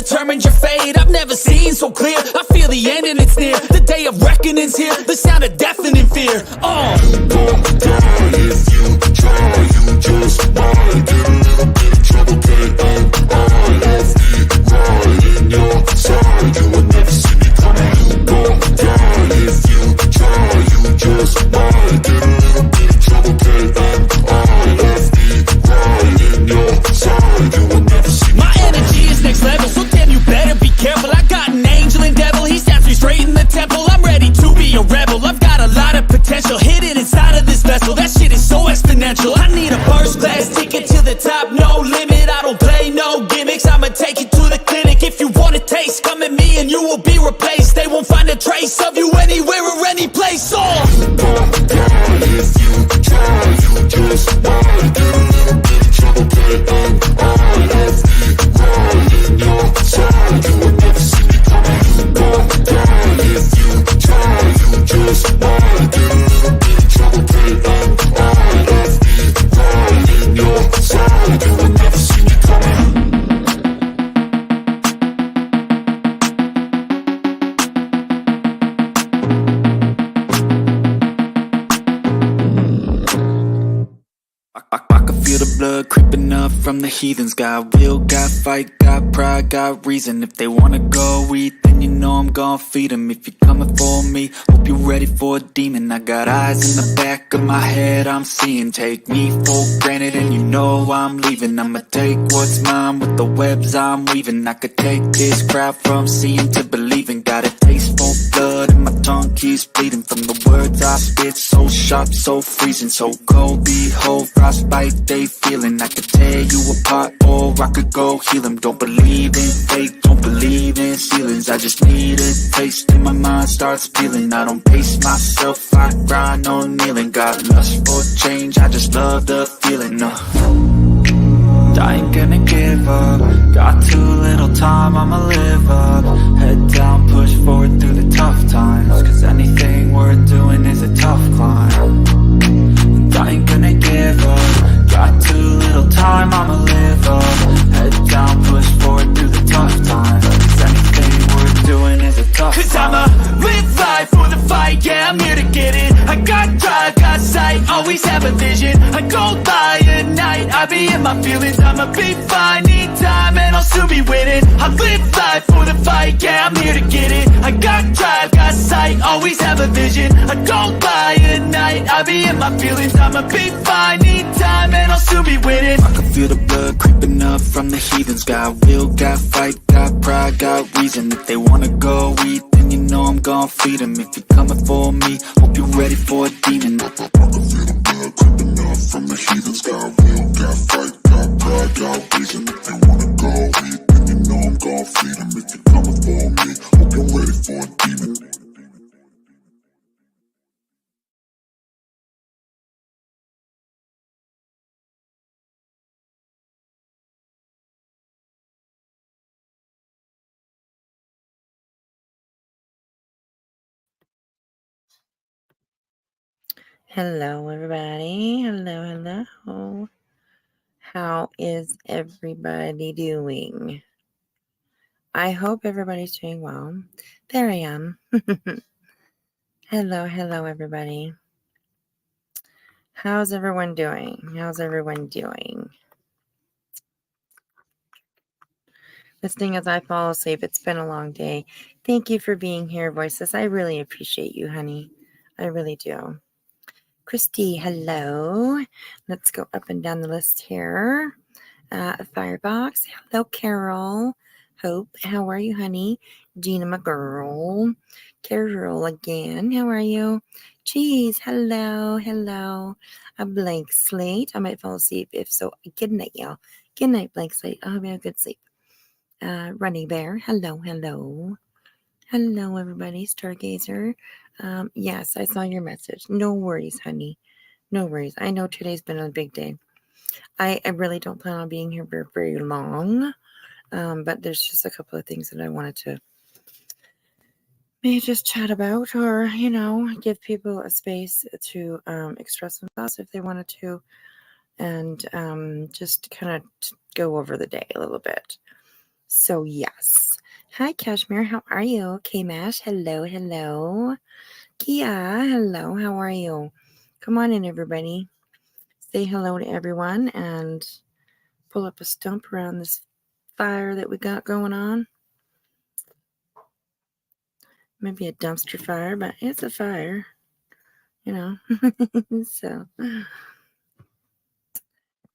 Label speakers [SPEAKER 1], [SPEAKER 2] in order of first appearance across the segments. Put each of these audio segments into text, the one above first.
[SPEAKER 1] determined your fate. I've never seen so clear. I feel the end and it's near. The day of reckoning's here. The sound of deafening fear.
[SPEAKER 2] You gon' die if you try. You just might get a little bit of trouble. K-A-I-F-E, right in your side. You will never see me coming. You gon' die if you try. You just might get a little bit of trouble. K-A-I-F-E, right in your side. You will never see me coming.
[SPEAKER 1] My energy is next level, so damn you better be careful. I got an angel and devil, he stabs me straight in the temple. I'm ready to be a rebel, I've got a lot of potential hidden inside of this vessel. That shit is so exponential. I need a first class ticket to the top, no limit. I don't play no gimmicks, I'ma take you to the clinic. If you want a taste, come at me and you will be replaced. They won't find a trace of you anywhere or any place.
[SPEAKER 2] You gon' die if you try. You just might get a little bit of trouble. K-A-I-F-E, right in your side. You will never see me coming. You gon' die if you try. You just might get a little bit of trouble. K-A-I-F-E, right in your side. You will never see me coming.
[SPEAKER 1] I can feel the blood creeping up from the heathens. Got will, got fight, got pride, got reason. If they wanna go eat, then you know I'm gon' feed them. If you're coming for me, hope you're ready for a demon. I got eyes in the back of my head, I'm seeing. Take me for granted and you know I'm leaving. I'ma take what's mine with the webs I'm weaving. I could take this crowd from seeing to believing. Got a taste for blood and my tongue keeps bleeding from the words I spit. So sharp, so freezing, so cold. Behold, frostbite they feeling. I could tear you apart or I could go heal them. Don't believe in fate, don't believe in ceilings. I just need a taste and my mind starts peeling. I don't pace myself, I grind on kneeling. Got lust for change, I just love the feeling. I ain't gonna give up. Got too little time, I'ma live up. Head down, push forward through the tough times. Cause anything worth doing is a tough climb. And I ain't gonna give up. Got too little time, I'ma live up. Head down, push forward through the tough times. Cause anything worth doing is a tough climb. Cause I'ma live life for the fight, yeah, I'm here to get it. I got drive, got sight, always have a vision. I go by at night, I be in my feelings. I'ma be fine, need time, and I'll soon be winning. I live life for the fight, yeah, I'm here to get it. I got drive, got sight, always have a vision. I go by at night, I be in my feelings. I'ma be fine, need time, and I'll soon be winning. I can feel the blood creeping up from the heathens. Got will, got fight, got pride, got reason. If they wanna go eat, then you know I'm gon' feed them. If you're coming for me, hope you're ready for a demon.
[SPEAKER 2] I can feel the blood creeping up from the heathens. Got will, got fight, got pride, got reason. If they wanna go eat, then you know I'm gon' feed them. If you're coming for me, hope you're ready for a demon.
[SPEAKER 3] Hello, everybody. Hello. How is everybody doing? I hope everybody's doing well. There I am. Hello, everybody. How's everyone doing? Listening as I fall asleep. It's been a long day. Thank you for being here, Voices. I really appreciate you, honey. I really do. Christy, hello. Let's go up and down the list here. Firebox, hello, Carol. Hope, how are you, honey? Gina, my girl. Carol again, how are you? Cheese, hello. A blank slate. I might fall asleep. If so, good night, y'all. Good night, blank slate. I hope you have a good sleep. Runny Bear, hello. Hello, everybody. Stargazer. Yes, I saw your message. No worries, honey. No worries. I know today's been a big day. I really don't plan on being here very, very long. But there's just a couple of things that I wanted to maybe just chat about, or, give people a space to express themselves if they wanted to, and just kind of go over the day a little bit. So yes. Hi, Kashmir. How are you? K-Mash, hello, hello. Kia, hello. How are you? Come on in, everybody. Say hello to everyone and pull up a stump around this fire that we got going on. Maybe a dumpster fire, but it's a fire, you know. So,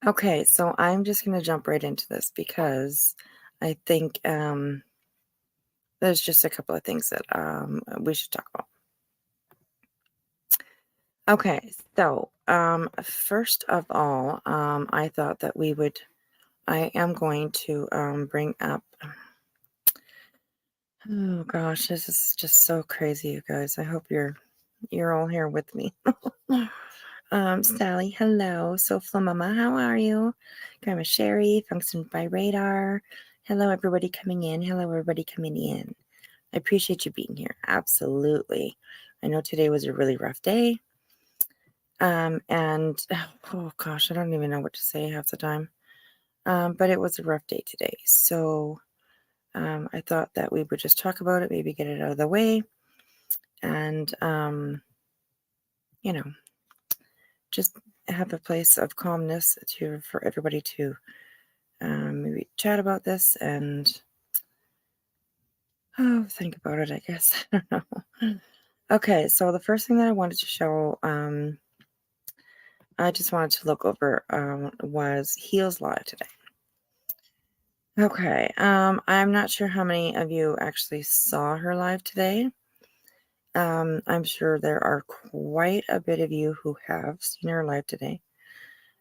[SPEAKER 3] okay, so I'm just going to jump right into this because I think there's just a couple of things that we should talk about. Okay, so first of all, I thought that I am going to bring up. Oh gosh, this is just so crazy, you guys. I hope you're all here with me. Sally, hello. Sofla Mama, how are you? Grandma Sherry, Function by Radar. Hello, everybody coming in. Hello, everybody coming in. I appreciate you being here. Absolutely. I know today was a really rough day. And oh gosh, I don't even know what to say half the time. But it was a rough day today. So I thought that we would just talk about it, maybe get it out of the way, and just have a place of calmness for everybody to maybe chat about this and think about it, I guess. I don't know. Okay, so the first thing that I wanted to show, I just wanted to look over was Heels Live today. Okay, I'm not sure how many of you actually saw her live today. I'm sure there are quite a bit of you who have seen her live today.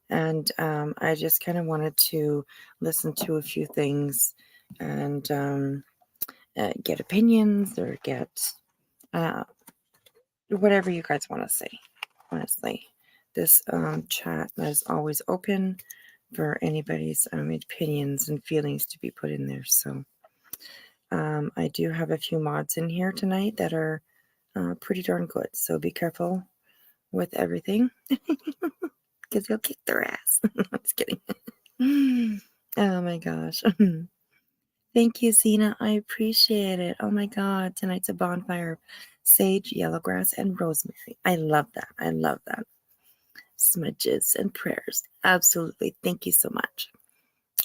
[SPEAKER 3] And I just kind of wanted to listen to a few things and get opinions or get whatever you guys want to say. Honestly, this chat is always open for anybody's opinions and feelings to be put in there. So I do have a few mods in here tonight that are pretty darn good. So be careful with everything because you'll kick their ass. I'm just kidding. Oh my gosh. Thank you, Zena. I appreciate it. Oh my God. Tonight's a bonfire of sage, yellowgrass, and rosemary. I love that. I love that. Smudges and prayers. Absolutely. Thank you so much.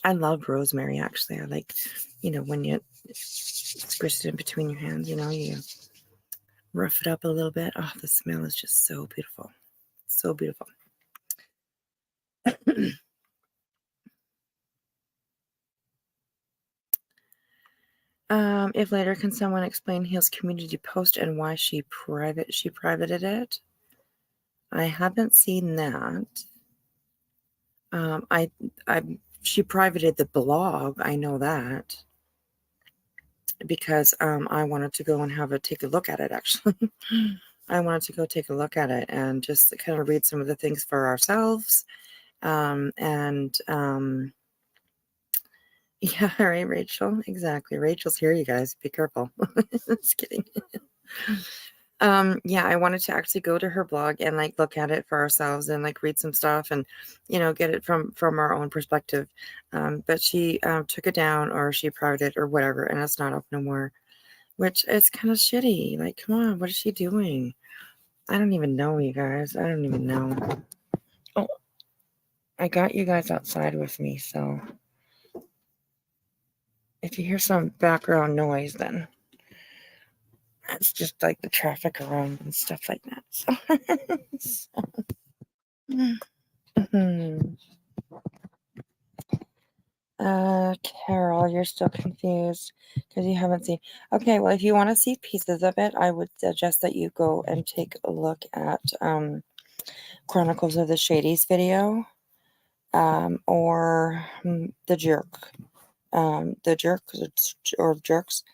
[SPEAKER 3] I love rosemary, actually. I like, when you squish it in between your hands, you rough it up a little bit. Oh, the smell is just so beautiful. So beautiful. If later, can someone explain Heel's community post and why she privated it? I haven't seen that. She privated the blog. I know that because I wanted to go and take a look at it. Actually, I wanted to go take a look at it and just kind of read some of the things for ourselves. Yeah, right, Rachel. Exactly. Rachel's here, you guys. Be careful. Just kidding. Yeah, I wanted to actually go to her blog and look at it for ourselves and read some stuff and get it from our own perspective. But she took it down or she privated it or whatever, and it's not up no more, which is kind of shitty. Come on, what is she doing? I don't even know, you guys. I don't even know. Oh, I got you guys outside with me, so if you hear some background noise, then it's just the traffic around and stuff like that. Carol, you're still confused because you haven't seen. Okay, well, if you want to see pieces of it, I would suggest that you go and take a look at Chronicles of the Shadies video or the Jerk. The Jerks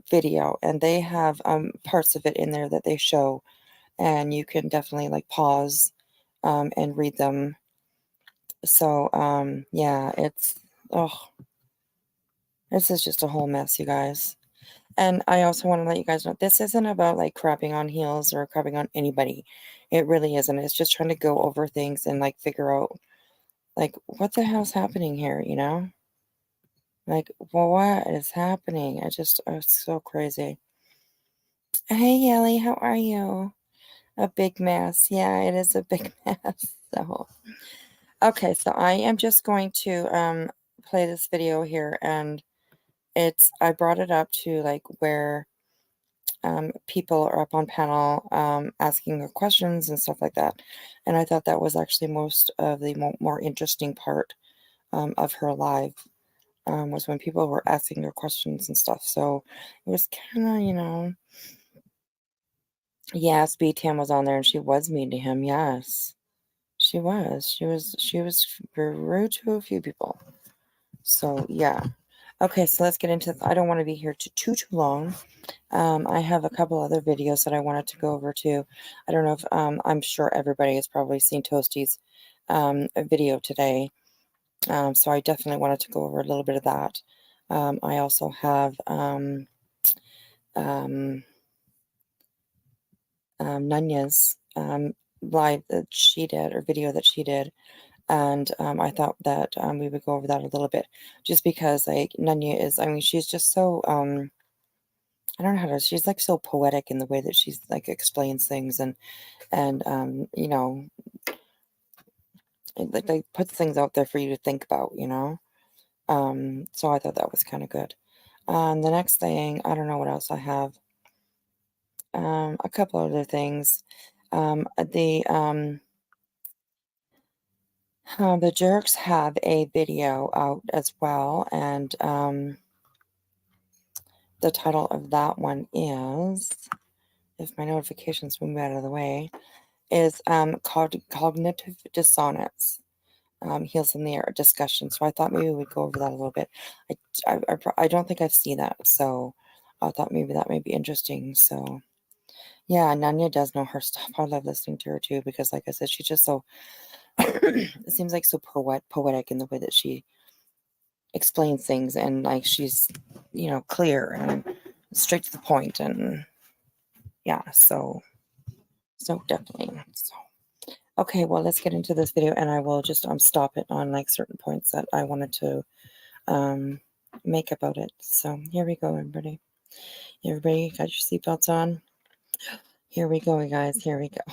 [SPEAKER 3] video, and they have parts of it in there that they show, and you can definitely pause and read them. So yeah, this is just a whole mess, you guys. And I also want to let you guys know this isn't about crapping on Heels or crapping on anybody. It really isn't. It's just trying to go over things and figure out what the hell's happening here, Like, well, what is happening? It's so crazy. Hey, Yelly, how are you? A big mess. Yeah, it is a big mess. So, okay, so I am just going to play this video here, and I brought it up to like where people are up on panel asking their questions and stuff like that. And I thought that was actually most of the more interesting part of her live. Was when people were asking their questions and stuff. So it was kind of, yes, B-Tam was on there and she was mean to him. Yes, she was. She was rude to a few people. So yeah. Okay, so let's get into I don't want to be here too long. I have a couple other videos that I wanted to go over too. I don't know if I'm sure everybody has probably seen Toasty's video today. So I definitely wanted to go over a little bit of that. I also have Nunya's live that she did, or video that she did. And I thought that we would go over that a little bit, just because like Nunya is, I mean, she's just so, I don't know how to, she's like so poetic in the way that she's like explains things, and you know, like they puts things out there for you to think about, you know. So I thought that was kind of good. The next thing, I don't know what else I have. A couple other things. The Jerks have a video out as well, and the title of that one is, if my notifications move out of the way, is Cognitive Dissonance. Heals in the Air discussion. So I thought maybe we'd go over that a little bit. I don't think I've seen that, so I thought maybe that might be interesting. So yeah, Nunya does know her stuff. I love listening to her too, because like I said, she's just so it seems like so poetic in the way that she explains things, and like she's, you know, clear and straight to the point, and yeah, so definitely. So okay, well, let's get into this video, and I will just stop it on like certain points that I wanted to make about it. So here we go, everybody. Everybody got your seatbelts on? Here we go, guys. Here we go.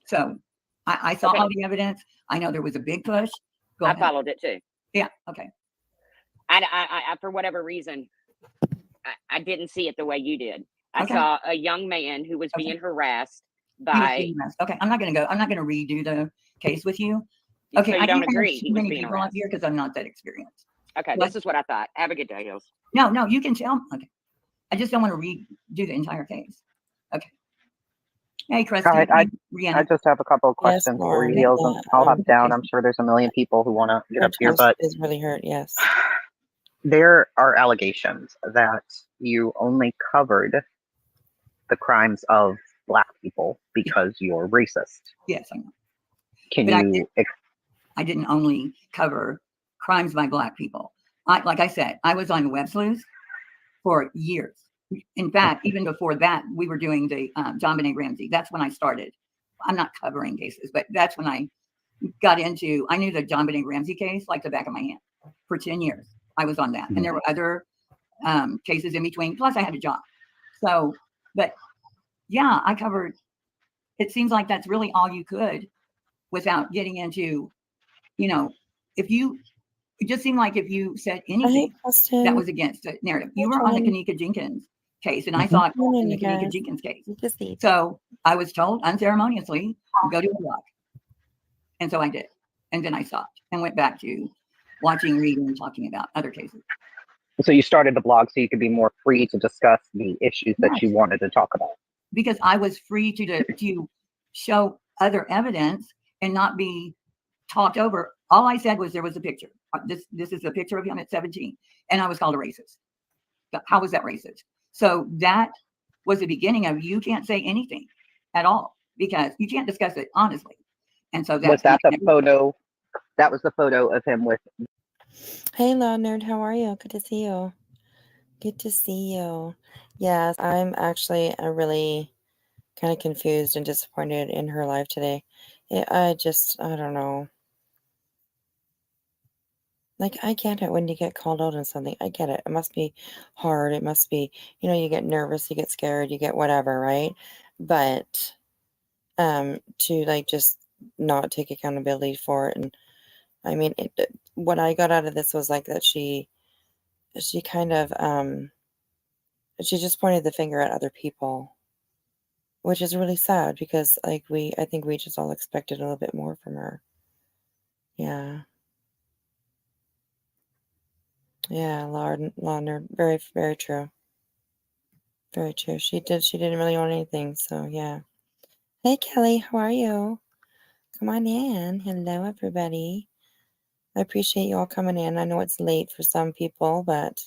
[SPEAKER 4] So I saw all the evidence. I know there was a big push.
[SPEAKER 5] I followed it too.
[SPEAKER 4] Yeah. Okay.
[SPEAKER 5] I for whatever reason, I didn't see it the way you did. I saw a young man who was being harassed by.
[SPEAKER 4] Okay. I'm not going to redo the case with you. Okay.
[SPEAKER 5] So you don't agree
[SPEAKER 4] he was being harassed here because I'm not that experienced.
[SPEAKER 5] Okay. This is what I thought. Have a good day, Hills.
[SPEAKER 4] No, you can tell. Okay. I just don't want to redo the entire case. Okay. Hey, Chris.
[SPEAKER 6] All right, I just have a couple of questions for you, Heels, and I'll hop down. I'm sure there's a million people who want to get up here, but
[SPEAKER 3] is really hurt. Yes.
[SPEAKER 6] There are allegations that you only covered the crimes of Black people because you're racist.
[SPEAKER 4] Yes, I know.
[SPEAKER 6] Can you?
[SPEAKER 4] I didn't only cover crimes by Black people. Like I said, I was on web sleuths for years. In fact, even before that, we were doing the JonBenet Ramsey. That's when I started. I'm not covering cases, but that's when I got into, I knew the JonBenet Ramsey case like the back of my hand. For 10 years, I was on that. And there were other cases in between. Plus, I had a job. So, but yeah, I covered, it seems like that's really all you could without getting into, you know, it just seemed like if you said anything that was against the narrative. You were on the Kanika Jenkins case, and I saw it in the Kanika Jenkins case. So I was told unceremoniously, go to a blog. And so I did. And then I stopped and went back to watching, reading, and talking about other cases.
[SPEAKER 6] So you started the blog so you could be more free to discuss the issues that you wanted to talk about.
[SPEAKER 4] Because I was free to show other evidence and not be talked over. All I said was there was a picture. This is a picture of him at 17. And I was called a racist. How was that racist? So that was the beginning of, you can't say anything at all because you can't discuss it honestly. And so
[SPEAKER 6] was that the photo? That was the photo of him with.
[SPEAKER 3] Hey, Law Nerd, how are you? Good to see you. Good to see you. Yes, I'm actually really kind of confused and disappointed in her life today. I don't know. Like, I get it when you get called out on something. I get it. It must be hard. It must be, you get nervous, you get scared, you get whatever, right? But to like just not take accountability for it. And I mean, what I got out of this was like that she kind of she just pointed the finger at other people, which is really sad because like I think we just all expected a little bit more from her. Yeah. Yeah, Laudner, very, very true. Very true. She didn't really own anything, so yeah. Hey Kelly, how are you? Come on in. Hello everybody. I appreciate you all coming in. I know it's late for some people, but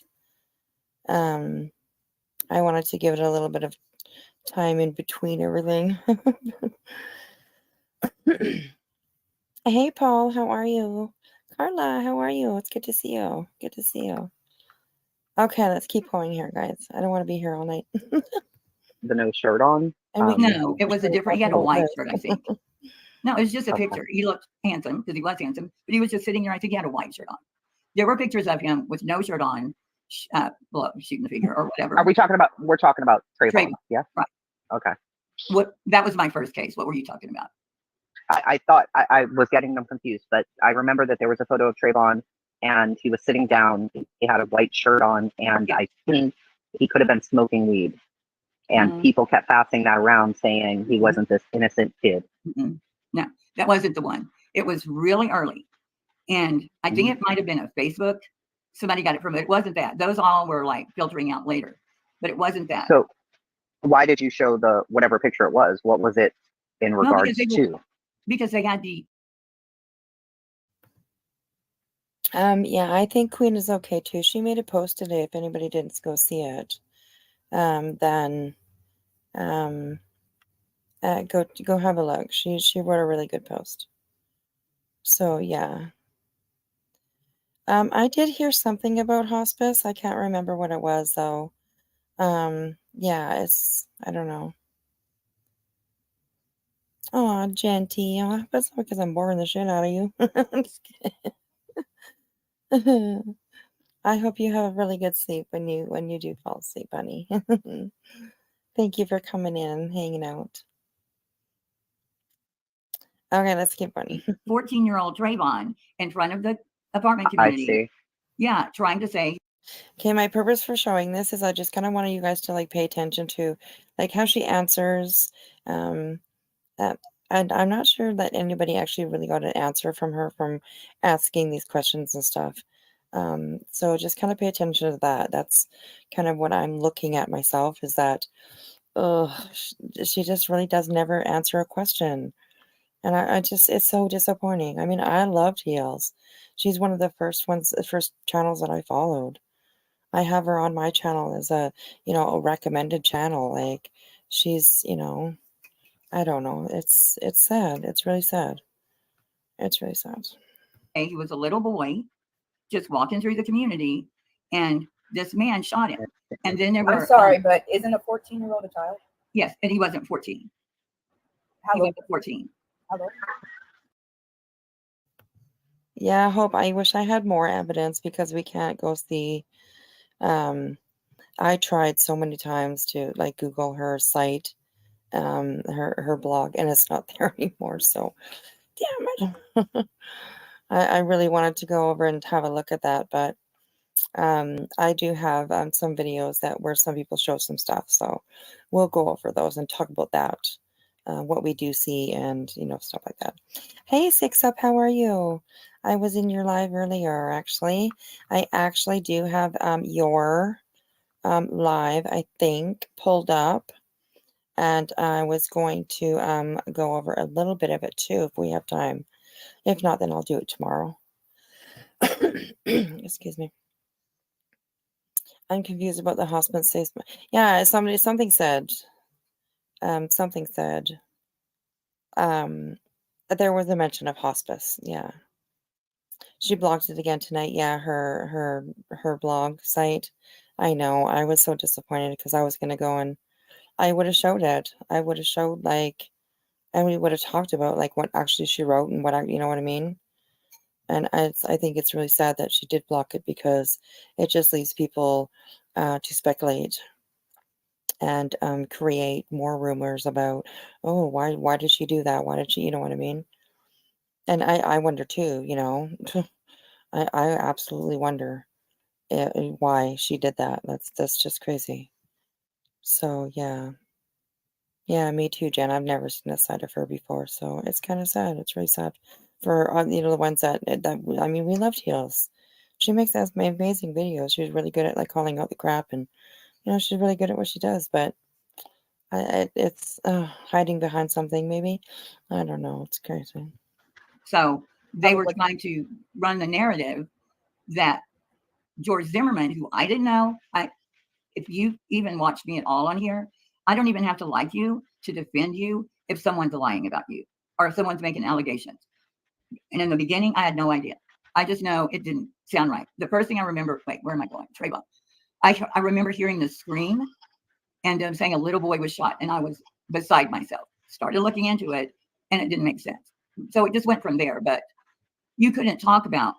[SPEAKER 3] I wanted to give it a little bit of time in between everything. Hey Paul, how are you? Carla, how are you? It's good to see you. Good to see you. Okay, let's keep going here, guys. I don't want to be here all night.
[SPEAKER 6] The no shirt on.
[SPEAKER 3] And we
[SPEAKER 4] No, it was a different. He had a
[SPEAKER 3] about
[SPEAKER 4] white
[SPEAKER 3] this.
[SPEAKER 4] shirt, I think. No, it was just a
[SPEAKER 6] Okay.
[SPEAKER 4] picture. He looked handsome because he was handsome, but he was just sitting there. I think he had a white shirt on. There were pictures of him with no shirt on, shooting the figure or whatever.
[SPEAKER 6] We're talking about Trayvon.
[SPEAKER 4] Trayvon,
[SPEAKER 6] Yeah.
[SPEAKER 4] right.
[SPEAKER 6] Okay.
[SPEAKER 4] That was my first case. What were you talking about?
[SPEAKER 6] I thought I was getting them confused, but I remember that there was a photo of Trayvon and he was sitting down. He had a white shirt on, and I think he could have been smoking weed. And people kept passing that around saying he wasn't this innocent kid.
[SPEAKER 4] No, that wasn't the one. It was really early. And I think it might have been a Facebook. Somebody got it from it. It wasn't that. Those all were like filtering out later, but it wasn't that.
[SPEAKER 6] So why did you show the whatever picture it was? What was it in regards to?
[SPEAKER 4] Because they had the
[SPEAKER 3] yeah, I think Queen is okay too. She made a post today. If anybody didn't go see it, then go have a look. She wrote a really good post. So yeah. I did hear something about hospice. I can't remember what it was though. Yeah, I don't know. Oh, Genty. Oh, that's not because I'm boring the shit out of you. I'm just kidding. I hope you have a really good sleep when you do fall asleep, honey. Thank you for coming in and hanging out. Okay, let's keep going.
[SPEAKER 4] 14-year-old Trayvon in front of the apartment community.
[SPEAKER 6] I see.
[SPEAKER 4] Yeah, trying to say.
[SPEAKER 3] Okay, my purpose for showing this is I just kind of wanted you guys to like pay attention to like how she answers. And I'm not sure that anybody actually really got an answer from her from asking these questions and stuff. So just kind of pay attention to that. That's kind of what I'm looking at myself is that she just really does never answer a question. And I just, it's so disappointing. I mean, I love TLs. She's one of the first channels that I followed. I have her on my channel as a recommended channel. Like she's, I don't know. It's sad. It's really sad. It's really sad.
[SPEAKER 4] He was a little boy just walking through the community, and this man shot him. And then there were.
[SPEAKER 7] I'm sorry, but isn't a 14-year-old a child?
[SPEAKER 4] Yes, and he wasn't 14.
[SPEAKER 7] How
[SPEAKER 4] He
[SPEAKER 7] old?
[SPEAKER 4] wasn't 14.
[SPEAKER 7] How old?
[SPEAKER 3] Yeah, I wish I had more evidence because we can't go see. I tried so many times to like Google her site, her blog, and it's not there anymore. So, damn it. I really wanted to go over and have a look at that, but I do have some videos where some people show some stuff, so we'll go over those and talk about that, what we do see, and stuff like that. Hey, Six Up, how are you? I was in your live earlier. Actually, I actually do have your live, I think, pulled up, and I was going to go over a little bit of it too if we have time. If not, then I'll do it tomorrow. Excuse me. I'm confused about the hospice statement. Yeah, something said there was a mention of hospice. Yeah. She blocked it again tonight. Yeah, her blog site. I know. I was so disappointed because I was gonna go and I would have showed it. I would have showed and we would have talked about like what actually she wrote and what you know what I mean. And I think it's really sad that she did block it, because it just leaves people to speculate and create more rumors about, oh, why did she do that? Why did she, you know what I mean? And I wonder too, you know, I absolutely wonder why she did that. That's just crazy. So yeah, me too, Jen. I've never seen a side of her before, so it's kind of sad. It's really sad for you know, the ones that I mean, we loved Heels. She makes amazing videos. She's really good at like calling out the crap, and you know, she's really good at what she does. But it's hiding behind something, maybe. I don't know. It's crazy.
[SPEAKER 4] So they were trying to run the narrative that George Zimmerman, who I didn't know, if you even watch me at all on here, I don't even have to like you to defend you if someone's lying about you or if someone's making allegations. And in the beginning, I had no idea. I just know it didn't sound right. The first thing I remember, wait, where am I going? Trayvon. I remember hearing the scream and saying a little boy was shot, and I was beside myself. Started looking into it, and it didn't make sense. So it just went from there. But you couldn't talk about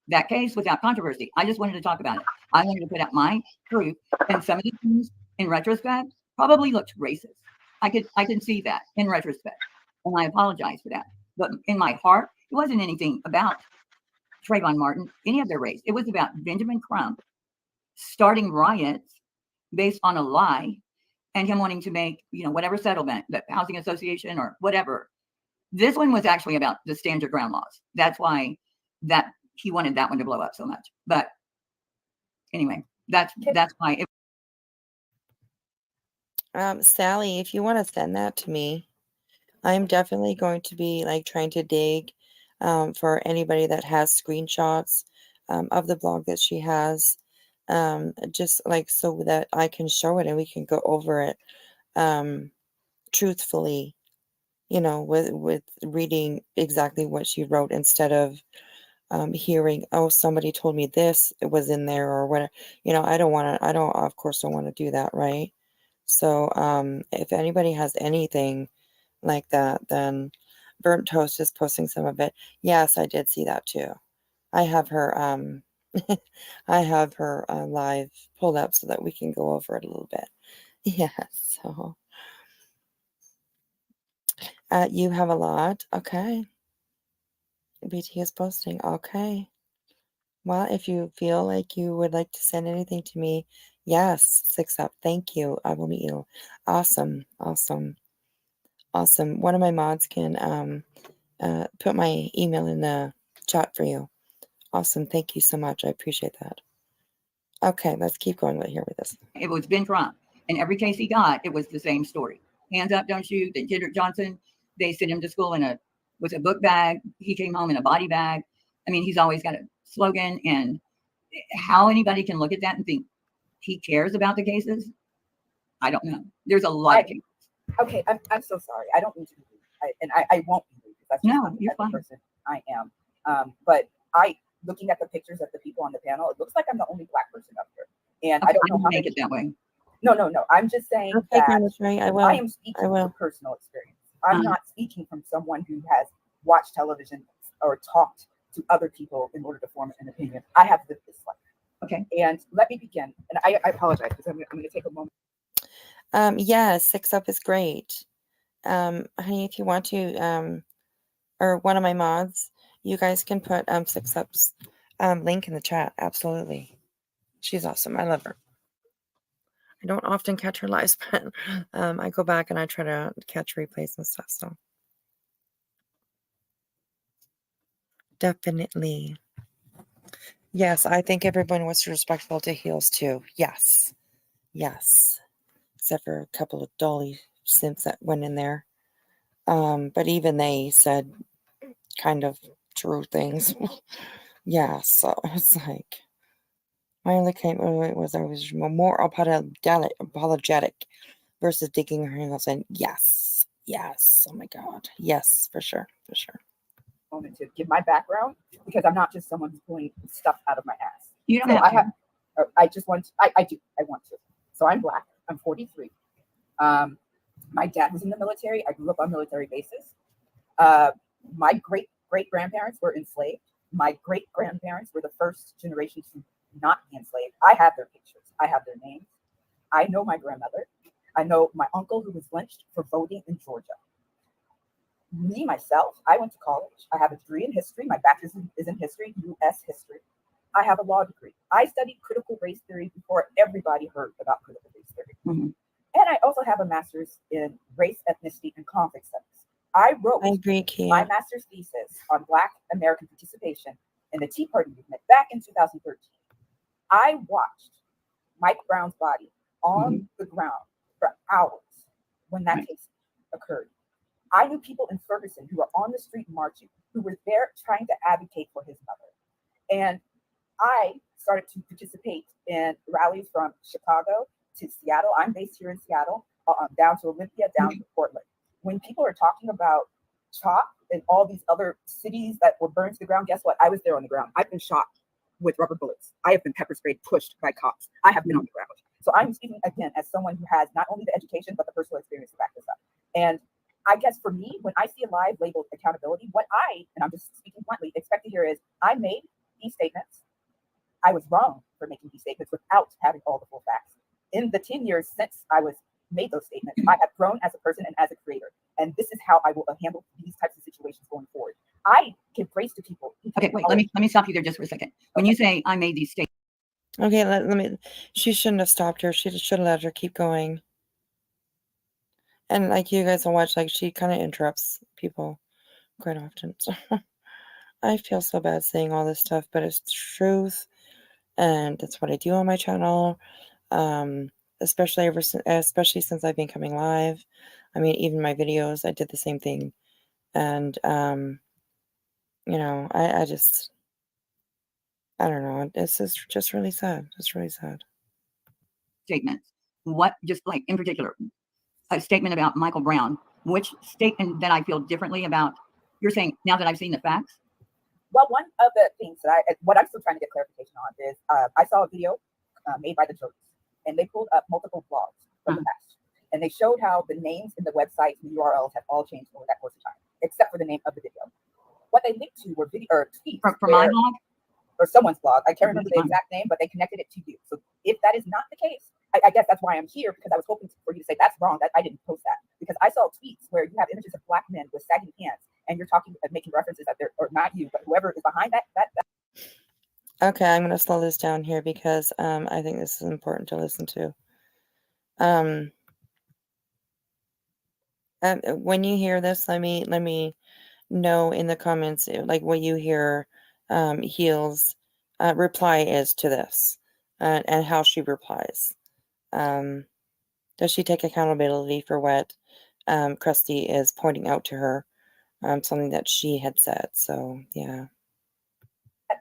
[SPEAKER 4] that case without controversy. I just wanted to talk about it. I wanted to put out my truth, and some of the things in retrospect probably looked racist. I can see that in retrospect, and I apologize for that. But in my heart, it wasn't anything about Trayvon Martin, any of their race. It was about Benjamin Crump starting riots based on a lie, and him wanting to make, you know, whatever settlement, the housing association or whatever. This one was actually about the stand your ground laws. That's why that he wanted that one to blow up so much. But anyway, that's why it.
[SPEAKER 3] Sally, if you want to send that to me, I'm definitely going to be like trying to dig for anybody that has screenshots of the blog that she has, just like so that I can show it and we can go over it truthfully, you know, with reading exactly what she wrote instead of hearing, oh, somebody told me this, it was in there or whatever. You know, I don't, of course, don't want to do that, right? So if anybody has anything like that, then Burnt Toast is posting some of it. Yes, I did see that too. I have her I have her live pulled up so that we can go over it a little bit. Yeah, so you have a lot. Okay. BT is posting. Okay. Well, if you feel like you would like to send anything to me, yes, 6 up. Thank you. I will meet you. Awesome. Awesome. Awesome. One of my mods can put my email in the chat for you. Awesome. Thank you so much. I appreciate that. Okay, let's keep going right here with this.
[SPEAKER 4] It was Ben Crump. And every case he got, it was the same story. Hands up, don't shoot. Then Kendrick Johnson, they sent him to school with a book bag. He came home in a body bag. I mean, he's always got a slogan. And how anybody can look at that and think he cares about the cases, I don't know. There's a lot of cases.
[SPEAKER 7] Okay, I'm so sorry. I don't mean to be rude. I won't be rude, because that's just
[SPEAKER 4] you're fine.
[SPEAKER 7] The person I am. But looking at the pictures of the people on the panel, it looks like I'm the only Black person up here. And I don't know how
[SPEAKER 4] make it that way.
[SPEAKER 7] No. I'm just saying that
[SPEAKER 3] right.
[SPEAKER 7] I am speaking from personal experience. I'm not speaking from someone who has watched television or talked to other people in order to form an opinion. I have lived this life.
[SPEAKER 4] Okay.
[SPEAKER 7] And let me begin. And I apologize, because I'm going to take a moment.
[SPEAKER 3] Yeah, 6 up is great. Honey, if you want to, or one of my mods, you guys can put 6 up's link in the chat. Absolutely. She's awesome. I love her. I don't often catch her lives, but I go back and I try to catch replays and stuff. So definitely. Yes, I think everyone was respectful to Heels too. Yes. Except for a couple of dolly simps that went in there. But even they said kind of true things. Yeah, so it's like my only claim was I was more apologetic versus digging her heels in. Yes. Oh my God. Yes, for sure.
[SPEAKER 7] Moment to give my background, because I'm not just someone who's pulling stuff out of my ass.
[SPEAKER 4] You don't have to.
[SPEAKER 7] I just want to. I do. I want to. So I'm Black. I'm 43. My dad was in the military. I grew up on military bases. My great great-grandparents were enslaved. My great-grandparents were the first generation to not be enslaved. I have their pictures. I have their names. I know my grandmother. I know my uncle who was lynched for voting in Georgia. Me, myself, I went to college. I have a degree in history. My bachelor's is in history, U.S. history. I have a law degree. I studied critical race theory before everybody heard about critical race theory.
[SPEAKER 4] Mm-hmm.
[SPEAKER 7] And I also have a master's in race, ethnicity, and conflict studies. I wrote my master's thesis on Black American participation in the Tea Party movement back in 2013. I watched Mike Brown's body on the ground for hours when that case occurred. I knew people in Ferguson who were on the street marching, who were there trying to advocate for his mother. And I started to participate in rallies from Chicago to Seattle. I'm based here in Seattle, down to Olympia, down to Portland. When people are talking about CHOP and all these other cities that were burned to the ground, guess what? I was there on the ground. I've been shot with rubber bullets. I have been pepper sprayed, pushed by cops. I have been on the ground. So I'm speaking again as someone who has not only the education, but the personal experience to back this up. And I guess for me, when I see a live labeled accountability, what and I'm just speaking bluntly, expect to hear is I made these statements. I was wrong for making these statements without having all the full facts. In the 10 years since I was made those statements, I have grown as a person and as a creator. And this is how I will handle these types of situations going forward. I give grace to people.
[SPEAKER 4] Okay, wait, let me stop you there just for a second. When you say I made these statements.
[SPEAKER 3] Okay, let me, she shouldn't have stopped her. She should have let her keep going. And like you guys will watch, like she kind of interrupts people quite often. So I feel so bad saying all this stuff, but it's truth. And that's what I do on my channel. Especially since I've been coming live. I mean, even my videos, I did the same thing. And, you know, I don't know. It's just really sad. It's really sad.
[SPEAKER 4] Statements. What, just like in particular, a statement about Michael Brown, which statement that I feel differently about, you're saying now that I've seen the facts?
[SPEAKER 7] Well, one of the things that what I'm still trying to get clarification on is I saw a video made by the Jokes, and they pulled up multiple blogs from the past. And they showed how the names in the websites and URLs have all changed over that course of time, except for the name of the video. What they linked to were video or tweets
[SPEAKER 4] from my blog
[SPEAKER 7] or someone's blog. I can't remember the exact name, but they connected it to you. So if that is not the case, I guess that's why I'm here, because I was hoping for you to say that's wrong, that I didn't post that, because I saw tweets where you have images of Black men with sagging pants, and you're talking and making references that they're, or not you, but whoever is behind that.
[SPEAKER 3] Okay, I'm gonna slow this down here because I think this is important to listen to. When you hear this, let me know in the comments like what you hear Heel's reply is to this, and how she replies. Does she take accountability for what Krusty is pointing out to her, something that she had said? So yeah,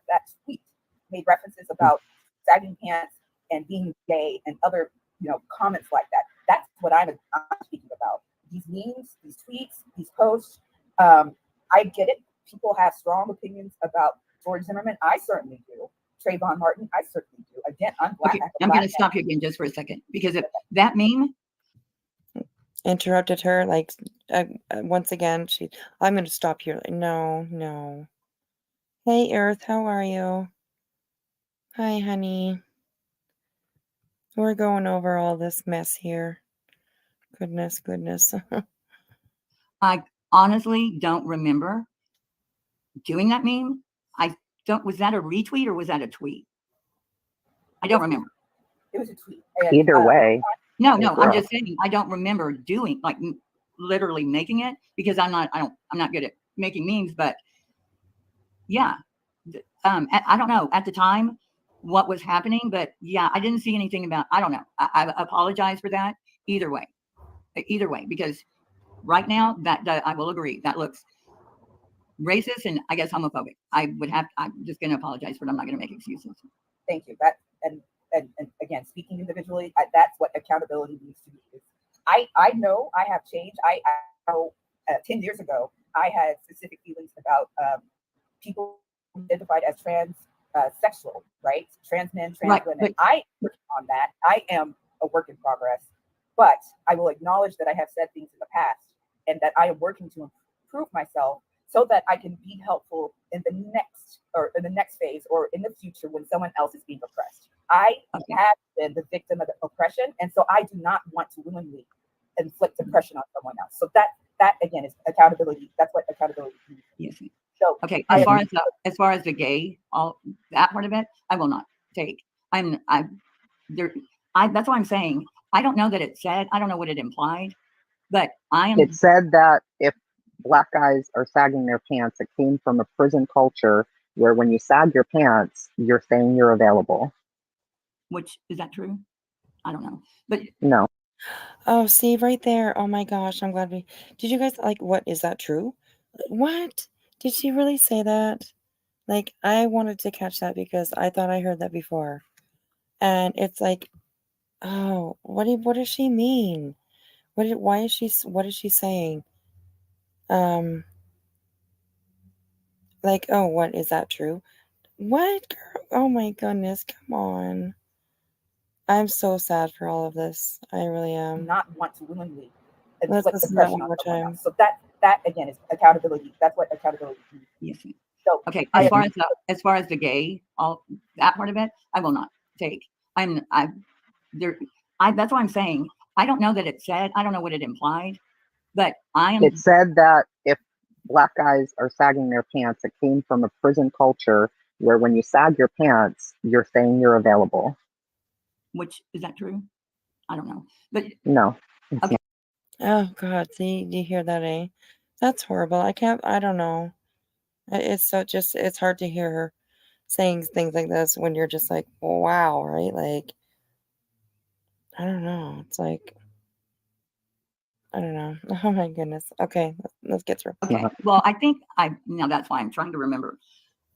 [SPEAKER 7] that tweet made references about sagging pants and being gay and other comments like that. That's what I'm speaking about. These memes, these tweets, these posts. I get it. People have strong opinions about George Zimmerman. I certainly do. Trayvon Martin, I certainly do. Again, I'm Black.
[SPEAKER 4] Okay, I'm going to stop you again just for a second, because if that meme
[SPEAKER 3] interrupted her, like once again, I'm going to stop here. No. Hey, Earth, how are you? Hi, honey. We're going over all this mess here. Goodness.
[SPEAKER 4] I honestly don't remember doing that meme. Was that a retweet or was that a tweet? I don't remember.
[SPEAKER 7] It was a tweet.
[SPEAKER 6] Either way.
[SPEAKER 4] No, I'm just saying I don't remember doing, like, literally making it, because I'm not good at making memes, but yeah. I don't know at the time what was happening, but yeah, I didn't see anything about, I don't know. I apologize for that either way, because right now that I will agree that looks racist and I guess homophobic. I'm just going to apologize for it. I'm not going to make excuses.
[SPEAKER 7] Thank you. That and again, speaking individually, that's what accountability needs to be. I know I have changed. I know 10 years ago I had specific feelings about people identified as transsexual, right? Trans men, trans women. I work on that. I am a work in progress, but I will acknowledge that I have said things in the past and that I am working to improve myself so that I can be helpful in the next phase or in the future when someone else is being oppressed. I have been the victim of the oppression, and so I do not want to willingly inflict oppression on someone else. So that again is accountability. That's what accountability means.
[SPEAKER 4] Yes.
[SPEAKER 7] So
[SPEAKER 4] okay, as far as the gay, all that part of it, I will not take. That's what I'm saying. I don't know that it said. I don't know what it implied, but I am.
[SPEAKER 6] It said that if black guys are sagging their pants, it came from a prison culture where when you sag your pants, you're saying you're available.
[SPEAKER 4] Which is that true? I don't know, but
[SPEAKER 6] no.
[SPEAKER 3] Oh, see right there. Oh my gosh, I'm glad we. Did you guys like? What is that true? What did she really say that? Like, I wanted to catch that because I thought I heard that before, and it's like, oh, what does she mean? What is she saying? Like, oh, what is that true? What, girl? Oh my goodness, come on. I'm so sad for all of this. I really am.
[SPEAKER 7] Not want to willingly
[SPEAKER 3] Let's
[SPEAKER 7] inflict
[SPEAKER 3] listen to that
[SPEAKER 7] oppression
[SPEAKER 3] one
[SPEAKER 7] on
[SPEAKER 3] more
[SPEAKER 7] someone
[SPEAKER 3] time.
[SPEAKER 7] else. So that again is accountability. That's what accountability means.
[SPEAKER 4] Yes.
[SPEAKER 7] So
[SPEAKER 4] okay, as far as the gay, all that part of it, I will not take. That's what I'm saying. I don't know that it said. I don't know what it implied, but I am.
[SPEAKER 6] It said that if black guys are sagging their pants, it came from a prison culture where when you sag your pants, you're saying you're available.
[SPEAKER 4] Which is that true? I don't know, but
[SPEAKER 6] no.
[SPEAKER 4] Okay.
[SPEAKER 3] Oh God, see, do you hear that? That's horrible. I don't know. It's hard to hear her saying things like this when you're just like, wow, right? Like, I don't know. It's like, I don't know. Oh my goodness. Okay, let's get through.
[SPEAKER 4] Okay. Well, I think now that's why I'm trying to remember.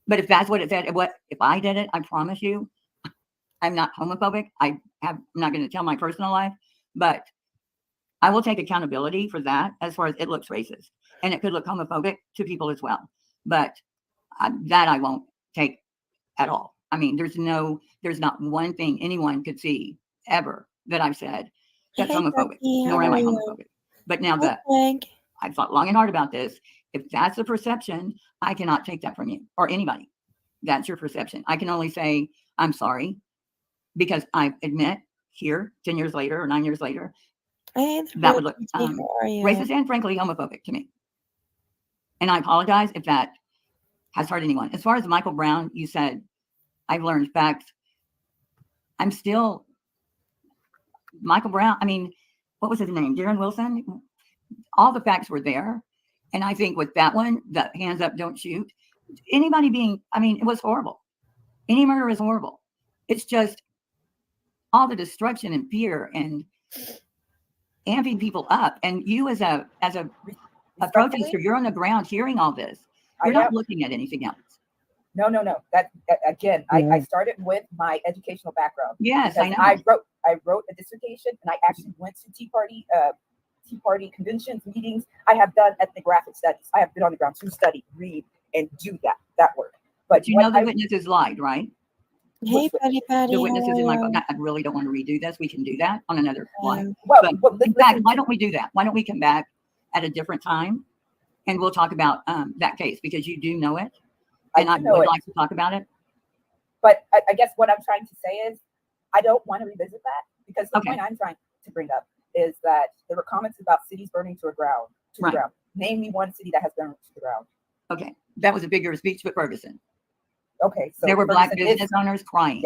[SPEAKER 4] But if that's what it said, if I did it, I promise you, I'm not homophobic. I'm not going to tell my personal life, but I will take accountability for that as far as it looks racist. And it could look homophobic to people as well. But that I won't take at all. I mean, there's not one thing anyone could see ever that I've said that's homophobic, nor am I homophobic. But now that I've thought long and hard about this, if that's the perception, I cannot take that from you or anybody. That's your perception. I can only say, I'm sorry, because I admit here 10 years later or 9 years later, that would look racist and frankly homophobic to me. And I apologize if that has hurt anyone. As far as Michael Brown, you said, I've learned facts. I'm still Michael Brown. I mean, what was his name? Darren Wilson. All the facts were there. And I think with that one, the hands up, don't shoot. Anybody it was horrible. Any murder is horrible. It's just all the destruction and fear and amping people up. And you as a protester, you're on the ground hearing all this. You're not looking at anything else.
[SPEAKER 7] No. That again, I started with my educational background.
[SPEAKER 4] Yes, I know.
[SPEAKER 7] I wrote a dissertation, and I actually went to Tea Party conventions, meetings. I have done ethnographic studies. I have been on the ground to study, read, and do that work. But
[SPEAKER 4] you know the witnesses lied, right?
[SPEAKER 3] Hey, Patty.
[SPEAKER 4] The witnesses in my book. I really don't want to redo this. We can do that on another slide.
[SPEAKER 7] In
[SPEAKER 4] fact, why don't we do that? Why don't we come back at a different time, and we'll talk about that case because you do know it, and I would like to talk about it.
[SPEAKER 7] But I guess what I'm trying to say is, I don't want to revisit that because the point I'm trying to bring up is that there were comments about cities burning to the ground. Name me one city that has burned to the ground.
[SPEAKER 4] Okay, that was a bigger speech with Ferguson.
[SPEAKER 7] Okay, so
[SPEAKER 4] there were Black business owners crying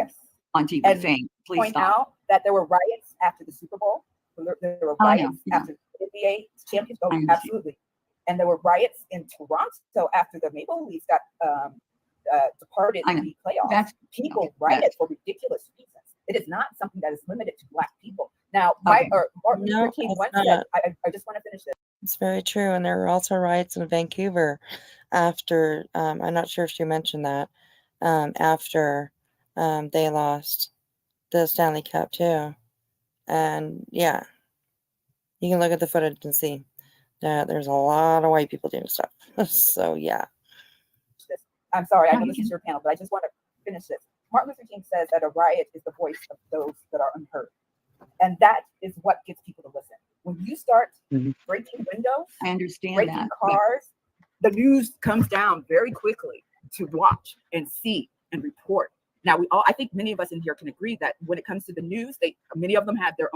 [SPEAKER 4] on TV saying, "Please
[SPEAKER 7] point
[SPEAKER 4] stop."
[SPEAKER 7] out that there were riots after the Super Bowl. There were riots after the NBA championship. Absolutely, and there were riots in Toronto after the Maple Leafs got departed in the playoffs. People rioted for ridiculous reasons. It is not something that is limited to Black people. Now, Martin Luther King once said, I just want to finish this.
[SPEAKER 3] It's very true. And there were also riots in Vancouver after, I'm not sure if you mentioned that, after they lost the Stanley Cup too. And yeah, you can look at the footage and see that there's a lot of white people doing stuff. So yeah.
[SPEAKER 7] I'm sorry, I know this is your panel, but I just want to finish this. Martin Luther King says that a riot is the voice of those that are unheard. And that is what gets people to listen. When you start breaking windows,
[SPEAKER 4] I understand
[SPEAKER 7] breaking cars, the news comes down very quickly to watch and see and report. Now, I think many of us in here can agree that when it comes to the news, many of them have their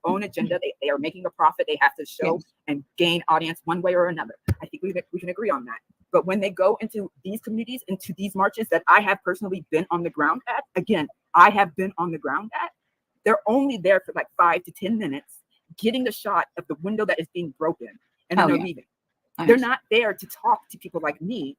[SPEAKER 7] own agenda. They are making a profit. They have to show and gain audience one way or another. I think we can agree on that. But when they go into these communities, into these marches that I have personally been on the ground at, again, I have been on the ground at, they're only there for like 5 to 10 minutes, getting the shot of the window that is being broken, and then they're leaving. They're not there to talk to people like me,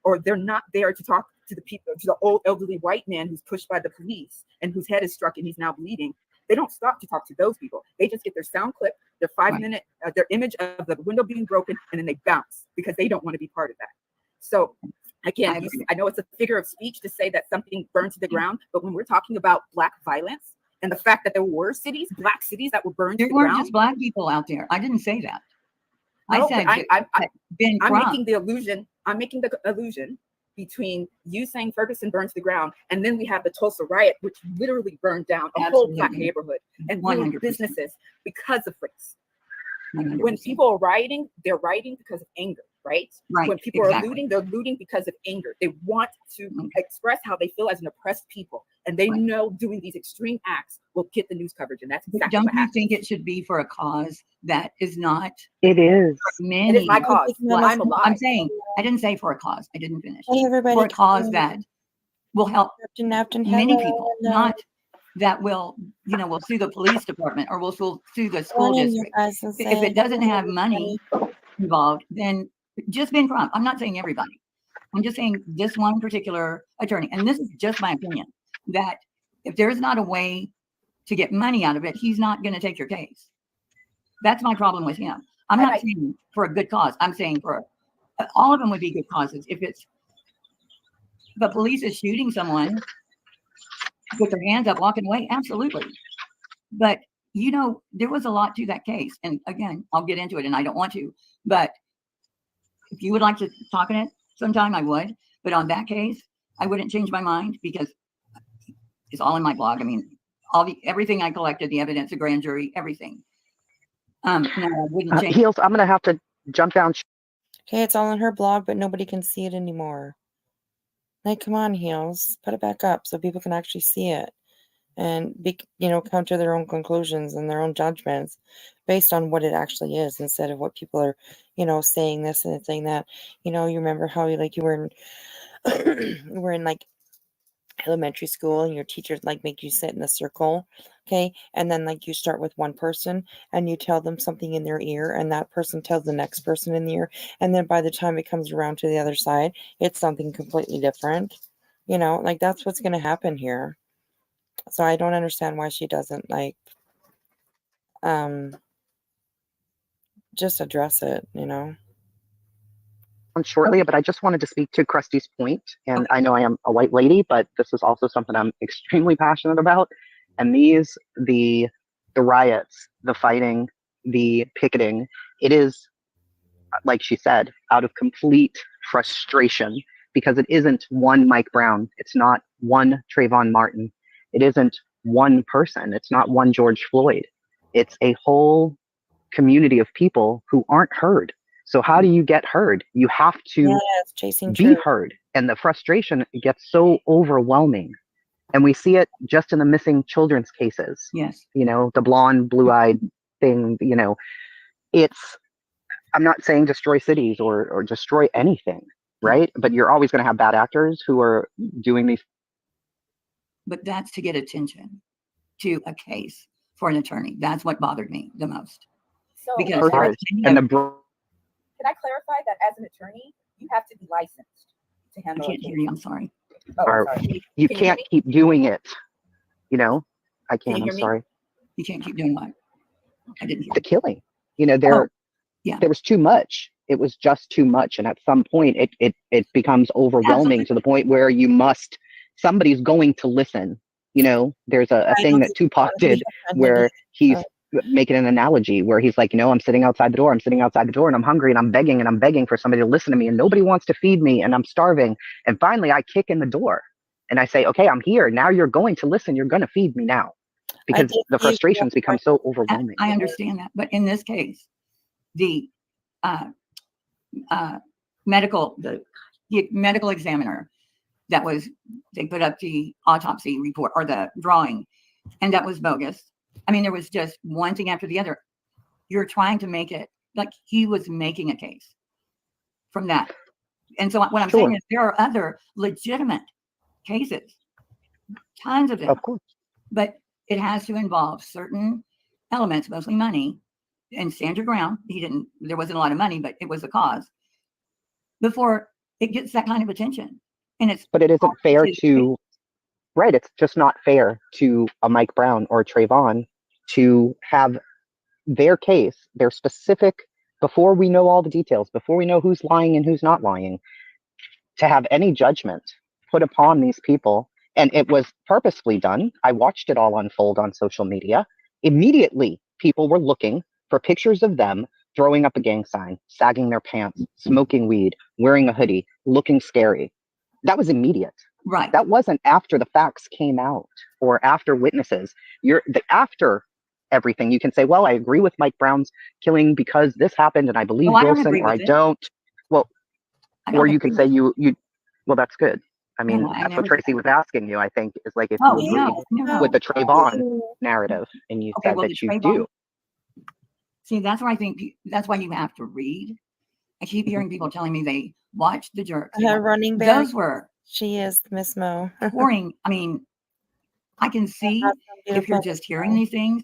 [SPEAKER 7] or they're not there to talk to the old elderly white man who's pushed by the police and whose head is struck and he's now bleeding. They don't stop to talk to those people. They just get their sound clip, their 5-minute, their image of the window being broken, and then they bounce because they don't want to be part of that. So again, I know it's a figure of speech to say that something burned to the ground, but when we're talking about Black violence and the fact that there were Black cities that were burned to the ground.
[SPEAKER 4] There weren't just Black people out there. I didn't say that.
[SPEAKER 7] No,
[SPEAKER 4] I said
[SPEAKER 7] I'm making the illusion. I'm making the illusion between you saying Ferguson burned to the ground, and then we have the Tulsa riot, which literally burned down a whole Black neighborhood and ruined businesses because of race. 100%. When people are rioting, they're rioting because of anger, right? When people are looting, they're looting because of anger. They want to express how they feel as an oppressed people, and they know doing these extreme acts will get the news coverage, and that's exactly what happens. Don't you
[SPEAKER 4] think it should be for a cause that is not?
[SPEAKER 6] It is.
[SPEAKER 7] It is my cause. Well, I'm alive.
[SPEAKER 4] I'm saying, I didn't say for a cause. I didn't finish.
[SPEAKER 3] Hey, everybody,
[SPEAKER 4] for a cause that will help many people, not that will sue the police department or will sue the school district. If it doesn't have money involved, then just being prompt. I'm not saying everybody. I'm just saying this one particular attorney, and this is just my opinion, that if there's not a way to get money out of it, he's not going to take your case. That's my problem with him. I'm not saying for a good cause. I'm saying for all of them would be good causes. If the police is shooting someone with their hands up, walking away, absolutely. But there was a lot to that case. And again, I'll get into it, and I don't want to. But if you would like to talk on it sometime, I would. But on that case, I wouldn't change my mind because it's all in my blog. I mean, everything I collected, the evidence, the grand jury, everything. No, I wouldn't change.
[SPEAKER 6] Heels, I'm going to have to jump down.
[SPEAKER 3] Okay, it's all in her blog, but nobody can see it anymore. Like, come on, Heels, put it back up so people can actually see it and come to their own conclusions and their own judgments based on what it actually is instead of what people are, saying this and saying that. You remember how you were in like elementary school and your teachers make you sit in a circle, okay, and then you start with one person and you tell them something in their ear and that person tells the next person in the ear, and then by the time it comes around to the other side it's something completely different. That's what's going to happen here. So I don't understand why she doesn't just address it.
[SPEAKER 6] Shortly, but I just wanted to speak to Krusty's point, and I know I am a white lady, but this is also something I'm extremely passionate about. And the riots, the fighting, the picketing, it is, like she said, out of complete frustration, because it isn't one Mike Brown, it's not one Trayvon Martin, it isn't one person, it's not one George Floyd, it's a whole community of people who aren't heard. So how do you get heard? You have to be heard. And the frustration gets so overwhelming. And we see it just in the missing children's cases.
[SPEAKER 4] Yes.
[SPEAKER 6] The blonde, blue-eyed thing, I'm not saying destroy cities or destroy anything, right? But you're always going to have bad actors who are doing these.
[SPEAKER 4] But that's to get attention to a case for an attorney. That's what bothered me the most.
[SPEAKER 7] So
[SPEAKER 6] because can I clarify that as an attorney, you have to be licensed to handle it?
[SPEAKER 4] I can't hear you. I'm sorry.
[SPEAKER 6] Oh, sorry. You can't keep doing it. I can. I'm sorry.
[SPEAKER 4] You can't keep doing what? I didn't hear.
[SPEAKER 6] The killing. There was too much. It was just too much. And at some point, it becomes overwhelming to the point where somebody's going to listen. There's a thing that Tupac did where he's making an analogy where he's like, I'm sitting outside the door and I'm hungry and I'm begging for somebody to listen to me and nobody wants to feed me and I'm starving. And finally I kick in the door and I say, okay, I'm here. Now you're going to listen. You're going to feed me now, because the frustrations become so overwhelming.
[SPEAKER 4] I understand that. But in this case, the the medical examiner they put up the autopsy report or the drawing, and that was bogus. I mean, there was just one thing after the other. You're trying to make it like he was making a case from that. And so what I'm saying is there are other legitimate cases, tons of them.
[SPEAKER 6] Of course.
[SPEAKER 4] But it has to involve certain elements, mostly money, and stand your ground. There wasn't a lot of money, but it was a cause before it gets that kind of attention.
[SPEAKER 6] But it isn't fair to, right? It's just not fair to a Mike Brown or a Trayvon to have their case, their specific, before we know all the details, before we know who's lying and who's not lying, to have any judgment put upon these people. And it was purposefully done. I watched it all unfold on social media. Immediately, people were looking for pictures of them throwing up a gang sign, sagging their pants, smoking weed, wearing a hoodie, looking scary. That was immediate.
[SPEAKER 4] Right.
[SPEAKER 6] That wasn't after the facts came out or after witnesses. After everything, you can say, well, I agree with Mike Brown's killing because this happened and I believe Wilson, or I don't. Well, or you can say you well, that's good. I mean, that's what Tracy was asking you, I think, is like if you agree with the Trayvon narrative and you said that you do.
[SPEAKER 4] See, that's why I think that's why you have to read. I keep hearing people telling me they watched the jerks.
[SPEAKER 3] Her running back.
[SPEAKER 4] Those were.
[SPEAKER 3] She is Miss Mo.
[SPEAKER 4] Boring. I mean, I can see if you're just hearing these things,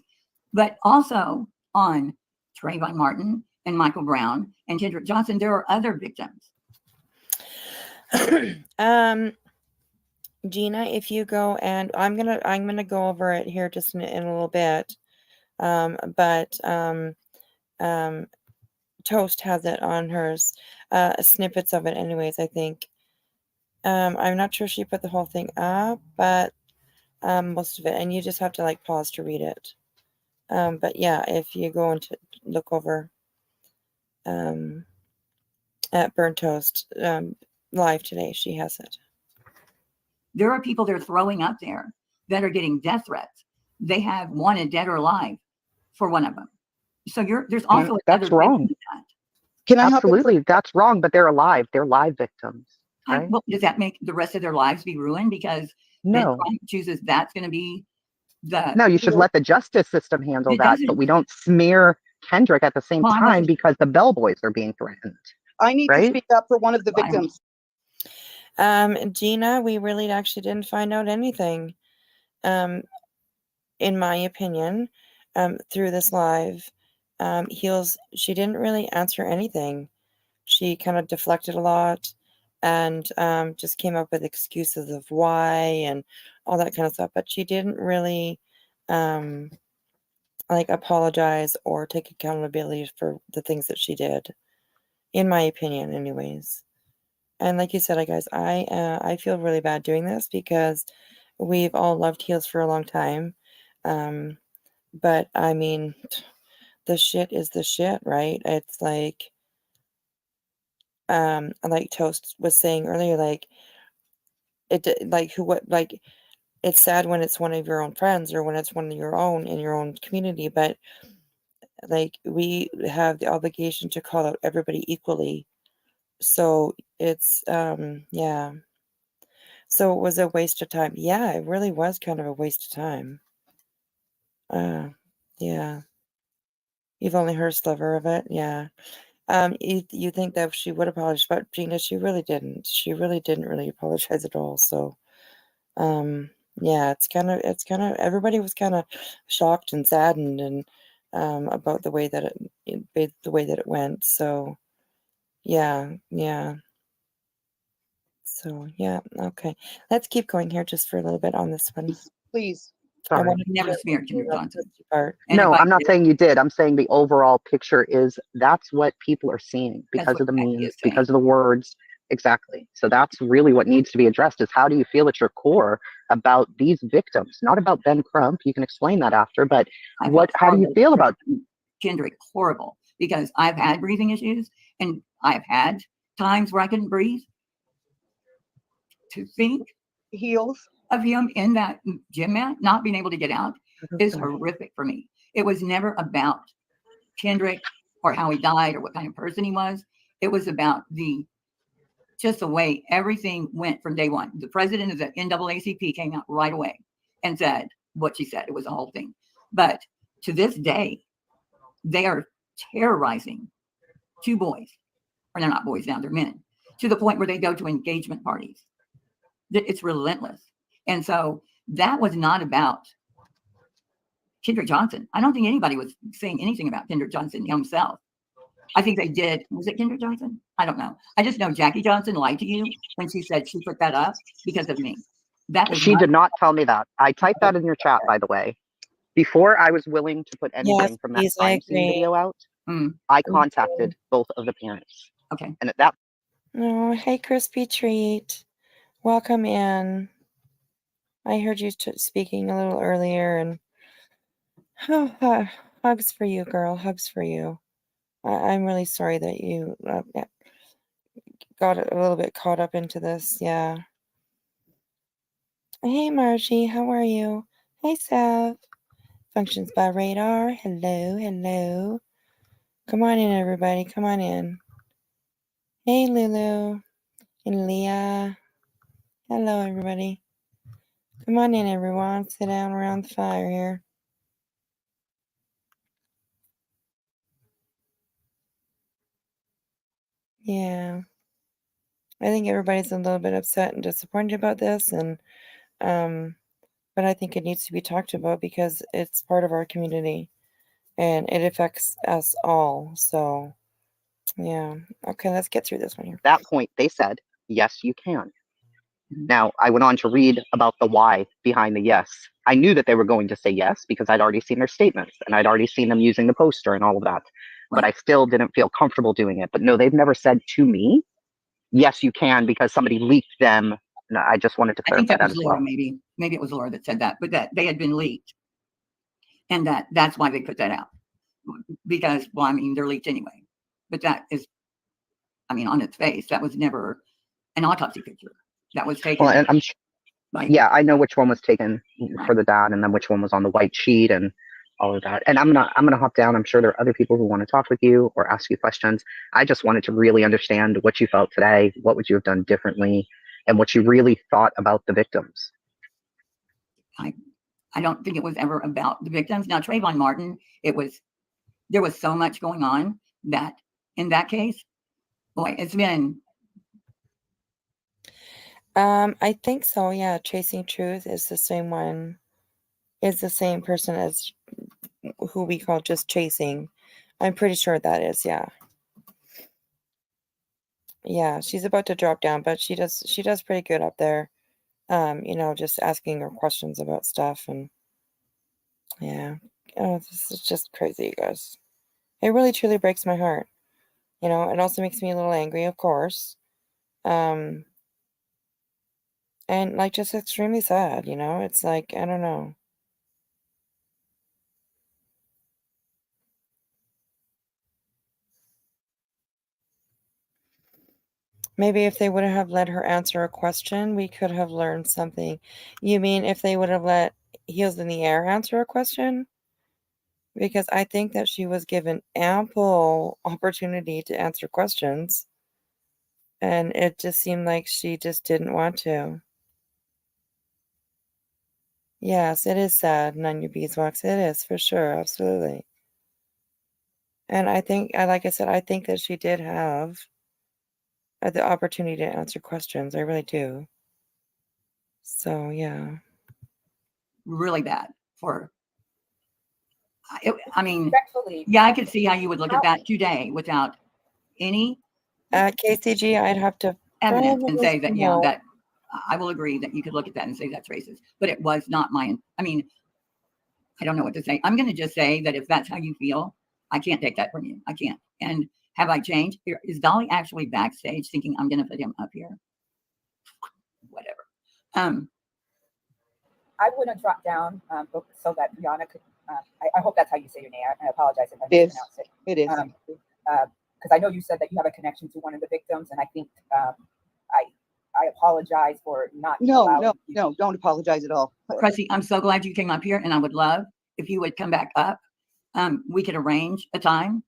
[SPEAKER 4] but also on Trayvon Martin and Michael Brown and Kendrick Johnson, there are other victims.
[SPEAKER 3] Gina, if you go, and I'm gonna go over it here just in a little bit, but Toast has it on hers, snippets of it anyways, I think. I'm not sure she put the whole thing up, but most of it, and you just have to like pause to read it. But yeah, if you go and look over at Burnt Toast live today, she has it.
[SPEAKER 4] There are people they're throwing up there that are getting death threats. They have wanted dead or alive for one of them. So there's also
[SPEAKER 6] that's wrong.
[SPEAKER 8] Can I
[SPEAKER 6] absolutely that's wrong, but they're alive. They're live victims. Right?
[SPEAKER 4] Well, does that make the rest of their lives be ruined because
[SPEAKER 6] no
[SPEAKER 4] chooses that's going to be the
[SPEAKER 6] no? You should let the justice system handle that, but we don't smear Kendrick at the same time because the bellboys are being threatened.
[SPEAKER 8] I need to speak up for one of the victims.
[SPEAKER 3] Gina, we really actually didn't find out anything, in my opinion, through this live. She didn't really answer anything. She kind of deflected a lot and just came up with excuses of why and all that kind of stuff. But she didn't really like apologize or take accountability for the things that she did, in my opinion, anyways. And like you said, guys, I feel really bad doing this because we've all loved Heels for a long time. But I mean, the shit is the shit, right? It's like Toast was saying earlier, like it's sad when it's one of your own friends or when it's one of your own in your own community, but like we have the obligation to call out everybody equally. So it's yeah. So it was a waste of time. Yeah, it really was kind of a waste of time. Yeah. You've only heard a sliver of it, yeah. You think that she would apologize, but Gina, she really didn't. She really didn't really apologize at all. So, yeah, it's kind of everybody was kind of shocked and saddened and about the way that it went. So, yeah. So yeah, okay. Let's keep going here just for a little bit on this one.
[SPEAKER 8] Please.
[SPEAKER 4] I want to never smear Kendrick Johnson.
[SPEAKER 6] No, I'm not saying you did. I'm saying the overall picture is that's what people are seeing because of the memes, because of the words. Exactly. So that's really what needs to be addressed is how do you feel at your core about these victims? Not about Ben Crump. You can explain that after, but how do you feel about
[SPEAKER 4] Kendrick? Horrible, because I've had breathing issues and I've had times where I couldn't breathe. To think
[SPEAKER 8] Heels
[SPEAKER 4] of him in that gym mat, not being able to get out, is horrific for me. It was never about Kendrick or how he died or what kind of person he was. It was about the just the way everything went from day one. The president of the NAACP came out right away and said what she said. It was a whole thing. But to this day, they are terrorizing 2 boys, or they're not boys now, they're men, to the point where they go to engagement parties. It's relentless. And so that was not about Kendrick Johnson. I don't think anybody was saying anything about Kendrick Johnson himself. I think they did. Was it Kendrick Johnson? I don't know. I just know Jackie Johnson lied to you when she said she put that up because of me. That was
[SPEAKER 6] She did not tell me that. I typed that in your chat, by the way. Before I was willing to put anything from that crime scene video out, I contacted both of the parents.
[SPEAKER 4] Okay.
[SPEAKER 6] And at that.
[SPEAKER 3] Oh, hey, Crispy Treat. Welcome in. I heard you speaking a little earlier, and hugs for you, girl. Hugs for you. I'm really sorry that you got a little bit caught up into this. Yeah. Hey, Margie. How are you? Hey, Sav. Functions by radar. Hello, hello. Come on in, everybody. Come on in. Hey, Lulu and Leah. Hello, everybody. Come on in, everyone. Sit down around the fire here. Yeah. I think everybody's a little bit upset and disappointed about this, and but I think it needs to be talked about because it's part of our community and it affects us all. So yeah. Okay, let's get through this one here.
[SPEAKER 6] At that point, they said, yes, you can. Now, I went on to read about the why behind the yes. I knew that they were going to say yes because I'd already seen their statements and I'd already seen them using the poster and all of that. But I still didn't feel comfortable doing it. But no, they've never said to me, yes, you can, because somebody leaked them. No, I just wanted to clarify that as well.
[SPEAKER 4] Maybe it was Laura that said that, but that they had been leaked. And that's why they put that out. Because, well, I mean, they're leaked anyway. But that is, I mean, on its face, that was never an autopsy picture. That was taken.
[SPEAKER 6] Well, and I'm yeah, I know which one was taken for the dad, and then which one was on the white sheet and all of that. And I'm gonna hop down. I'm sure there are other people who want to talk with you or ask you questions. I just wanted to really understand what you felt today. What would you have done differently, and what you really thought about the victims.
[SPEAKER 4] I don't think it was ever about the victims. Now, Trayvon Martin, there was so much going on that in that case, boy, it's been.
[SPEAKER 3] I think so. Yeah. Chasing Truth is the same one. Is the same person as who we call Just Chasing. I'm pretty sure that is. Yeah. Yeah. She's about to drop down, but she does pretty good up there. Just asking her questions about stuff, and yeah. Oh, this is just crazy, you guys. It really truly breaks my heart. It also makes me a little angry, of course. And like just extremely sad, it's like, I don't know. Maybe if they would have let her answer a question, we could have learned something. You mean if they would have let Heels in the Air answer a question? Because I think that she was given ample opportunity to answer questions. And it just seemed like she just didn't want to. Yes, it is sad, Nunya Beeswax. It is, for sure. Absolutely. And I think, like I said, I think that she did have the opportunity to answer questions. I really do. So, yeah.
[SPEAKER 4] Really bad for. I mean, yeah, I could see how you would look at that today without any
[SPEAKER 3] KCG. I'd have to
[SPEAKER 4] evidence and say that, that I will agree that you could look at that and say that's racist, but it was not mine. I mean, I don't know what to say. I'm going to just say that if that's how you feel, I can't take that from you. I can't. And have I changed? Is Dolly actually backstage thinking I'm going to put him up here? Whatever.
[SPEAKER 7] I would have dropped down so that Brianna could. I hope that's how you say your name. I apologize if I mispronounced it.
[SPEAKER 8] It is.
[SPEAKER 7] Because I know you said that you have a connection to one of the victims, and I think I apologize for not.
[SPEAKER 8] No, don't apologize at all.
[SPEAKER 4] Cressy, I'm so glad you came up here, and I would love if you would come back up. We could arrange a time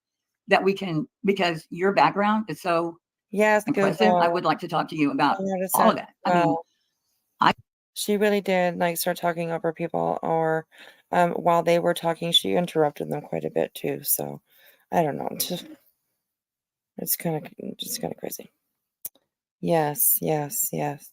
[SPEAKER 4] that we can, because your background is so
[SPEAKER 3] Yes,
[SPEAKER 4] And Preston, I
[SPEAKER 3] Google.
[SPEAKER 4] would like to talk to you about
[SPEAKER 3] I noticed
[SPEAKER 4] all
[SPEAKER 3] that
[SPEAKER 4] of that.
[SPEAKER 3] as
[SPEAKER 4] I mean,
[SPEAKER 3] well. She really did like start talking over people, or while they were talking, she interrupted them quite a bit too. So I don't know. It's kind of crazy. Yes, yes, yes.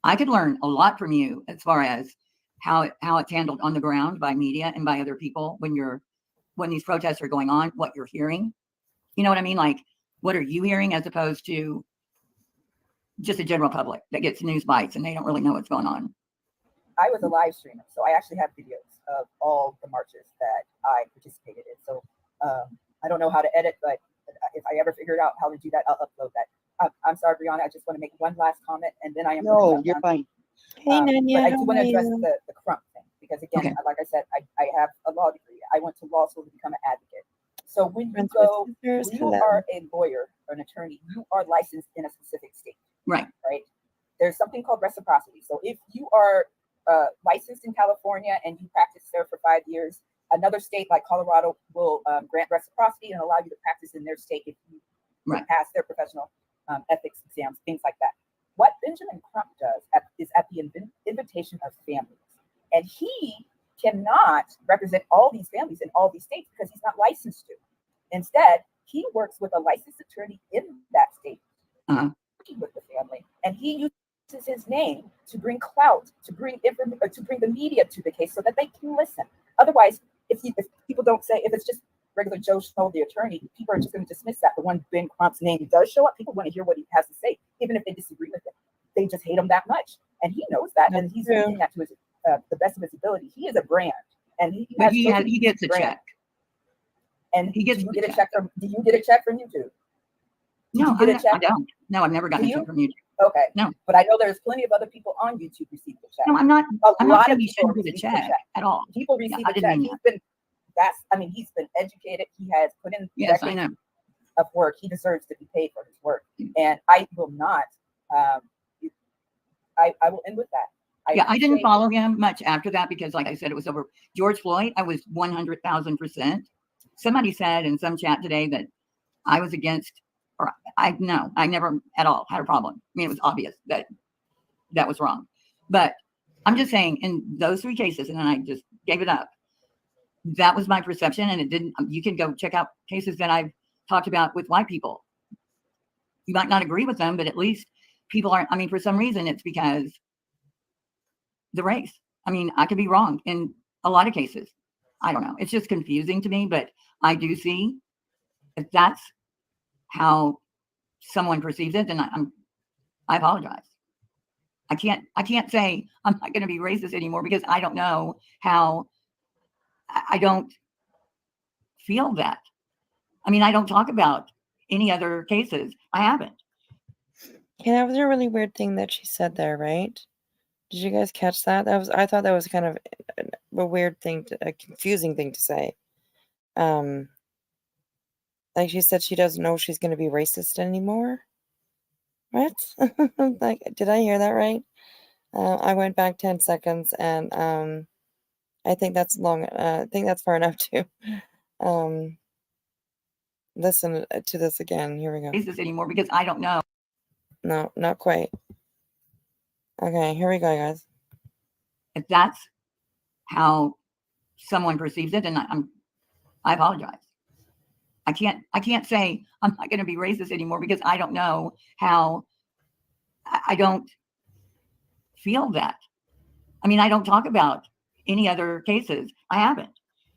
[SPEAKER 4] I could learn a lot from you as far as how it's handled on the ground by media and by other people when these protests are going on, what you're hearing. You know what I mean? Like, what are you hearing as opposed to just the general public that gets news bites and they don't really know what's going on?
[SPEAKER 7] I was a live streamer, so I actually have videos of all the marches that I participated in. So I don't know how to edit, but if I ever figured out how to do that, I'll upload that. I'm sorry, Brianna. I just want to make one last comment, and then I am.
[SPEAKER 8] No, you're fine.
[SPEAKER 3] Hey, Nunya,
[SPEAKER 7] but I do want to address
[SPEAKER 3] you?
[SPEAKER 7] the Crump thing because, again,
[SPEAKER 4] Okay.
[SPEAKER 7] like I said, I have a law degree. I went to law school to become an advocate. So when you
[SPEAKER 3] Friends
[SPEAKER 7] go,
[SPEAKER 3] with sisters,
[SPEAKER 7] when you
[SPEAKER 3] hello.
[SPEAKER 7] are a lawyer or an attorney, you are licensed in a specific state.
[SPEAKER 4] Right.
[SPEAKER 7] Right. There's something called reciprocity. So if you are licensed in California and you practice there for 5 years, another state like Colorado will grant reciprocity and allow you to practice in their state if you pass their professional ethics exams, things like that. What Benjamin Crump does is at the invitation of families. And he cannot represent all these families in all these states because he's not licensed to. Instead, he works with a licensed attorney in that state, with the family, and he uses his name to bring clout, to bring the media to the case so that they can listen. Otherwise, if people don't say, if it's just regular Joe Schmo, the attorney, people are just going to dismiss that. But when Ben Crump's name does show up, people want to hear what he has to say, even if they disagree with it. They just hate him that much, and he knows that, and he's using that to his the best of his ability. He is a brand, and he
[SPEAKER 4] gets a check.
[SPEAKER 7] And do you get a check from YouTube?
[SPEAKER 4] No, I don't. No, I've never gotten a check from YouTube.
[SPEAKER 7] Okay.
[SPEAKER 4] No.
[SPEAKER 7] But I know there's plenty of other people on YouTube receiving a check.
[SPEAKER 4] No, I'm not saying you shouldn't get a check at all.
[SPEAKER 7] People receive a check. He's been educated. He has put in decades of work. He deserves to be paid for his work. And I will not I will end with that.
[SPEAKER 4] I didn't follow him much after that because, like I said, it was over George Floyd. I was 100,000%. Somebody said in some chat today that I was against, or I never at all had a problem. I mean, it was obvious that that was wrong. But I'm just saying, in those 3 cases, and then I just gave it up. That was my perception, and it didn't. You can go check out cases that I've talked about with white people. You might not agree with them, but at least people aren't. I mean, for some reason, it's because the race. I mean, I could be wrong in a lot of cases. I don't know. It's just confusing to me, but I do see if that's how someone perceives it, then I apologize. I can't say I'm not going to be racist anymore because I don't know how. I don't feel that. I mean, I don't talk about any other cases. I haven't.
[SPEAKER 3] Yeah, that was a really weird thing that she said there, right? Did you guys catch that? I thought that was kind of a weird thing, a confusing thing to say. Like she said, she doesn't know she's going to be racist anymore. What? Like, did I hear that right? I went back 10 seconds, and I think that's long. I think that's far enough to listen to this again. Here we go.
[SPEAKER 4] Racist anymore because I don't know.
[SPEAKER 3] No, not quite. Okay, here we go, guys.
[SPEAKER 4] If that's how someone perceives it, then I apologize. I can't say I'm not going to be racist anymore because I don't know how. I don't feel that. I mean, I don't talk about any other cases. I haven't.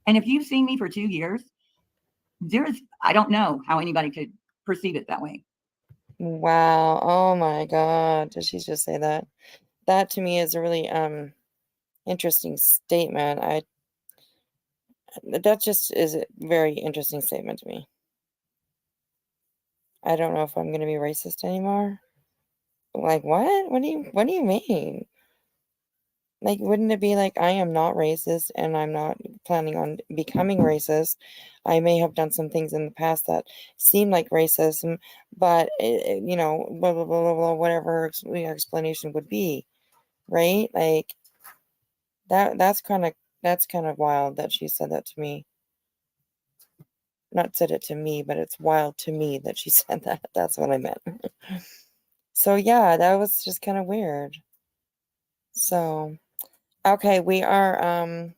[SPEAKER 4] And if you've seen me for 2 years, I don't know how anybody could perceive it that way.
[SPEAKER 3] Wow. Oh my God. Did she just say that? That to me is a really interesting statement. That just is a very interesting statement to me. I don't know if I'm going to be racist anymore. Like, what? What do you mean? Like, wouldn't it be like, I am not racist and I'm not planning on becoming racist? I may have done some things in the past that seem like racism, but, you know, blah, blah, blah, blah, blah, whatever your explanation would be, right? Like, that's kind of wild that she said that to me. not said it to me, but it's wild to me that she said that. That's what I meant. So yeah, that was just kind of weird. So, okay, we are,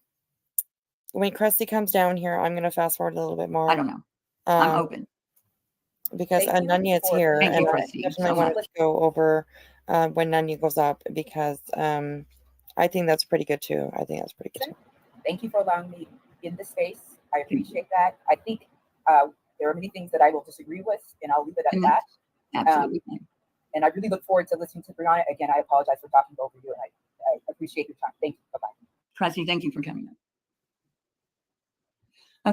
[SPEAKER 3] when Krusty comes down here, I'm going to fast forward a little bit more.
[SPEAKER 4] I don't know. I'm
[SPEAKER 3] Um,
[SPEAKER 4] open.
[SPEAKER 3] because
[SPEAKER 7] Thank you
[SPEAKER 3] Nunya is
[SPEAKER 7] for-
[SPEAKER 3] here,
[SPEAKER 4] Thank you,
[SPEAKER 3] and I
[SPEAKER 4] Christy,
[SPEAKER 3] definitely
[SPEAKER 4] so
[SPEAKER 3] wanted
[SPEAKER 4] much.
[SPEAKER 3] to go over when Nunya goes up, because I think that's pretty good too. I think that's pretty good too.
[SPEAKER 7] Thank you for allowing me in this space. I appreciate that. I think there are many things that I will disagree with, and I'll leave it at that.
[SPEAKER 4] Absolutely.
[SPEAKER 7] And I really look forward to listening to Brianna. Again, I apologize for talking over you, and I appreciate your time. Thank you. Bye-bye.
[SPEAKER 4] Christy, thank you for coming up.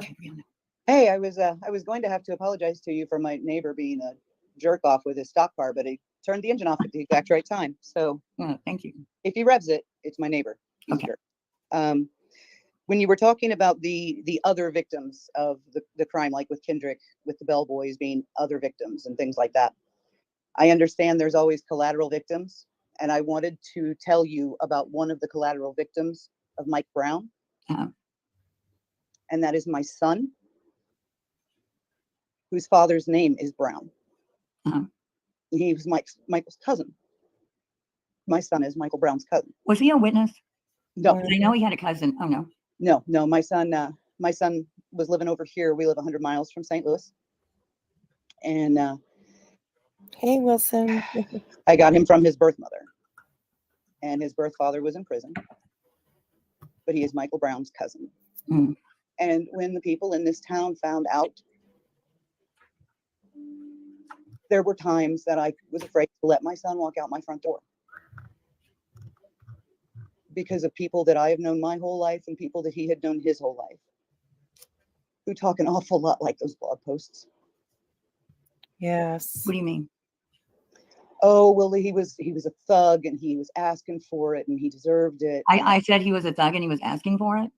[SPEAKER 4] Okay, Brianna.
[SPEAKER 8] Hey, I was going to have to apologize to you for my neighbor being a jerk off with his stock car, but he turned the engine off at the exact right time. So
[SPEAKER 4] Thank you.
[SPEAKER 8] if he revs it, it's my neighbor. He's
[SPEAKER 4] Okay.
[SPEAKER 8] a jerk. When you were talking about the other victims of the crime, like with Kendrick, with the bellboys being other victims and things like that, I understand there's always collateral victims, and I wanted to tell you about one of the collateral victims of Mike Brown, and that is my son, whose father's name is Brown. He was Michael's cousin. My son is Michael Brown's cousin.
[SPEAKER 4] Was he a witness?
[SPEAKER 8] No,
[SPEAKER 4] I know he had a cousin. Oh no.
[SPEAKER 8] No. My son was living over here. We live 100 miles from St. Louis, and
[SPEAKER 3] Hey, Wilson.
[SPEAKER 8] I got him from his birth mother, and his birth father was in prison, but he is Michael Brown's cousin. And when the people in this town found out, there were times that I was afraid to let my son walk out my front door, because of people that I have known my whole life and people that he had known his whole life, who talk an awful lot like those blog posts.
[SPEAKER 3] Yes.
[SPEAKER 4] What do you mean?
[SPEAKER 8] Oh, well, he was a thug, and he was asking for it, and he deserved it.
[SPEAKER 4] I said he was a thug and he was asking for it?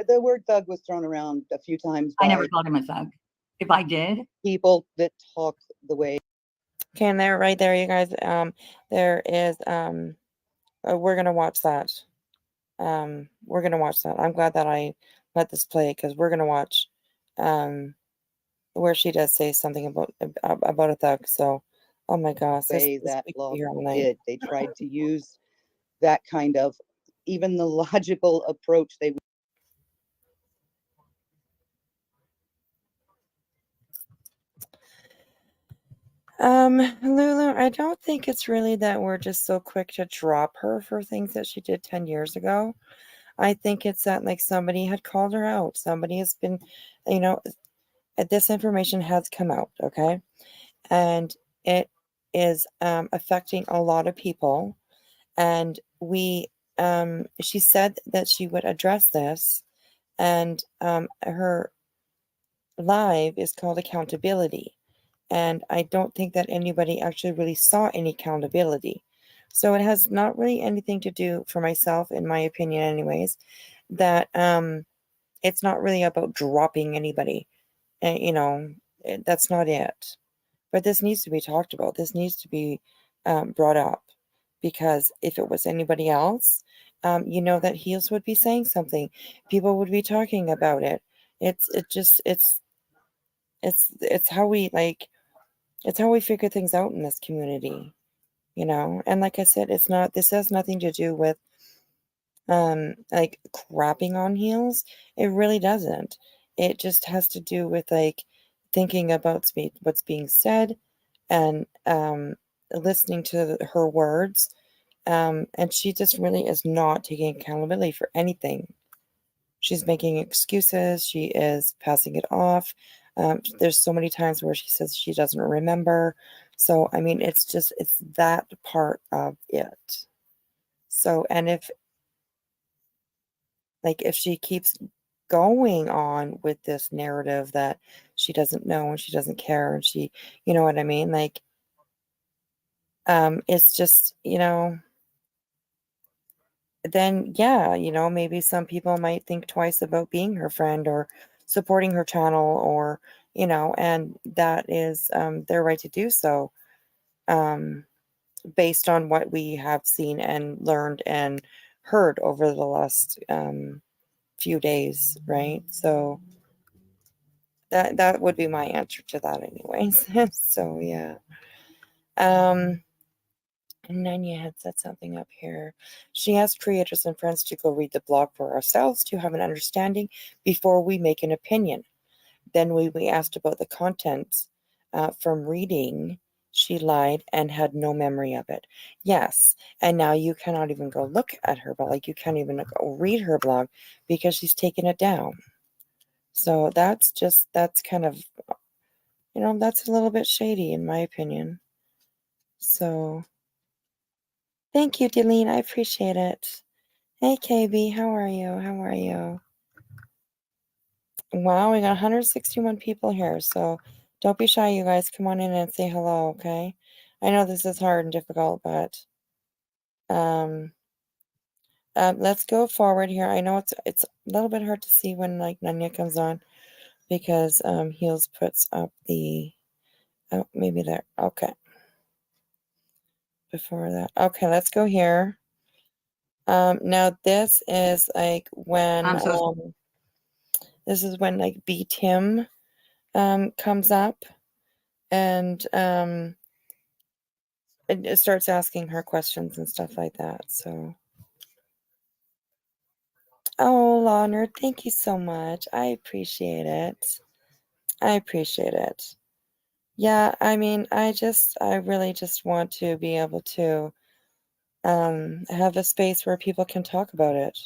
[SPEAKER 8] The word thug was thrown around a few times.
[SPEAKER 4] I never called him a thug. If I did,
[SPEAKER 8] people that talk the way.
[SPEAKER 3] Okay, and there, right there, you guys, there is, we're going to watch that. We're going to watch that. I'm glad that I let this play, because we're going to watch, where she does say something about a thug. So, oh my gosh,
[SPEAKER 8] that blog did. They tried to use that kind of, even the logical approach they.
[SPEAKER 3] Lulu, I don't think it's really that we're just so quick to drop her for things that she did 10 years ago. I think it's that, like, somebody had called her out. Somebody has been, this information has come out, okay? And it is affecting a lot of people. And she said that she would address this, and her live is called Accountability. And I don't think that anybody actually really saw any accountability. So it has not really anything to do, for myself, in my opinion anyways, that it's not really about dropping anybody. And, that's not it. But this needs to be talked about. This needs to be brought up. Because if it was anybody else, that Heels would be saying something. People would be talking about it. It's how we, like, it's how we figure things out in this community, and like I said, this has nothing to do with like crapping on Heels. It really doesn't. It just has to do with, like, thinking about what's being said, and listening to her words, and she just really is not taking accountability for anything. She's making excuses. She is passing it off. There's so many times where she says she doesn't remember. So, I mean, it's that part of it. So, and if she keeps going on with this narrative that she doesn't know and she doesn't care, and she, you know what I mean? Like, it's just, then yeah, maybe some people might think twice about being her friend or supporting her channel, or, and that is their right to do so, based on what we have seen and learned and heard over the last few days, right? So that would be my answer to that anyways. So yeah. Nunya had said something up here. She asked creators and friends to go read the blog for ourselves to have an understanding before we make an opinion. Then we asked about the content from reading. She lied and had no memory of it. Yes, and now you cannot even go look at her blog. Like, you can't even go read her blog because she's taken it down. So that's kind of, that's a little bit shady in my opinion. So thank you, Delene. I appreciate it. Hey, KB, how are you? How are you? Wow, we got 161 people here, so don't be shy, you guys. Come on in and say hello, okay? I know this is hard and difficult, but let's go forward here. I know it's a little bit hard to see when like Nunya comes on because Heels puts up the maybe there. Okay. Before that. Okay, let's go here. Now this is like when this is when like B Tim comes up and it starts asking her questions and stuff like that. So, oh, Law Nerd, thank you so much. I appreciate it. I appreciate it. Yeah, I mean, I really just want to be able to have a space where people can talk about it.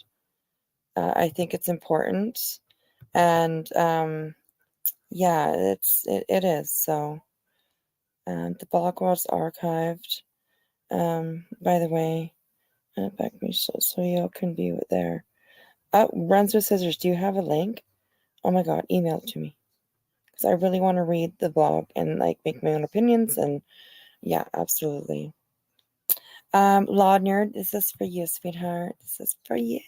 [SPEAKER 3] I think it's important, and yeah, it is. So, the blog was archived. By the way, back me so you can view it there. Runs with Scissors, do you have a link? Oh my god, email it to me. Because I really want to read the blog and like make my own opinions, and yeah, absolutely. Law Nerd, this is for you, sweetheart. This is for you.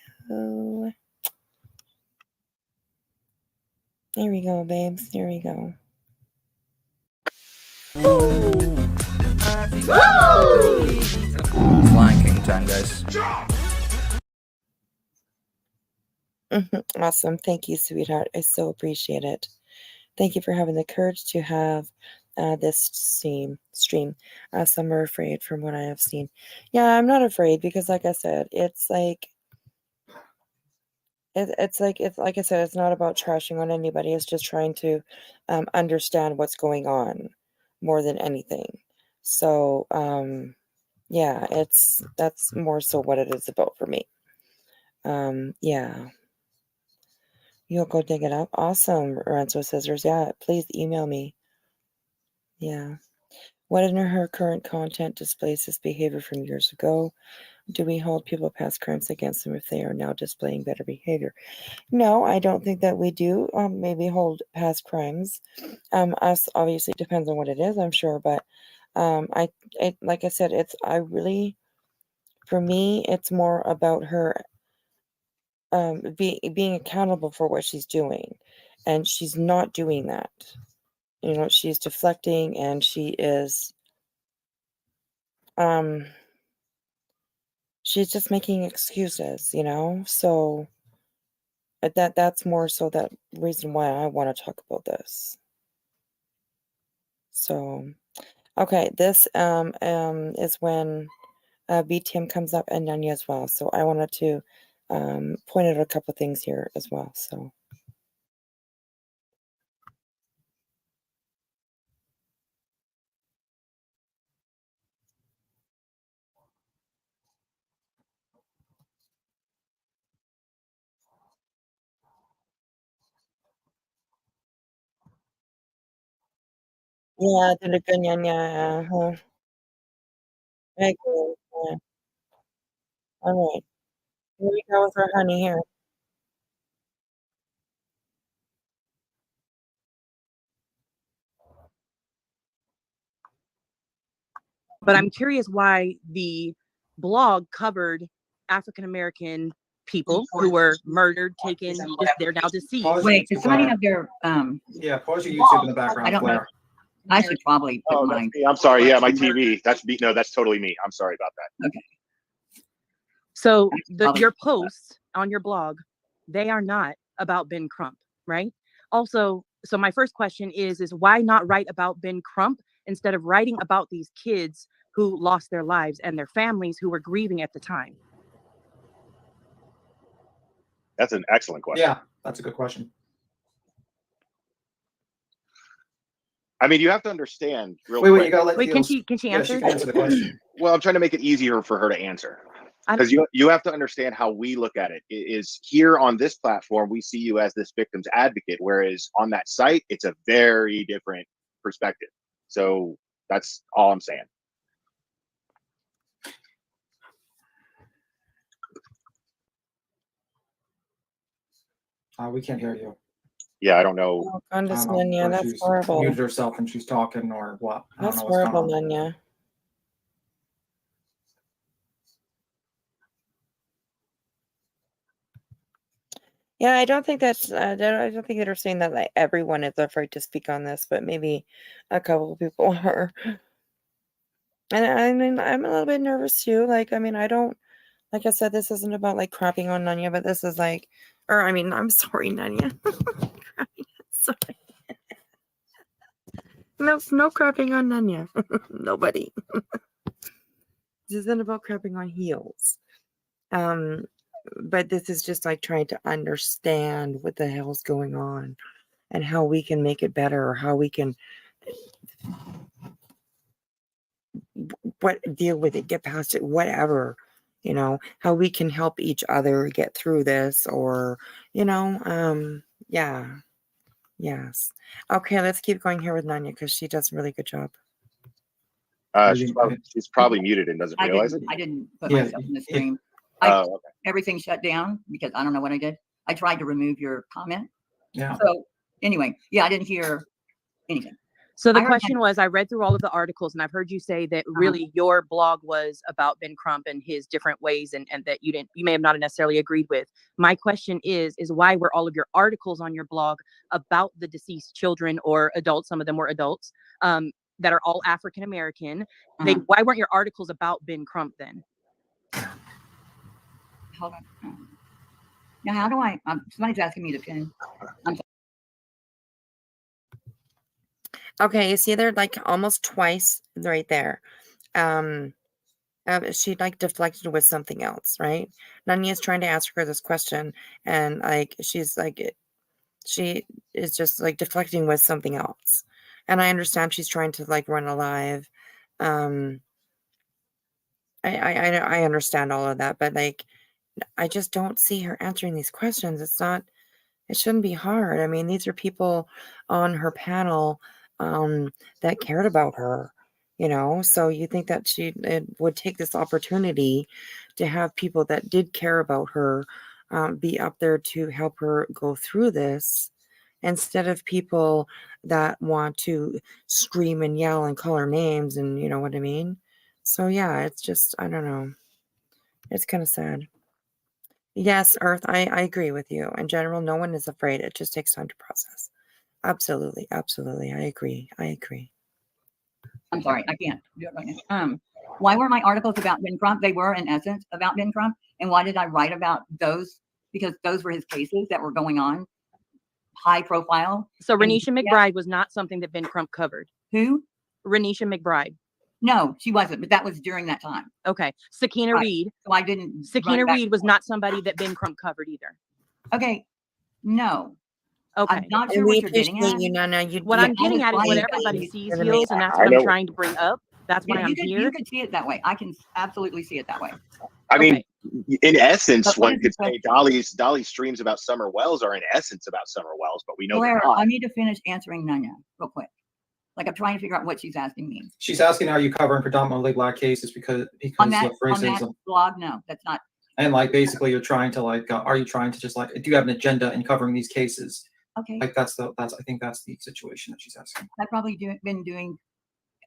[SPEAKER 3] There we go, babes. There we go.
[SPEAKER 9] Flying King time, guys.
[SPEAKER 3] Awesome. Thank you, sweetheart. I so appreciate it. Thank you for having the courage to have this stream. Some are afraid from what I have seen. Yeah, I'm not afraid because, like I said, it's like I said, it's not about trashing on anybody. It's just trying to understand what's going on more than anything. So yeah, that's more so what it is about for me. Yeah. You'll go dig it up. Awesome, Renzo Scissors. Yeah, please email me. Yeah. What in her current content displays this behavior from years ago? Do we hold people past crimes against them if they are now displaying better behavior? No, I don't think that we do. Maybe hold past crimes. Us obviously depends on what it is, I'm sure, but like I said, for me, it's more about her being accountable for what she's doing, and she's not doing that. She's deflecting, and she is she's just making excuses, so that's more so that reason why I want to talk about this. So okay, this is when BTM comes up and Nunya as well, so I wanted to point out a couple things here as well. So yeah, the Nunya, I agree. Yeah. All right, here we go with our honey here.
[SPEAKER 10] But I'm curious why the blog covered African American people who were murdered, taken, they're now deceased.
[SPEAKER 4] Wait, does somebody have their
[SPEAKER 9] Yeah, pause your YouTube in the background.
[SPEAKER 4] I don't know. I should probably put mine.
[SPEAKER 11] I'm sorry. Yeah, my TV. That's totally me. I'm sorry about that.
[SPEAKER 4] Okay.
[SPEAKER 10] So your posts on your blog, they are not about Ben Crump, right? Also, So my first question is why not write about Ben Crump instead of writing about these kids who lost their lives and their families who were grieving at the time?
[SPEAKER 11] That's an excellent question.
[SPEAKER 9] Yeah, that's a good question.
[SPEAKER 11] I mean, you have to understand real
[SPEAKER 9] Wait,
[SPEAKER 11] quick.
[SPEAKER 9] you gotta let
[SPEAKER 10] Wait, can she
[SPEAKER 9] yeah,
[SPEAKER 10] answer?
[SPEAKER 9] she can answer the question.
[SPEAKER 11] Well, I'm trying to make it easier for her to answer. Because you have to understand how we look at it. Is here on this platform, we see you as this victim's advocate, whereas on that site, it's a very different perspective. So that's all I'm saying.
[SPEAKER 9] We can't hear you.
[SPEAKER 11] Yeah, I don't know.
[SPEAKER 3] Oh, goodness,
[SPEAKER 9] I don't know
[SPEAKER 3] Nunya,
[SPEAKER 9] if
[SPEAKER 3] that's
[SPEAKER 9] she's
[SPEAKER 3] horrible.
[SPEAKER 9] muted herself and she's talking or what. I don't
[SPEAKER 3] That's
[SPEAKER 9] know what's going
[SPEAKER 3] horrible,
[SPEAKER 9] on.
[SPEAKER 3] Nunya. Yeah, I don't think that's. I don't think they're saying that like everyone is afraid to speak on this, but maybe a couple of people are. And I mean, I'm a little bit nervous too. Like, I mean, I don't. Like I said, this isn't about like crapping on Nunya, but this is like, or I mean, I'm sorry, Nunya. Sorry. No crapping on Nunya. Nobody. This isn't about crapping on heels. But this is just like trying to understand what the hell's going on and how we can make it better, or how we can deal with it, get past it, whatever, how we can help each other get through this, or yeah. Yes. Okay, let's keep going here with Nunya because she does a really good job.
[SPEAKER 11] She's probably muted and doesn't realize it.
[SPEAKER 4] I didn't put myself in the stream.
[SPEAKER 11] Okay.
[SPEAKER 4] Everything shut down because I don't know what I did. I tried to remove your comment.
[SPEAKER 9] Yeah.
[SPEAKER 4] So anyway, yeah, I didn't hear anything.
[SPEAKER 10] So the question was, I read through all of the articles and I've heard you say that really your blog was about Ben Crump and his different ways and that you may have not necessarily agreed with. My question is why were all of your articles on your blog about the deceased children or adults, some of them were adults, that are all African American? Why weren't your articles about Ben Crump then?
[SPEAKER 4] Hold on. Now, how do I? Somebody's asking me to pin.
[SPEAKER 3] Okay, you see there like almost twice right there. She like deflected with something else, right? Nunya's trying to ask her this question, and like she is just like deflecting with something else. And I understand she's trying to like run a live. I understand all of that, but like I just don't see her answering these questions. It shouldn't be hard. I mean, these are people on her panel that cared about her, so you think that she would take this opportunity to have people that did care about her be up there to help her go through this, instead of people that want to scream and yell and call her names, and you know what I mean? So yeah, it's just, I don't know. It's kind of sad. Yes, Earth, I agree with you. In general, no one is afraid. It just takes time to process. Absolutely. Absolutely. I agree.
[SPEAKER 4] I'm sorry, I can't do it right now. Why were my articles about Ben Crump? They were, in essence, about Ben Crump. And why did I write about those? Because those were his cases that were going on, high profile.
[SPEAKER 10] So Renisha McBride was not something that Ben Crump covered.
[SPEAKER 4] Who?
[SPEAKER 10] Renisha McBride.
[SPEAKER 4] No, she wasn't, but that was during that time.
[SPEAKER 10] Okay. Sakina Reed.
[SPEAKER 4] So I didn't.
[SPEAKER 10] Sakina Reed was not somebody that Ben Crump covered either.
[SPEAKER 4] Okay. No.
[SPEAKER 10] Okay.
[SPEAKER 4] I'm not sure what you're getting at.
[SPEAKER 10] What I'm getting at is what everybody sees, Heels, and that's what I'm trying to bring up. That's why I'm here.
[SPEAKER 4] You could see it that way. I can absolutely see it that way.
[SPEAKER 11] I mean, in essence, one could say Dolly's streams about Summer Wells are in essence about Summer Wells, but we know
[SPEAKER 4] Blair,
[SPEAKER 11] they're not.
[SPEAKER 4] I need to finish answering Nunya real quick. Like I'm trying to figure out what she's asking me.
[SPEAKER 9] She's asking, are you covering predominantly Black cases because
[SPEAKER 4] on that,
[SPEAKER 9] of racism?
[SPEAKER 4] On that blog, no, that's not.
[SPEAKER 9] And like basically, you're trying to like, are you trying to just like, do you have an agenda in covering these cases?
[SPEAKER 4] Okay.
[SPEAKER 9] Like I think that's the situation that she's asking.
[SPEAKER 4] I've probably been doing,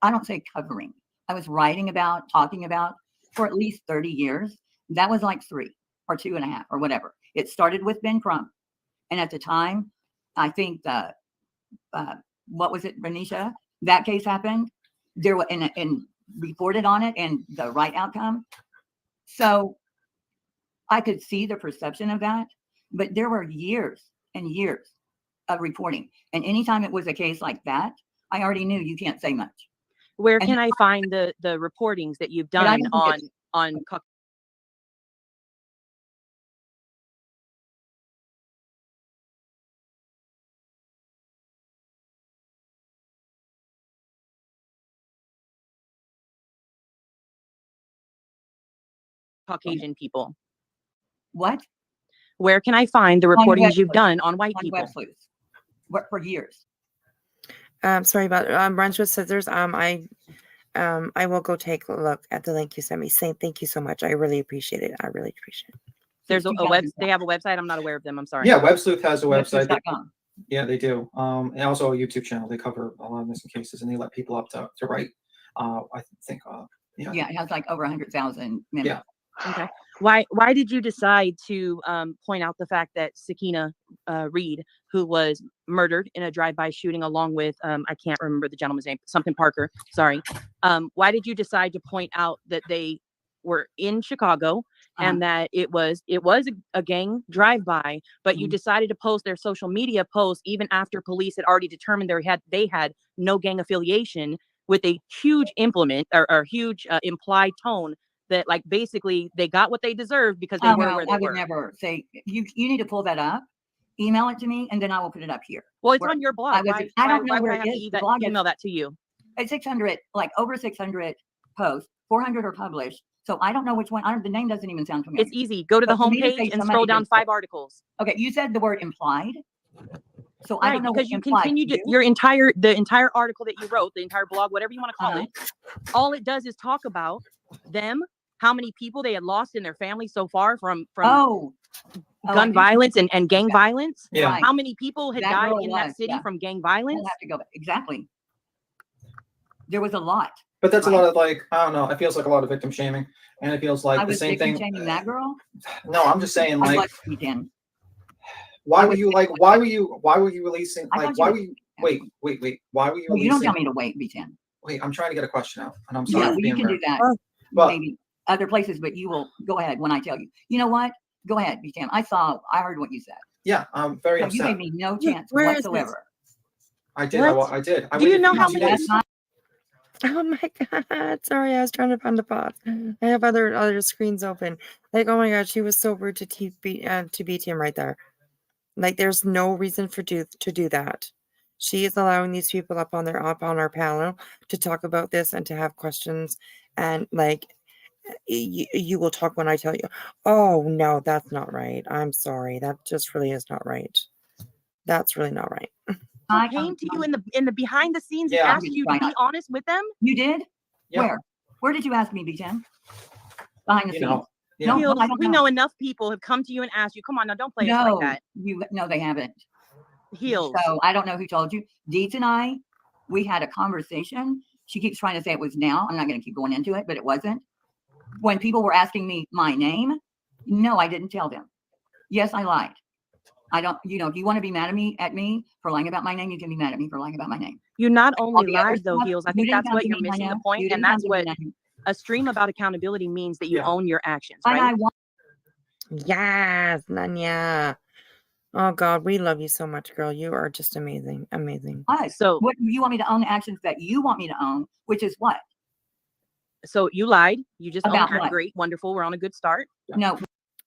[SPEAKER 4] I don't say covering. I was writing about, talking about for at least 30 years. That was like 3 or 2.5 or whatever. It started with Ben Crump, and at the time, I think what was it, Renisha? That case happened. There was and reported on it and the right outcome. So I could see the perception of that, but there were years and years reporting. And anytime it was a case like that, I already knew you can't say much.
[SPEAKER 10] Where
[SPEAKER 4] And
[SPEAKER 10] can I find the reportings that you've
[SPEAKER 4] But I
[SPEAKER 10] done
[SPEAKER 4] don't think
[SPEAKER 10] on Caucasian people?
[SPEAKER 4] What?
[SPEAKER 10] Where can I find the
[SPEAKER 4] On
[SPEAKER 10] reportings you've
[SPEAKER 4] Websleuth.
[SPEAKER 10] done on white
[SPEAKER 4] On
[SPEAKER 10] people?
[SPEAKER 4] Websleuth. What, for years.
[SPEAKER 3] Sorry about Brunch with Scissors. I will go take a look at the link you sent me. Thank you so much. I really appreciate it. I really appreciate it.
[SPEAKER 10] There's a web. They have a website. I'm not aware of them. I'm sorry.
[SPEAKER 9] Yeah, Websleuth has a website.
[SPEAKER 4] Websleuth.com.
[SPEAKER 9] Yeah, they do. And also a YouTube channel. They cover a lot of missing cases, and they let people up to write. I think. Yeah.
[SPEAKER 4] Yeah, it has like over 100,000 members.
[SPEAKER 9] Yeah.
[SPEAKER 10] Okay. Why did you decide to point out the fact that Sakina Reed, who was murdered in a drive-by shooting along with I can't remember the gentleman's name, something Parker, sorry. Why did you decide to point out that they were in Chicago and that it was a gang drive-by, but you decided to post their social media posts even after police had already determined they had no gang affiliation, with a huge huge implied tone that, like, basically they got what they deserved because they were where they
[SPEAKER 4] I would
[SPEAKER 10] were.
[SPEAKER 4] never say, you need to pull that up, email it to me, and then I will put it up here.
[SPEAKER 10] Well, it's on your blog.
[SPEAKER 4] I don't know where
[SPEAKER 10] I
[SPEAKER 4] it
[SPEAKER 10] have to
[SPEAKER 4] is. The blog
[SPEAKER 10] email that to you?
[SPEAKER 4] It's 600, like over 600 posts, 400 are published. So I don't know which one. The name doesn't even sound familiar.
[SPEAKER 10] It's easy. Go to the homepage and scroll down 5 articles.
[SPEAKER 4] Okay, you said the word implied. So
[SPEAKER 10] Right,
[SPEAKER 4] I don't know
[SPEAKER 10] because
[SPEAKER 4] what
[SPEAKER 10] you continued the entire article that you wrote, the entire blog, whatever you want to call it. All it does is talk about them, how many people they had lost in their family so far from gun violence and gang violence.
[SPEAKER 9] Yeah.
[SPEAKER 10] How many people had died in that city from gang violence?
[SPEAKER 4] We'll have to go back. Exactly. There was a lot.
[SPEAKER 9] But that's a lot of, like, I don't know. It feels like a lot of victim shaming, and it feels like
[SPEAKER 4] I
[SPEAKER 9] the
[SPEAKER 4] was
[SPEAKER 9] same
[SPEAKER 4] victim
[SPEAKER 9] thing.
[SPEAKER 4] shaming that girl.
[SPEAKER 9] No, I'm just saying,
[SPEAKER 4] I
[SPEAKER 9] like,
[SPEAKER 4] was weekend.
[SPEAKER 9] why were you releasing? Like, why were you? Wait. Why were you?
[SPEAKER 4] Well, you don't
[SPEAKER 9] releasing,
[SPEAKER 4] tell me to wait, B10.
[SPEAKER 9] Wait, I'm trying to get a question out, and I'm sorry.
[SPEAKER 4] Yeah,
[SPEAKER 9] for
[SPEAKER 4] well,
[SPEAKER 9] being
[SPEAKER 4] you can
[SPEAKER 9] rude.
[SPEAKER 4] do that.
[SPEAKER 9] But
[SPEAKER 4] Maybe other places, but you will go ahead when I tell you. You know what? Go ahead, B10. I heard what you said.
[SPEAKER 9] Yeah, I'm very upset.
[SPEAKER 4] You gave me no chance
[SPEAKER 3] Where is
[SPEAKER 4] whatsoever.
[SPEAKER 9] I did. I did.
[SPEAKER 10] Do you know how many?
[SPEAKER 3] Oh my God. Sorry, I was trying to find the pod. I have other screens open. Like, oh my God, she was so rude to BTM right there. Like, there's no reason to do that. She is allowing these people up on our panel to talk about this and to have questions, and like, you will talk when I tell you. Oh no, that's not right. I'm sorry. That just really is not right. That's really not right.
[SPEAKER 10] I came to you in the behind the scenes and asked you to be honest with them.
[SPEAKER 4] You did?
[SPEAKER 9] Yeah.
[SPEAKER 4] Where did you ask me, B10? Behind the scenes.
[SPEAKER 10] Yeah. We know enough people have come to you and asked you, come on, now don't play us like that.
[SPEAKER 4] No, they haven't.
[SPEAKER 10] Heels.
[SPEAKER 4] So I don't know who told you. Deeds and I, we had a conversation. She keeps trying to say it was now. I'm not going to keep going into it, but it wasn't. When people were asking me my name, no, I didn't tell them. Yes, I lied. I don't, if you want to be mad at me for lying about my name, you can be mad at me for lying about my name.
[SPEAKER 10] You not only lied though, Heels. I think that's what you're missing the point, and that's what a stream about accountability means, that you own your actions, right?
[SPEAKER 3] Yes, Nunya. Oh God, we love you so much, girl. You are just amazing. Amazing.
[SPEAKER 4] So what you want me to own the actions that you want me to own, which is what?
[SPEAKER 10] So you lied. You just
[SPEAKER 4] about
[SPEAKER 10] owned
[SPEAKER 4] what?
[SPEAKER 10] Great, wonderful. We're on a good start.
[SPEAKER 4] No.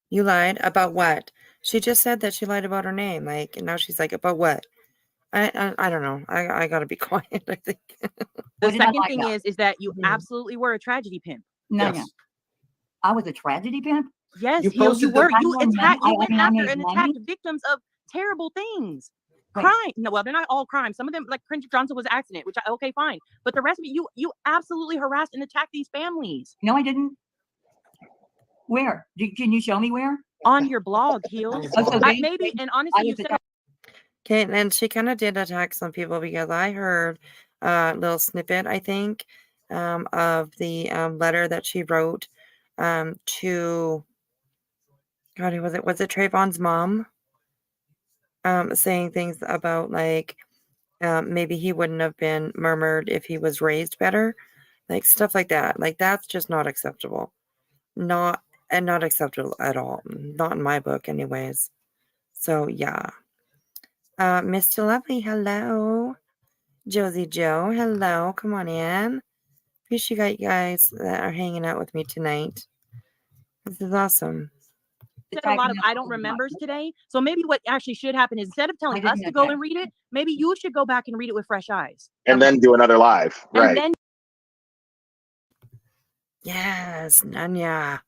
[SPEAKER 3] You lied about what? She just said that she lied about her name. Like, and now she's like, about what? I don't know. I gotta be quiet, I think.
[SPEAKER 10] The second thing is that you absolutely were a tragedy pimp.
[SPEAKER 4] No, I was a tragedy pimp.
[SPEAKER 10] Yes, you were. You went after and attacked victims of terrible things. Crime. No, well, they're not all crimes. Some of them, like Prince Johnson, was an accident, which okay, fine. But the rest of it, you absolutely harassed and attacked these families.
[SPEAKER 4] No, I didn't. Where? Can you show me where?
[SPEAKER 10] On your blog, Heels. Maybe, and honestly, you said.
[SPEAKER 3] Okay, and she kind of did attack some people, because I heard a little snippet, I think, of the letter that she wrote to, God, who was it? Was it Trayvon's mom? Saying things about, like, maybe he wouldn't have been murmured if he was raised better, like stuff like that. Like, that's just not acceptable. Not acceptable at all. Not in my book, anyways. So yeah. Mr. Lovely, hello. Josie Joe, hello. Come on in. Appreciate you guys that are hanging out with me tonight. This is awesome.
[SPEAKER 10] Said a lot of I don't remembers today. So maybe what actually should happen is instead of telling us to go and read it, maybe you should go back and read it with fresh eyes.
[SPEAKER 11] And then do another live. Right.
[SPEAKER 10] And then
[SPEAKER 3] yes, Nunya.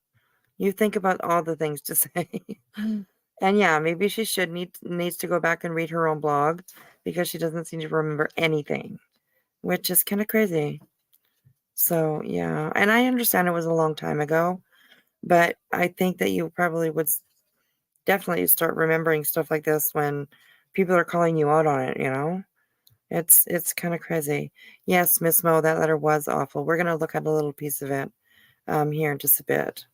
[SPEAKER 3] You think about all the things to say. And yeah, maybe she should needs to go back and read her own blog because she doesn't seem to remember anything, which is kind of crazy. So yeah, and I understand it was a long time ago, but I think that you probably would definitely start remembering stuff like this when people are calling you out on it, you know? It's kind of crazy. Yes, Miss Mo, that letter was awful. We're going to look at a little piece of it here in just a bit.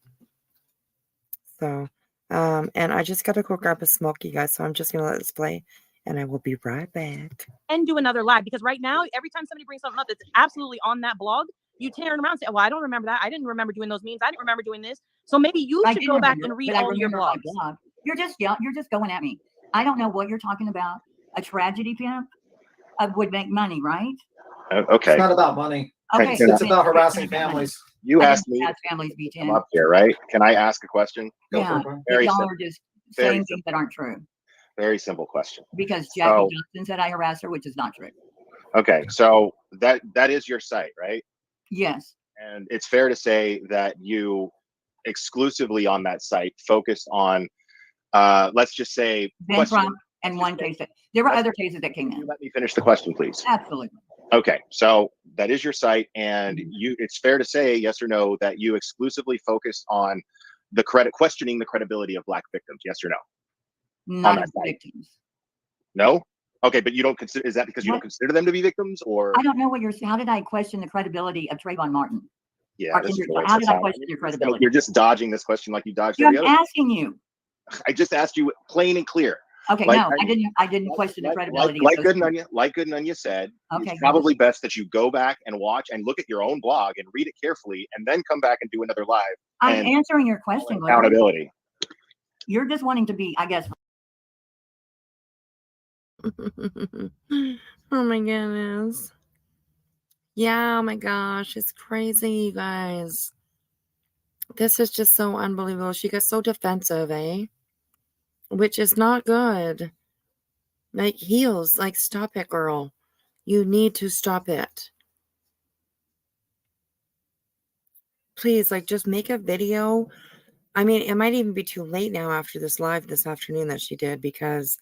[SPEAKER 3] So, and I just got to go grab a smoke, you guys, so I'm just going to let this play, and I will be right back.
[SPEAKER 10] And do another live, because right now, every time somebody brings something up that's absolutely on that blog, you turn around and say, well, I don't remember that. I didn't remember doing those memes. I didn't remember doing this. So maybe you should go back and read all your blogs.
[SPEAKER 4] Blog. You're just going at me. I don't know what you're talking about. A tragedy pimp would make money, right?
[SPEAKER 11] Okay.
[SPEAKER 9] It's not about money.
[SPEAKER 4] Okay.
[SPEAKER 9] It's about harassing families.
[SPEAKER 11] You asked me
[SPEAKER 4] to families be
[SPEAKER 11] come up here, right? Can I ask a question?
[SPEAKER 4] Yeah. Y'all are just saying things that aren't true.
[SPEAKER 11] Very simple question.
[SPEAKER 4] Because Jackie Johnson said I harassed her, which is not true.
[SPEAKER 11] Okay, so that is your site, right?
[SPEAKER 4] Yes.
[SPEAKER 11] And it's fair to say that you exclusively on that site focused on, let's just say,
[SPEAKER 4] and one case. There were other cases that came in.
[SPEAKER 11] Let me finish the question, please.
[SPEAKER 4] Absolutely.
[SPEAKER 11] Okay, so that is your site, and it's fair to say, yes or no, that you exclusively focused on questioning the credibility of Black victims, yes or no?
[SPEAKER 4] Not of victims.
[SPEAKER 11] No? Okay, but you don't consider, is that because you don't consider them to be victims, or?
[SPEAKER 4] I don't know what you're saying. How did I question the credibility of Trayvon Martin?
[SPEAKER 11] Yeah,
[SPEAKER 4] how did I question your credibility?
[SPEAKER 11] You're just dodging this question like you dodged
[SPEAKER 4] every other. I'm asking you.
[SPEAKER 11] I just asked you plain and clear.
[SPEAKER 4] Okay, no, I didn't question the credibility.
[SPEAKER 11] Like Good Nunya said, it's probably best that you go back and watch and look at your own blog and read it carefully, and then come back and do another live.
[SPEAKER 4] I'm answering your question.
[SPEAKER 11] Accountability.
[SPEAKER 4] You're just wanting to be, I guess.
[SPEAKER 3] Oh my goodness. Yeah, oh my gosh, it's crazy, you guys. This is just so unbelievable. She got so defensive, eh? Which is not good. Like, heels, like, stop it, girl. You need to stop it. Please, like, just make a video. I mean, it might even be too late now after this live this afternoon that she did, because,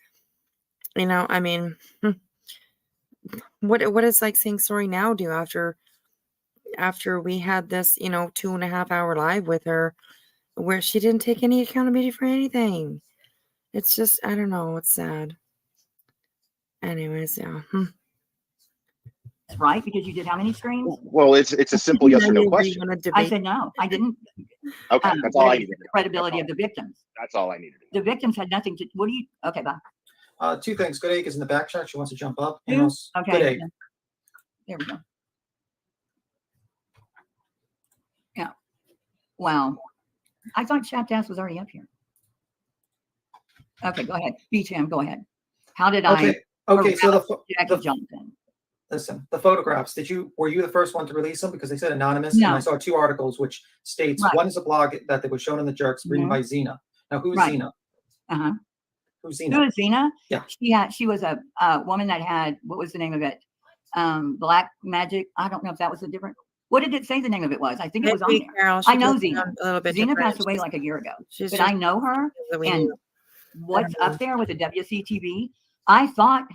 [SPEAKER 3] you know, I mean, what is, like, saying sorry now do after we had this, you know, 2.5 hour live with her where she didn't take any accountability for anything. It's just, I don't know, it's sad. Anyways, yeah.
[SPEAKER 4] Right, because you did how many streams?
[SPEAKER 11] Well, it's a simple yes or no question.
[SPEAKER 4] I said no, I didn't.
[SPEAKER 11] Okay, that's all I needed.
[SPEAKER 4] The credibility of the victims.
[SPEAKER 11] That's all I needed.
[SPEAKER 4] The victims had nothing to. What do you? Okay, bye.
[SPEAKER 9] Two things. Good Egg is in the back chat. She wants to jump up.
[SPEAKER 4] Okay.
[SPEAKER 9] Good Egg.
[SPEAKER 4] There we go. Yeah. Wow. I thought Chapdass was already up here. Okay, go ahead. BTM, go ahead. How did I?
[SPEAKER 9] Okay, so
[SPEAKER 4] Jackie Johnson.
[SPEAKER 9] Listen, the photographs. Were you the first one to release them? Because they said anonymous.
[SPEAKER 4] No.
[SPEAKER 9] And I saw 2 articles which states one is a blog that was shown in the Jerks written by Xena. Now, who's Xena? Who's Xena?
[SPEAKER 4] Who is Xena?
[SPEAKER 9] Yeah.
[SPEAKER 4] She was a woman that had, what was the name of it? Black Magic. I don't know if that was a different. What did it say the name of it was? I think it was on there.
[SPEAKER 3] Carol,
[SPEAKER 4] I know Xena.
[SPEAKER 3] Xena
[SPEAKER 4] different. Passed away like a year ago. But I know her. And what's up there with the WCTV? I thought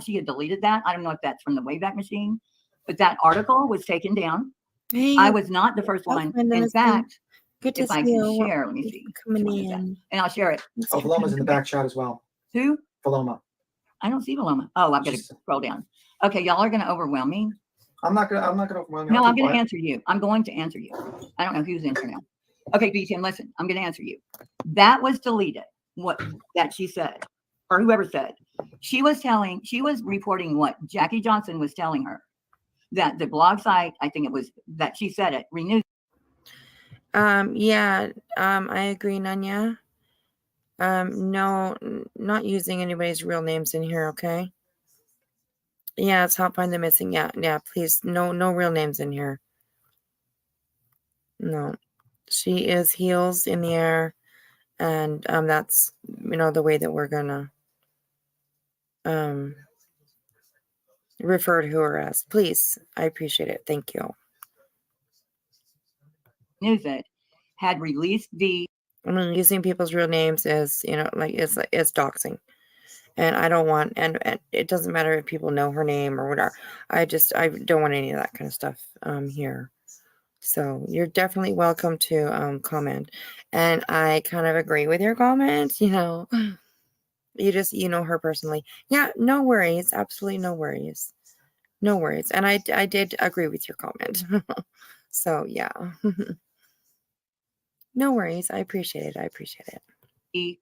[SPEAKER 4] she had deleted that. I don't know if that's from the Wayback Machine, but that article was taken down.
[SPEAKER 3] Hey,
[SPEAKER 4] I was not the first one. In fact,
[SPEAKER 3] good to
[SPEAKER 4] if I can share, let me see. And I'll share it.
[SPEAKER 9] Oh, Valoma's in the back chat as well.
[SPEAKER 4] Who?
[SPEAKER 9] Valoma.
[SPEAKER 4] I don't see Valoma. Oh, I've got to scroll down. Okay, y'all are going to overwhelm me.
[SPEAKER 9] I'm not gonna overwhelm you.
[SPEAKER 4] No, I'm going to answer you. I'm going to answer you. I don't know who's in here now. Okay, BTM, listen, I'm going to answer you. That was deleted. What that she said, or whoever said. She was reporting what Jackie Johnson was telling her, that the blog site, I think it was that she said it, renewed.
[SPEAKER 3] I agree, Nunya. No, not using anybody's real names in here, okay? Yeah, it's help find the missing. Yeah, please. No real names in here. No. She is heels in the air, and that's the way that we're gonna refer to her as. Please. I appreciate it. Thank you.
[SPEAKER 4] News it had released the
[SPEAKER 3] using people's real names is it's doxing. And I don't want, and it doesn't matter if people know her name or whatever. I don't want any of that kind of stuff here. So you're definitely welcome to comment. And I kind of agree with your comments, You know her personally. Yeah, no worries. Absolutely no worries. No worries. And I did agree with your comment. So yeah. No worries. I appreciate it.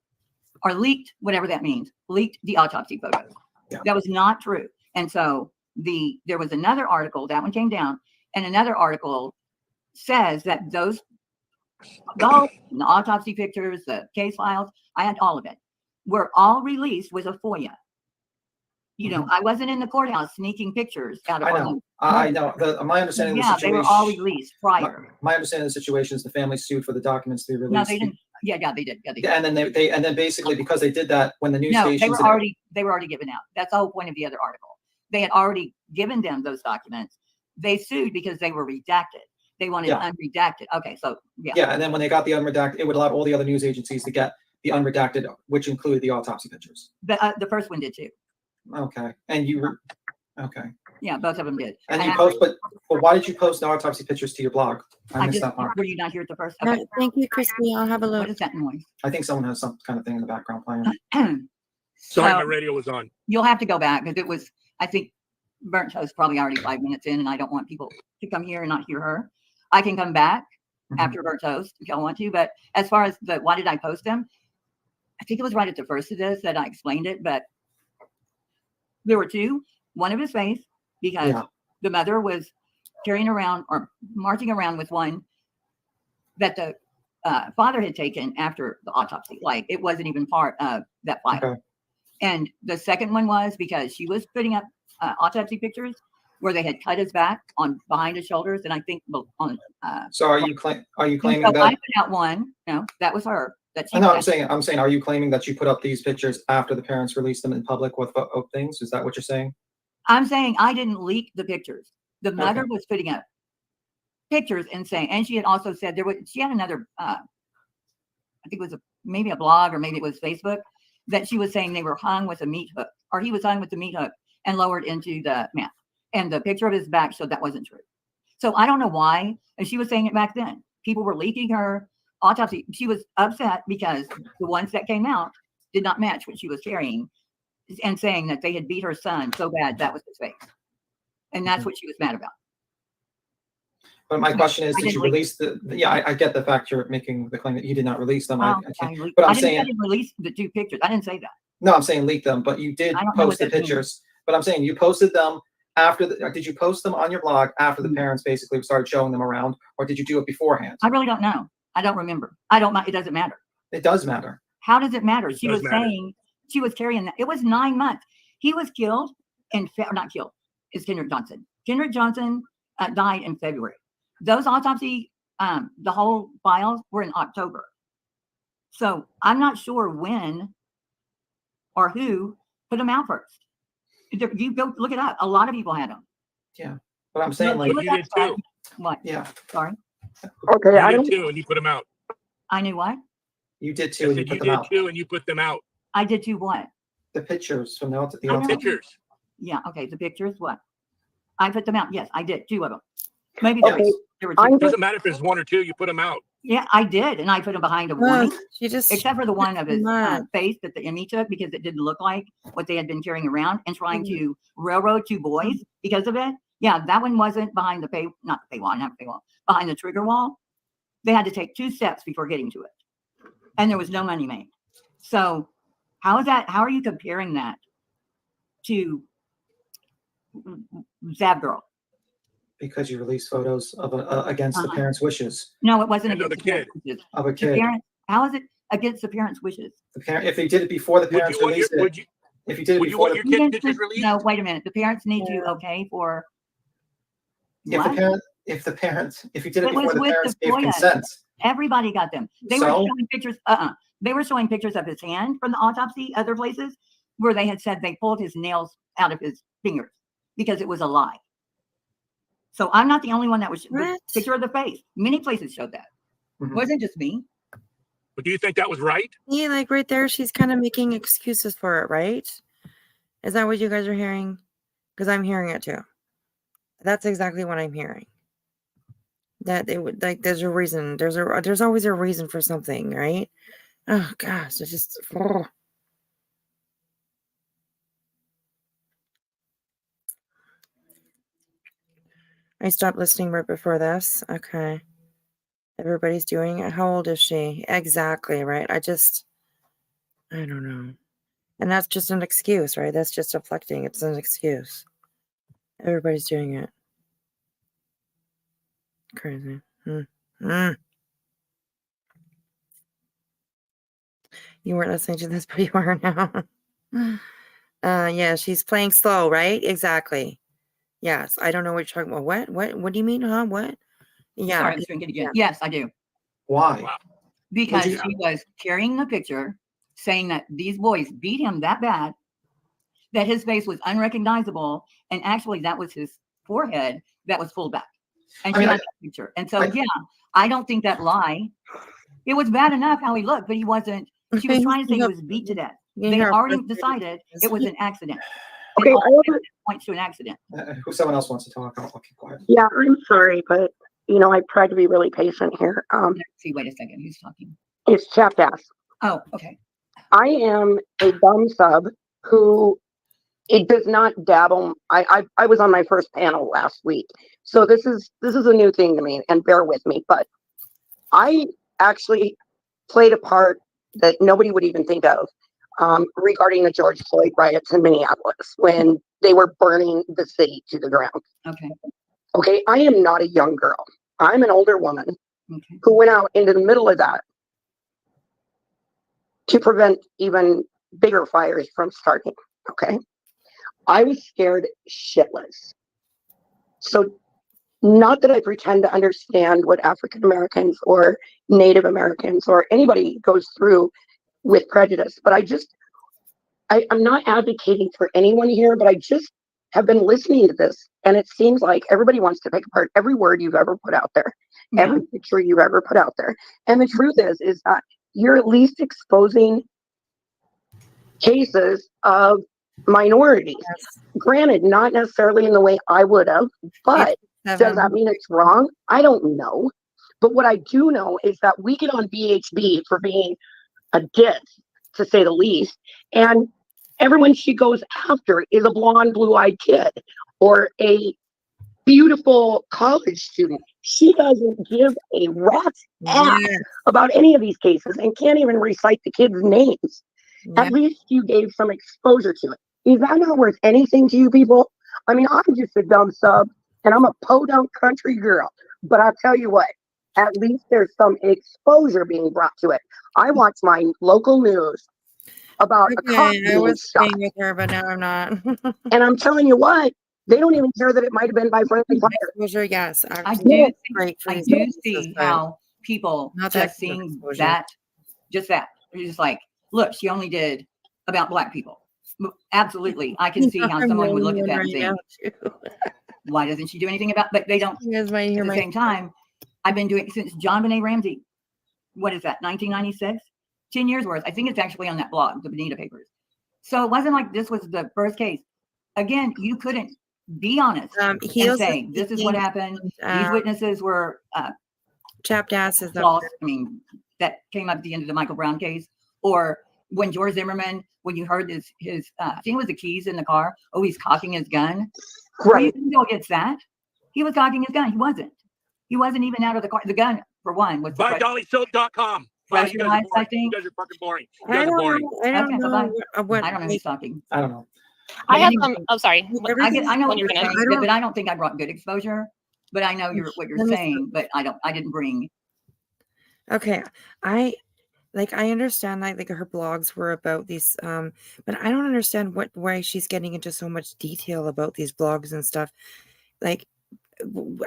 [SPEAKER 4] Or leaked, whatever that means, leaked the autopsy photos.
[SPEAKER 9] Yeah.
[SPEAKER 4] That was not true. And so there was another article, that one came down, and another article says that the autopsy pictures, the case files, I had all of it, were all released with a FOIA. I wasn't in the courthouse sneaking pictures out of
[SPEAKER 9] I know. My understanding of the situation.
[SPEAKER 4] They were all released prior.
[SPEAKER 9] My understanding of the situation is the family sued for the documents they released.
[SPEAKER 4] No, they didn't. Yeah, they did. Yeah, they did.
[SPEAKER 9] And then and then basically because they did that when the news stations.
[SPEAKER 4] They were already given out. That's the whole point of the other article. They had already given them those documents. They sued because they were redacted. They wanted unredacted. Okay, so yeah.
[SPEAKER 9] Yeah, and then when they got the unredacted, it would allow all the other news agencies to get the unredacted, which included the autopsy pictures.
[SPEAKER 4] The first one did too.
[SPEAKER 9] Okay, and you were okay.
[SPEAKER 4] Yeah, both of them did.
[SPEAKER 9] And you post, but why did you post the autopsy pictures to your blog? I missed that part.
[SPEAKER 4] Were you not here at the first? Okay.
[SPEAKER 3] Thank you, Christy. I'll have a look.
[SPEAKER 4] What is that noise?
[SPEAKER 9] I think someone has some kind of thing in the background playing.
[SPEAKER 12] Sorry, my radio was on.
[SPEAKER 4] You'll have to go back because it was, I think, Burnt Toast probably already 5 minutes in, and I don't want people to come here and not hear her. I can come back after Burnt Toast if y'all want to, but as far as why did I post them? I think it was right at the first of this that I explained it, but there were two. One of his face, because the mother was carrying around or marching around with one that the father had taken after the autopsy. Like it wasn't even part of that file. Okay. And the second one was because she was putting up autopsy pictures where they had cut his back on behind his shoulders, and I think on.
[SPEAKER 9] So are you claiming
[SPEAKER 4] so
[SPEAKER 9] that
[SPEAKER 4] I put out one? No, that was her.
[SPEAKER 9] No, I'm saying, are you claiming that you put up these pictures after the parents released them in public with things? Is that what you're saying?
[SPEAKER 4] I'm saying I didn't leak the pictures. The mother was putting up pictures and saying, and she had also said she had another, I think it was maybe a blog or maybe it was Facebook, that she was saying they were hung with a meat hook, or he was hung with a meat hook and lowered into the mat. And the picture of his back showed that wasn't true. So I don't know why. And she was saying it back then. People were leaking her autopsy. She was upset because the ones that came out did not match what she was carrying, and saying that they had beat her son so bad that was his face. And that's what she was mad about.
[SPEAKER 9] But my question is, did you release I get the fact you're making the claim that you did not release them. But I'm saying I
[SPEAKER 4] didn't release the two pictures. I didn't say that.
[SPEAKER 9] No, I'm saying leak them, but you did post the pictures. But I'm saying you posted them after did you post them on your blog after the parents basically started showing them around, or did you do it beforehand?
[SPEAKER 4] I really don't know. I don't remember. It doesn't matter.
[SPEAKER 9] It does matter.
[SPEAKER 4] How does it matter? She was saying she was carrying that. It was 9 months. He was killed not killed. It's Kendrick Johnson. Kendrick Johnson died in February. Those autopsy, the whole files were in October. So I'm not sure when or who put them out first. You go look it up. A lot of people had them.
[SPEAKER 9] Yeah, but I'm saying like
[SPEAKER 12] you did too.
[SPEAKER 4] What?
[SPEAKER 9] Yeah.
[SPEAKER 4] Sorry.
[SPEAKER 6] Okay,
[SPEAKER 12] you did too, and you put them out.
[SPEAKER 4] I knew what?
[SPEAKER 9] You did too, and you put them out.
[SPEAKER 12] You did too, and you put them out.
[SPEAKER 4] I did too. What?
[SPEAKER 9] The pictures from the
[SPEAKER 12] pictures.
[SPEAKER 4] Yeah. Okay. The pictures. What? I put them out. Yes, I did. 2 of them. Maybe there were 2.
[SPEAKER 12] It doesn't matter if it's 1 or 2. You put them out.
[SPEAKER 4] Yeah, I did, and I put them behind a one. Except for the one of his
[SPEAKER 3] mad.
[SPEAKER 4] Face that the Emmy took because it didn't look like what they had been carrying around and trying to railroad 2 boys because of it. Yeah, that one wasn't behind the not the paywall, behind the trigger wall. They had to take 2 steps before getting to it, and there was no money made. So, how is that? How are you comparing that to Zab Girl?
[SPEAKER 9] Because you released photos of against the parents' wishes.
[SPEAKER 4] No, it wasn't
[SPEAKER 12] against
[SPEAKER 4] the
[SPEAKER 12] kid.
[SPEAKER 9] Of a kid.
[SPEAKER 4] How is it? against the parents' wishes?
[SPEAKER 9] The parent, if they did it before the parents released it, if you did it before
[SPEAKER 12] your kid's pictures released?
[SPEAKER 4] No, wait a minute. The parents need to okay for what?
[SPEAKER 9] If you did it
[SPEAKER 4] It was
[SPEAKER 9] before the
[SPEAKER 4] with
[SPEAKER 9] parents
[SPEAKER 4] the
[SPEAKER 9] gave
[SPEAKER 4] FOIA.
[SPEAKER 9] consent.
[SPEAKER 4] Everybody got them. They were showing pictures. They were showing pictures of his hand from the autopsy, other places where they had said they pulled his nails out of his fingers because it was a lie. So I'm not the only one that was the picture of the face. Many places showed that. It wasn't just me.
[SPEAKER 12] But do you think that was right?
[SPEAKER 3] Yeah, like right there, she's kind of making excuses for it, right? Is that what you guys are hearing? Because I'm hearing it too. That's exactly what I'm hearing. That it would like there's a reason. There's always a reason for something, right? Oh gosh, it's just I stopped listening right before this. Okay. Everybody's doing it. How old is she? Exactly, right? I don't know. And that's just an excuse, right? That's just deflecting. It's an excuse. Everybody's doing it. Crazy. You weren't listening to this, but you are now. Yeah, she's playing slow, right? Exactly. Yes. I don't know what you're talking about. What do you mean, huh? What? Yeah.
[SPEAKER 4] Sorry, I'm drinking again. Yes, I do.
[SPEAKER 9] Why?
[SPEAKER 4] Because she was carrying the picture saying that these boys beat him that bad that his face was unrecognizable, and actually that was his forehead that was pulled back. And she had that picture. And so I don't think that lie. It was bad enough how he looked, but he wasn't. She was trying to say he was beat to death. They already decided it was an accident. Okay, points to an accident.
[SPEAKER 9] Someone else wants to talk. I'll keep quiet.
[SPEAKER 13] Yeah, I'm sorry, but I've tried to be really patient here.
[SPEAKER 4] See, wait a second. Who's talking?
[SPEAKER 13] It's Chapped Ass.
[SPEAKER 4] Oh, okay.
[SPEAKER 13] I am a dumb sub who it does not dabble. I was on my first panel last week, so this is a new thing to me, and bear with me. But I actually played a part that nobody would even think of regarding the George Floyd riots in Minneapolis when they were burning the city to the ground. Okay, I am not a young girl. I'm an older woman who went out into the middle of that to prevent even bigger fires from starting. Okay, I was scared shitless. So not that I pretend to understand what African Americans or Native Americans or anybody goes through with prejudice, but I'm not advocating for anyone here, but I just have been listening to this, and it seems like everybody wants to pick apart every word you've ever put out there, every picture you've ever put out there. And the truth is that you're at least exposing cases of minorities. Granted, not necessarily in the way I would have, but does that mean it's wrong? I don't know. But what I do know is that we get on BHB for being a dick, to say the least, and everyone she goes after is a blonde, blue-eyed kid or a beautiful college student. She doesn't give a rat's ass about any of these cases and can't even recite the kids' names. At least you gave some exposure to it. Is that not worth anything to you people? I mean, I'm just a dumb sub and I'm a podunk country girl, but I'll tell you what, at least there's some exposure being brought to it. I watch my local news about a cop being shot.
[SPEAKER 3] With her, but now I'm not.
[SPEAKER 13] And I'm telling you what, they don't even care that it might have been by friendly fire.
[SPEAKER 3] Exposure, yes.
[SPEAKER 4] I do see how people just seeing that, just that. They're just like, look, she only did about Black people. Absolutely. I can see how someone would look at that and think, why doesn't she do anything about, but they don't. At the same time, I've been doing since John Benet Ramsey. What is that, 1996? 10 years worth. I think it's actually on that blog, the Bonita Papers. So it wasn't like this was the first case. Again, you couldn't be honest and say, this is what happened. These witnesses were
[SPEAKER 3] Chapped Ass is
[SPEAKER 4] lost. I mean, that came up at the end of the Michael Brown case. Or when George Zimmerman, when you heard his I think it was the keys in the car. Oh, he's cocking his gun.
[SPEAKER 13] Right.
[SPEAKER 4] Who gets that? He was cocking his gun. He wasn't. He wasn't even out of the car. The gun, for one, was
[SPEAKER 12] BuyDollySoap.com. Wow, you guys are fucking boring. You guys are boring.
[SPEAKER 3] I don't know.
[SPEAKER 4] I don't know who's talking.
[SPEAKER 9] I don't know.
[SPEAKER 14] I have some. Oh, sorry.
[SPEAKER 4] I know what you're saying, but I don't think I brought good exposure. But I know what you're saying. But I didn't bring.
[SPEAKER 3] Okay, like I understand like her blogs were about these but I don't understand why she's getting into so much detail about these blogs and stuff. Like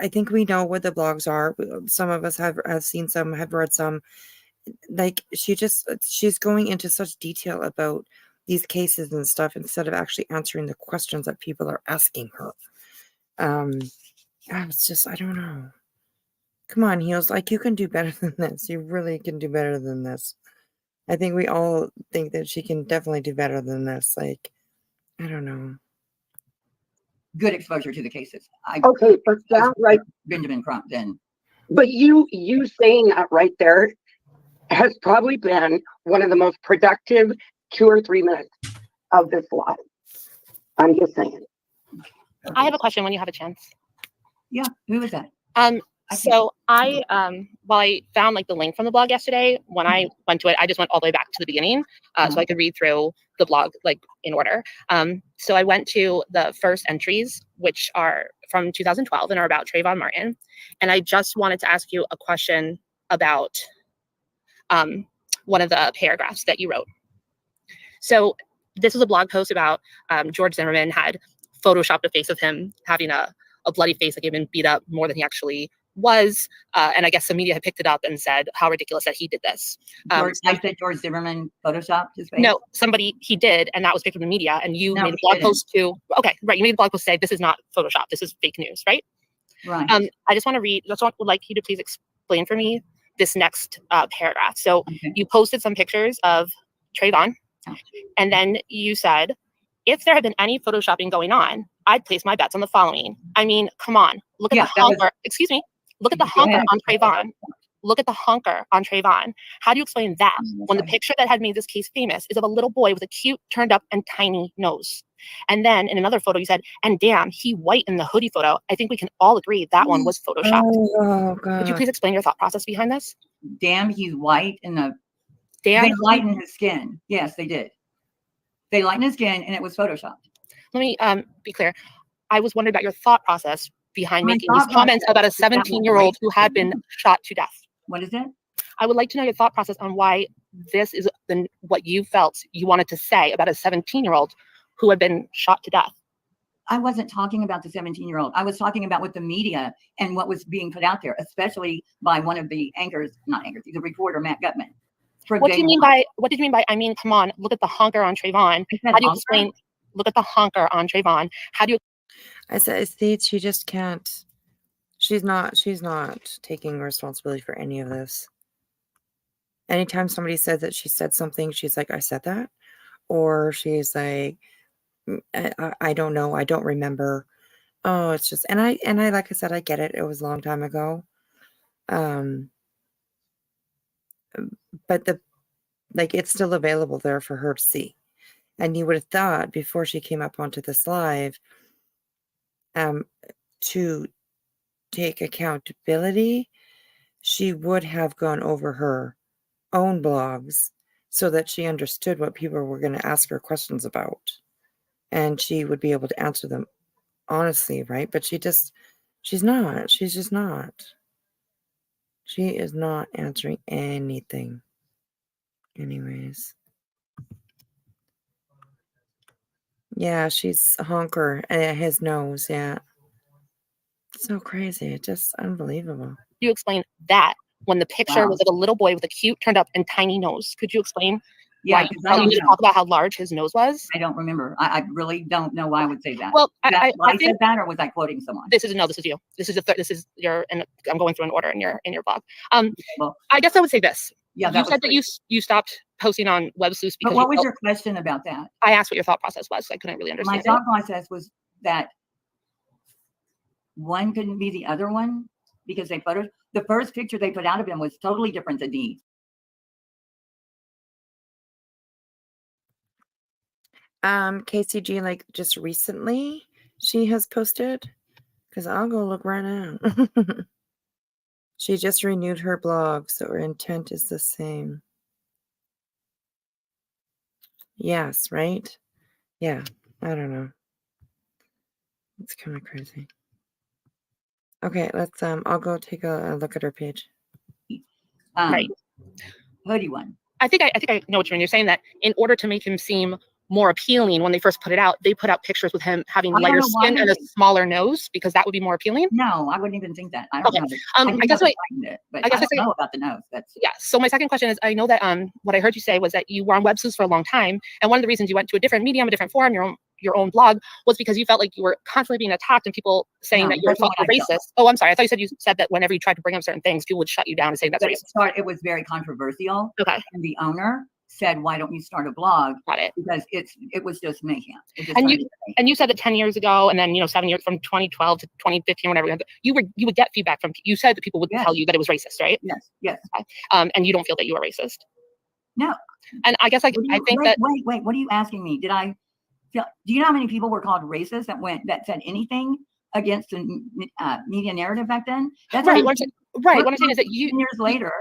[SPEAKER 3] I think we know what the blogs are. Some of us have seen some, have read some. Like she's going into such detail about these cases and stuff instead of actually answering the questions that people are asking her. It's just, I don't know. Come on, Heels, like you can do better than this. You really can do better than this. I think we all think that she can definitely do better than this. Like, I don't know.
[SPEAKER 4] Good exposure to the cases.
[SPEAKER 13] Okay, but that right,
[SPEAKER 4] Benjamin Crump then.
[SPEAKER 13] But you saying that right there has probably been one of the most productive 2 or 3 minutes of this live. I'm just saying.
[SPEAKER 14] I have a question when you have a chance.
[SPEAKER 4] Yeah, who was that?
[SPEAKER 14] So while I found like the link from the blog yesterday, when I went to it, I just went all the way back to the beginning so I could read through the blog like in order. So I went to the first entries, which are from 2012 and are about Trayvon Martin. And I just wanted to ask you a question about one of the paragraphs that you wrote. So this was a blog post about George Zimmerman had photoshopped a face of him having a bloody face, like he'd been beat up more than he actually was. And I guess the media had picked it up and said how ridiculous that he did this.
[SPEAKER 4] I said George Zimmerman photoshopped his face?
[SPEAKER 14] No, he did, and that was picked up in the media, and you made a blog post to, okay, right, you made a blog post say this is not Photoshop, this is fake news, right?
[SPEAKER 4] Right.
[SPEAKER 14] I just want to read, would like you to please explain for me this next paragraph. So you posted some pictures of Trayvon, and then you said, if there had been any photoshopping going on, I'd place my bets on the following. I mean, come on, look at the honker, excuse me, look at the honker on Trayvon. Look at the honker on Trayvon. How do you explain that when the picture that had made this case famous is of a little boy with a cute, turned up and tiny nose? And then in another photo, you said, and damn, he white in the hoodie photo. I think we can all agree that one was photoshopped.
[SPEAKER 3] Oh, God.
[SPEAKER 14] Could you please explain your thought process behind this?
[SPEAKER 4] Damn, he's white in the... They lightened his skin. Yes, they did. They lightened his skin and it was photoshopped.
[SPEAKER 14] Let me be clear. I was wondering about your thought process behind making these comments about a 17-year-old who had been shot to death.
[SPEAKER 4] What is it?
[SPEAKER 14] I would like to know your thought process on why this is what you felt you wanted to say about a 17-year-old who had been shot to death.
[SPEAKER 4] I wasn't talking about the 17-year-old. I was talking about what the media and what was being put out there, especially by one of the anchors, not anchors, he's a reporter, Matt Gutman.
[SPEAKER 14] What did you mean by, I mean, come on, look at the honker on Trayvon. How do you explain, look at the honker on Trayvon. How do you...
[SPEAKER 3] I said, see, she just can't. She's not taking responsibility for any of this. Anytime somebody says that she said something, she's like, I said that. Or she's like, I don't know. I don't remember. Oh, it's just, and I, like I said, I get it. It was a long time ago. But it's still available there for her to see. And you would have thought before she came up onto this live, to take accountability, she would have gone over her own blogs so that she understood what people were going to ask her questions about. And she would be able to answer them honestly, right? But she's not. She's just not. She is not answering anything. Anyways. Yeah, she's a honker. His nose, yeah. So crazy. It's just unbelievable.
[SPEAKER 14] You explain that when the picture was of a little boy with a cute, turned up and tiny nose. Could you explain?
[SPEAKER 4] Yeah,
[SPEAKER 14] why you need to talk about how large his nose was?
[SPEAKER 4] I don't remember. I really don't know why I would say that.
[SPEAKER 14] Well,
[SPEAKER 4] I said that, or was I quoting someone?
[SPEAKER 14] This is you. This is your, and I'm going through an order in your blog. I guess I would say this.
[SPEAKER 4] Yeah,
[SPEAKER 14] you said that you stopped posting on Web Sleuths because.
[SPEAKER 4] But what was your question about that?
[SPEAKER 14] I asked what your thought process was. So I couldn't really understand.
[SPEAKER 4] My thought process was that one couldn't be the other one because the first picture they put out of him was totally different than these.
[SPEAKER 3] KCG, like just recently she has posted, because I'll go look right now. She just renewed her blog, so her intent is the same. Yes, right? Yeah, I don't know. It's kind of crazy. Okay, let's I'll go take a look at her page.
[SPEAKER 14] Right.
[SPEAKER 4] Hoodie one.
[SPEAKER 14] I think I know what you mean. You're saying that in order to make him seem more appealing when they first put it out, they put out pictures with him having lighter skin and a smaller nose because that would be more appealing.
[SPEAKER 4] No, I wouldn't even think that. I don't know.
[SPEAKER 14] I guess
[SPEAKER 4] it, but I don't know about the nose. That's
[SPEAKER 14] So my second question is, I know that what I heard you say was that you were on WebSleuth for a long time, and one of the reasons you went to a different medium, a different forum, your own blog, was because you felt like you were constantly being attacked and people saying that you were racist. Oh, I'm sorry. I thought you said that whenever you tried to bring up certain things, people would shut you down and say that's racist.
[SPEAKER 4] It was very controversial.
[SPEAKER 14] Okay.
[SPEAKER 4] And the owner said, why don't you start a blog?
[SPEAKER 14] Got it.
[SPEAKER 4] Because it was just mayhem.
[SPEAKER 14] And you said that 10 years ago, and then 7 years from 2012 to 2015, whatever, you would get feedback from. You said that people would tell you that it was racist, right?
[SPEAKER 4] Yes.
[SPEAKER 14] Okay. And you don't feel that you are racist?
[SPEAKER 4] No.
[SPEAKER 14] And I guess I think that.
[SPEAKER 4] Wait. What are you asking me? Did I feel? Do you know how many people were called racist that said anything against the media narrative back then? That's
[SPEAKER 14] right. What I'm saying is that
[SPEAKER 4] 10 years later,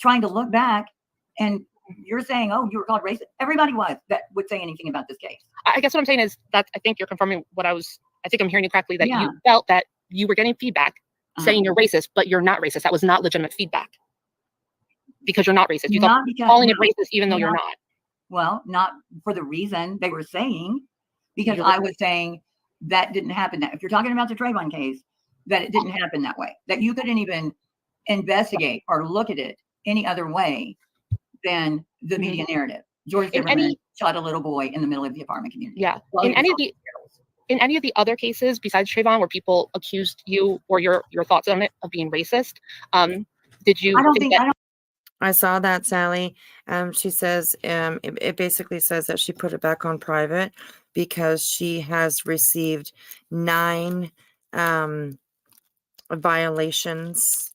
[SPEAKER 4] trying to look back and. You're saying, oh, you were called racist. Everybody that would say anything about this case.
[SPEAKER 14] I guess what I'm saying is that I think you're confirming I think I'm hearing you correctly, that you felt that you were getting feedback saying you're racist, but you're not racist. That was not legitimate feedback because you're not racist. You thought calling it racist even though you're not.
[SPEAKER 4] Well, not for the reason they were saying, because I was saying that didn't happen. If you're talking about the Trayvon case, that it didn't happen that way, that you couldn't even investigate or look at it any other way than the media narrative. George Zimmerman shot a little boy in the middle of the apartment community.
[SPEAKER 14] Yeah. In any of the other cases besides Trayvon where people accused you or your thoughts on it of being racist, did you?
[SPEAKER 3] I saw that, Sally. She says it basically says that she put it back on private because she has received 9 violations.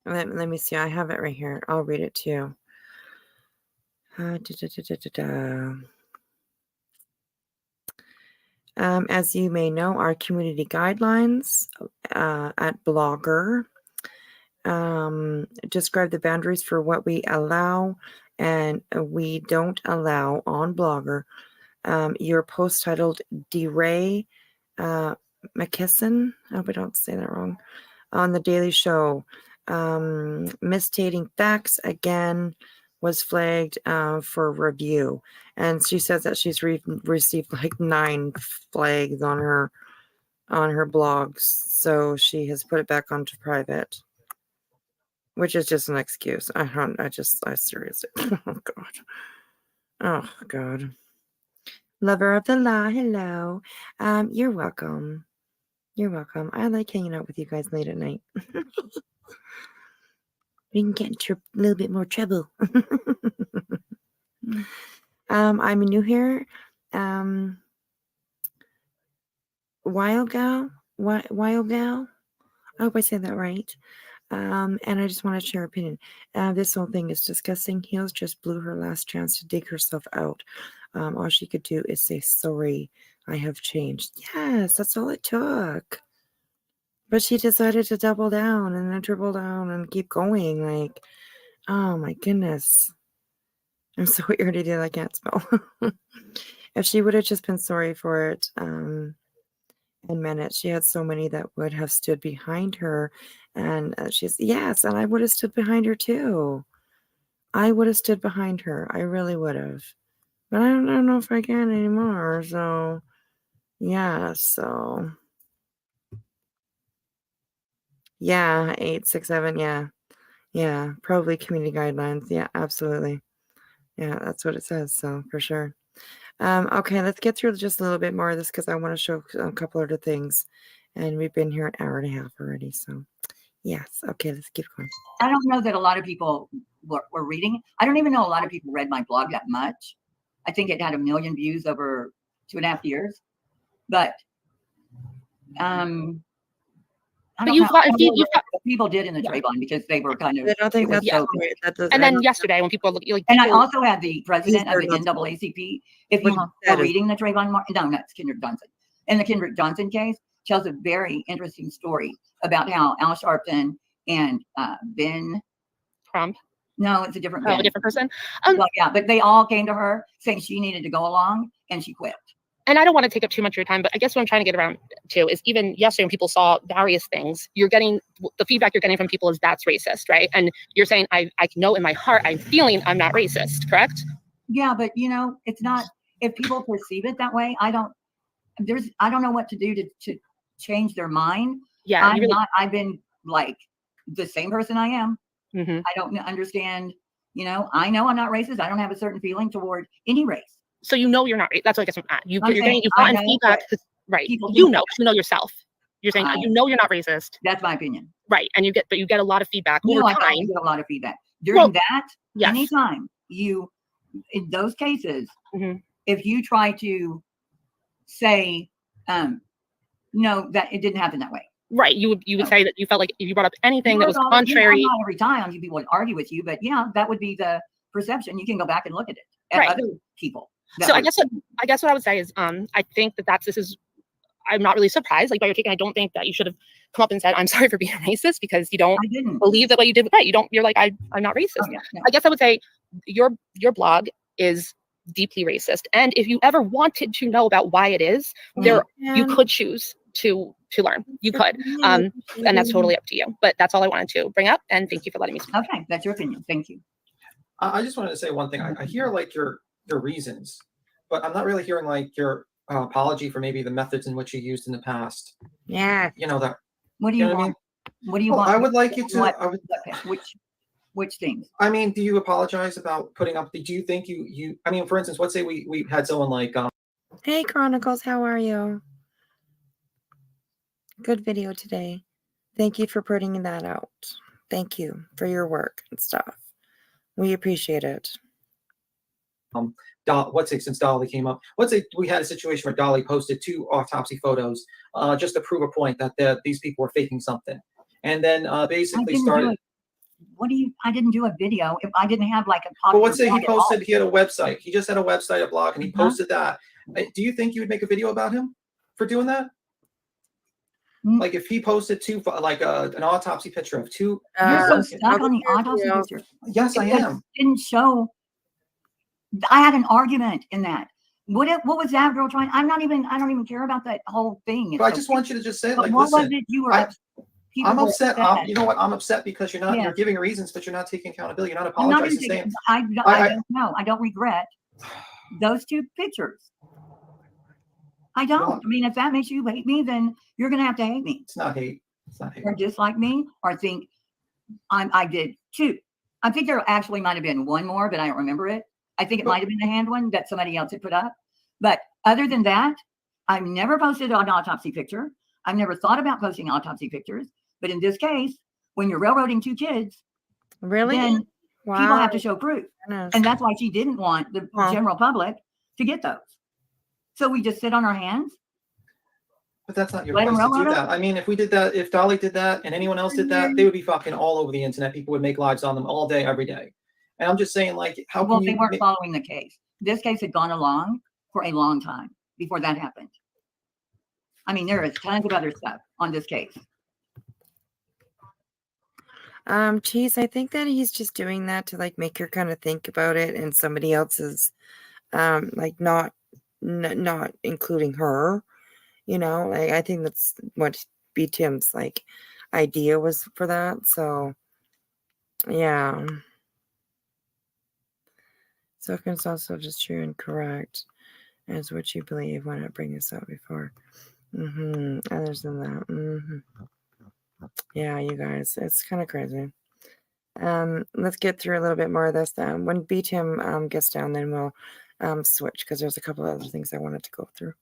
[SPEAKER 3] Let me see. I have it right here. I'll read it to you. As you may know, our community guidelines at Blogger describe the boundaries for what we allow and we don't allow on Blogger. Your post titled DeRay McKesson, I hope I don't say that wrong, on The Daily Show. Misstating facts again was flagged for review, and she says that she's received like 9 flags on her blogs, so she has put it back onto private, which is just an excuse. I seriously, oh god, lover of the law, hello, you're welcome. I like hanging out with you guys late at night. We can get into a little bit more trouble. I'm new here. Wild Gal. I hope I said that right. And I just want to share opinion. This whole thing is disgusting. Heels just blew her last chance to dig herself out. All she could do is say, sorry, I have changed. Yes, that's all it took. But she decided to double down and then triple down and keep going. Like, oh my goodness. I'm so irritated I can't spell. If she would have just been sorry for it and meant it, she had so many that would have stood behind her. And yes, and I would have stood behind her too. I would have stood behind her. I really would have. But I don't know if I can anymore. So, yeah, Yeah, 8, 6, 7, yeah, probably community guidelines. Yeah, absolutely. Yeah, that's what it says. So for sure. Okay, let's get through just a little bit more of this because I want to show a couple other things, and we've been here an hour and a half already. So yes, okay, let's keep going.
[SPEAKER 4] I don't know that a lot of people were reading. I don't even know a lot of people read my blog that much. I think it had 1 million views over 2.5 years, but people did in the Trayvon because they were kind of.
[SPEAKER 3] I don't think that's
[SPEAKER 14] and then yesterday when people look like.
[SPEAKER 4] And I also had the president of the NAACP. If you are reading the Trayvon, no, that's Kendrick Johnson. And the Kendrick Johnson case tells a very interesting story about how Al Sharpton and Ben
[SPEAKER 14] Crump.
[SPEAKER 4] No, it's a different
[SPEAKER 14] a different person.
[SPEAKER 4] Well, yeah, but they all came to her saying she needed to go along, and she quit.
[SPEAKER 14] and I don't want to take up too much of your time, but I guess what I'm trying to get around to is even yesterday when people saw various things, you're getting the feedback you're getting from people is that's racist, right? And you're saying I know in my heart I'm feeling I'm not racist, correct?
[SPEAKER 4] Yeah, but you know, it's not. If people perceive it that way, I don't know what to do to change their mind.
[SPEAKER 14] Yeah,
[SPEAKER 4] I've been like the same person I am.
[SPEAKER 14] Mm-hmm.
[SPEAKER 4] I don't understand. You know I'm not racist. I don't have a certain feeling toward any race.
[SPEAKER 14] So you know you're not right. That's what I guess I'm at. You've gotten feedback, right? You know yourself. You're saying you know you're not racist.
[SPEAKER 4] That's my opinion.
[SPEAKER 14] Right, and you get a lot of feedback over time.
[SPEAKER 4] I get a lot of feedback during that. Yes. Anytime you in those cases, if you try to say no, that it didn't happen that way.
[SPEAKER 14] Right, you would say that you felt like if you brought up anything that was contrary.
[SPEAKER 4] Not every time people would argue with you, but yeah, that would be the perception. You can go back and look at it at other people.
[SPEAKER 14] So I guess what I would say is I think I'm not really surprised like by your take, and I don't think that you should have come up and said I'm sorry for being racist because you don't believe that what you did was right. You're like I'm not racist. Oh, yeah. I guess I would say your blog is deeply racist, and if you ever wanted to know about why it is, you could choose to learn. You could, and that's totally up to you. But that's all I wanted to bring up, and thank you for letting me speak.
[SPEAKER 4] Okay, that's your opinion. Thank you.
[SPEAKER 9] I just wanted to say one thing. I hear like your reasons, but I'm not really hearing like your apology for maybe the methods in which you used in the past.
[SPEAKER 3] Yeah.
[SPEAKER 9] You know that.
[SPEAKER 4] What do you want?
[SPEAKER 9] I mean?
[SPEAKER 4] What do you want?
[SPEAKER 9] I would like you to.
[SPEAKER 4] Which things?
[SPEAKER 9] I mean, do you apologize about putting up? Do you think you? I mean, for instance, let's say we had someone like.
[SPEAKER 3] Hey, Chronicles, how are you? Good video today. Thank you for putting that out. Thank you for your work and stuff. We appreciate it.
[SPEAKER 9] Since Dolly came up, we had a situation where Dolly posted 2 autopsy photos just to prove a point that these people were faking something, and then basically started.
[SPEAKER 4] I didn't do a video if I didn't have like a.
[SPEAKER 9] But let's say he posted. He had a website. He just had a website, a blog, and he posted that. Do you think you would make a video about him for doing that? Like if he posted 2, like an autopsy picture of 2.
[SPEAKER 4] You're so stuck on the autopsy picture.
[SPEAKER 9] Yes, I am.
[SPEAKER 4] Didn't show. I had an argument in that. What was that girl trying? I don't even care about that whole thing.
[SPEAKER 9] But I just want you to just say like,
[SPEAKER 4] what
[SPEAKER 9] listen,
[SPEAKER 4] was it you were?
[SPEAKER 9] I'm upset. You know what? I'm upset because you're not. You're giving reasons, but you're not taking accountability. You're not apologizing.
[SPEAKER 4] I don't regret those 2 pictures. I don't. I mean, if that makes you hate me, then you're going to have to hate me.
[SPEAKER 9] It's not hate. It's not hate.
[SPEAKER 4] Or dislike me, or think I did 2. I think there actually might have been one more, but I don't remember it. I think it might have been the hand one that somebody else had put up. But other than that, I've never posted an autopsy picture. I've never thought about posting autopsy pictures. But in this case, when you're railroading 2 kids,
[SPEAKER 3] really,
[SPEAKER 4] then people have to show proof. And that's why she didn't want the general public to get those. So we just sit on our hands.
[SPEAKER 9] But that's not your place to do that. I mean, if we did that, if Dolly did that and anyone else did that, they would be fucking all over the internet. People would make lives on them all day, every day. And I'm just saying, like, how can
[SPEAKER 4] they weren't following the case. This case had gone along for a long time before that happened. I mean, there is tons of other stuff on this case.
[SPEAKER 3] Cheese, I think that he's just doing that to like make her kind of think about it, and somebody else's, like not including her. You know, like I think that's what B. Tim's like idea was for that. So, yeah. Circumstances is true and correct as what you believe when I bring this up before. Others than that. Yeah, you guys, it's kind of crazy. Let's get through a little bit more of this. When B. Tim gets down, then we'll switch because there's a couple of other things I wanted to go through.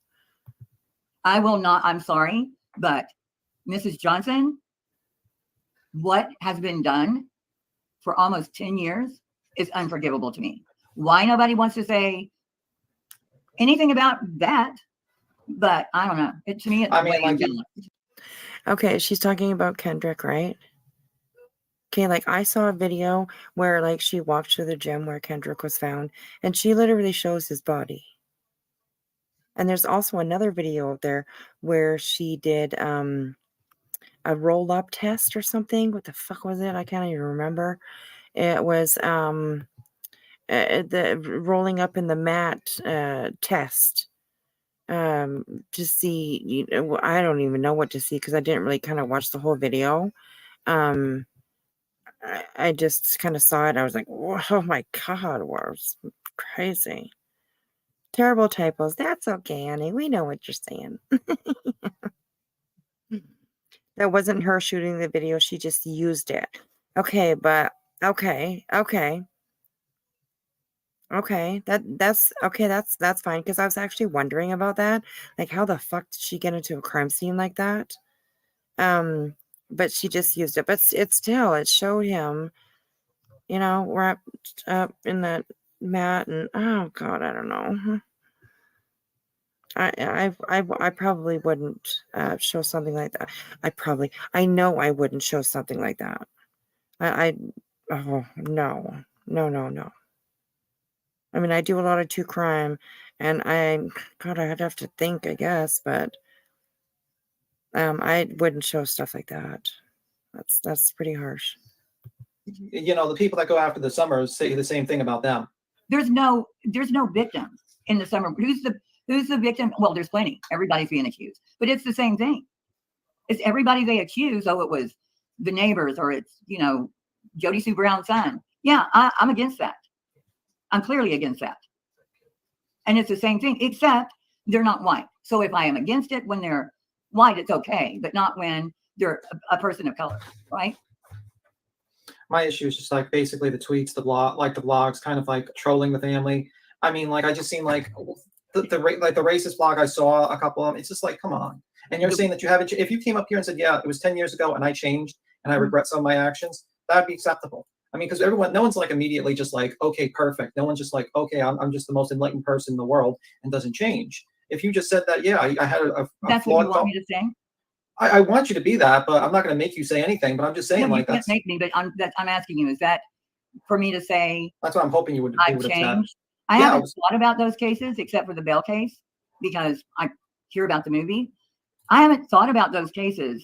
[SPEAKER 4] I will not. I'm sorry, but Mrs. Johnson, what has been done for almost 10 years is unforgivable to me. Why nobody wants to say anything about that? But I don't know. To me, it's way unbalanced.
[SPEAKER 3] Okay, she's talking about Kendrick, right? Okay, like I saw a video where like she walked to the gym where Kendrick was found, and she literally shows his body. And there's also another video out there where she did a roll-up test or something. What the fuck was it? I can't even remember. It was the rolling up in the mat test. to see, you know, I don't even know what to see because I didn't really kind of watch the whole video. I just kind of saw it. I was like, oh my God, wow, it's crazy. Terrible typos. That's okay, Annie. We know what you're saying. That wasn't her shooting the video. She just used it. Okay, but okay. That's okay. That's fine. Because I was actually wondering about that. Like, how the fuck did she get into a crime scene like that? But she just used it. But it showed him, you know, wrapped up in that mat, and oh God, I don't know. I probably wouldn't show something like that. I know I wouldn't show something like that. Oh no. I mean, I do a lot of true crime, and God, I'd have to think, I guess, but I wouldn't show stuff like that. That's pretty harsh.
[SPEAKER 9] You know, the people that go after the Summers say the same thing about them.
[SPEAKER 4] There's no victim in the Summer. Who's the victim? Well, there's plenty. Everybody's being accused, but it's the same thing. It's everybody they accuse. Oh, it was the neighbors, or it's, you know, Jody Sue Brown's son. Yeah, I'm against that. I'm clearly against that. And it's the same thing, except they're not white. So if I am against it when they're white, it's okay, but not when they're a person of color, right?
[SPEAKER 9] My issue is just like basically the tweets, the blogs, kind of like trolling the family. I mean, like I just seen like the racist blog I saw a couple of them. It's just like, come on. And you're saying that you haven't. If you came up here and said, yeah, it was 10 years ago and I changed and I regret some of my actions, that'd be acceptable. I mean, because no one's like immediately just like, okay, perfect. No one's just like, okay, I'm just the most enlightened person in the world and doesn't change. If you just said that, yeah, I had a
[SPEAKER 4] that's what you want me to say.
[SPEAKER 9] I want you to be that, but I'm not going to make you say anything. But I'm just saying,
[SPEAKER 4] like, that's make me. But I'm asking you, is that for me to say?
[SPEAKER 9] That's what I'm hoping you would.
[SPEAKER 4] I've changed. I haven't thought about those cases except for the Bell case because I hear about the movie. I haven't thought about those cases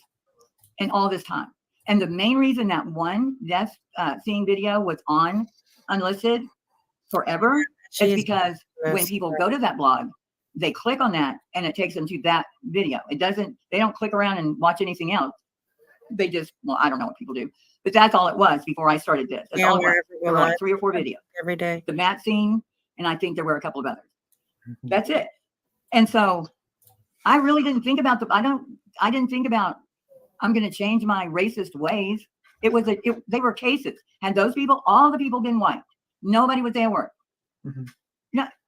[SPEAKER 4] in all this time. And the main reason that one death scene video was on unlisted forever is because when people go to that blog, they click on that and it takes them to that video. They don't click around and watch anything else. They just, well, I don't know what people do, but that's all it was before I started this. That's all it was. There were like 3 or 4 videos
[SPEAKER 3] every day.
[SPEAKER 4] The Matt scene, and I think there were a couple of others. That's it. And so I really didn't think about I didn't think about I'm going to change my racist ways. They were cases. Had those people, all the people been white, nobody would say a word.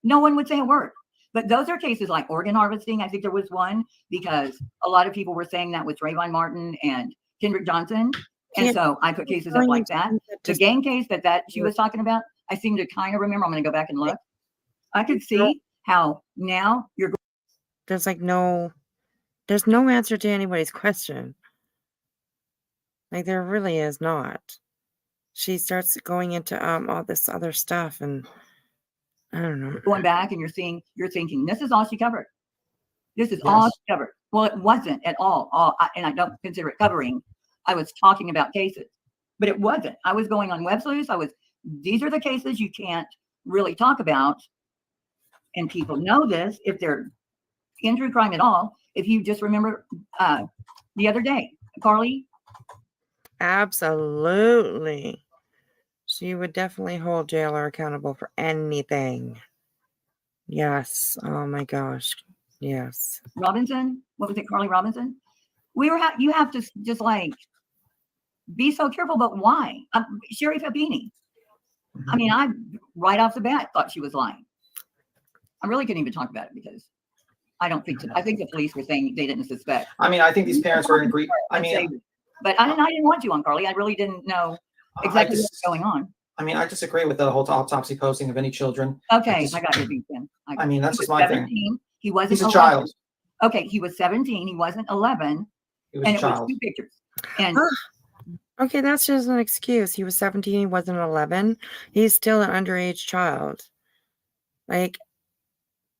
[SPEAKER 4] No one would say a word. But those are cases like organ harvesting. I think there was one because a lot of people were saying that with Trayvon Martin and Kendrick Johnson. And so I put cases up like that. The gang case that she was talking about, I seem to kind of remember. I'm going to go back and look. I could see how now you're.
[SPEAKER 3] There's no answer to anybody's question. Like, there really is not. She starts going into all this other stuff, and I don't know.
[SPEAKER 4] Going back, and you're thinking, this is all she covered. This is all she covered. Well, it wasn't at all. And I don't consider it covering. I was talking about cases, but it wasn't. I was going on web sleuths. These are the cases you can't really talk about, and people know this if they're in true crime at all. If you just remember the other day, Carly.
[SPEAKER 3] Absolutely. She would definitely hold jailer accountable for anything. Yes. Oh my gosh. Yes.
[SPEAKER 4] Robinson. What was it? Carly Robinson. You have to just like be so careful, but why? Sherry Fabini. I mean, I right off the bat thought she was lying. I really couldn't even talk about it because I don't think I think the police were saying they didn't suspect.
[SPEAKER 9] I mean, I think these parents were agreed. I mean,
[SPEAKER 4] but I didn't want you on, Carly. I really didn't know exactly what was going on.
[SPEAKER 9] I mean, I disagree with the whole autopsy posting of any children.
[SPEAKER 4] Okay, I got your beat then.
[SPEAKER 9] I mean, that's just my thing.
[SPEAKER 4] He wasn't.
[SPEAKER 9] He's a
[SPEAKER 4] 11.
[SPEAKER 9] child.
[SPEAKER 4] Okay, he was 17. He wasn't 11.
[SPEAKER 9] He was
[SPEAKER 4] and
[SPEAKER 9] a child.
[SPEAKER 4] It was 2 pictures. And
[SPEAKER 3] okay, that's just an excuse. He was 17. He wasn't 11. He's still an underage child. Like,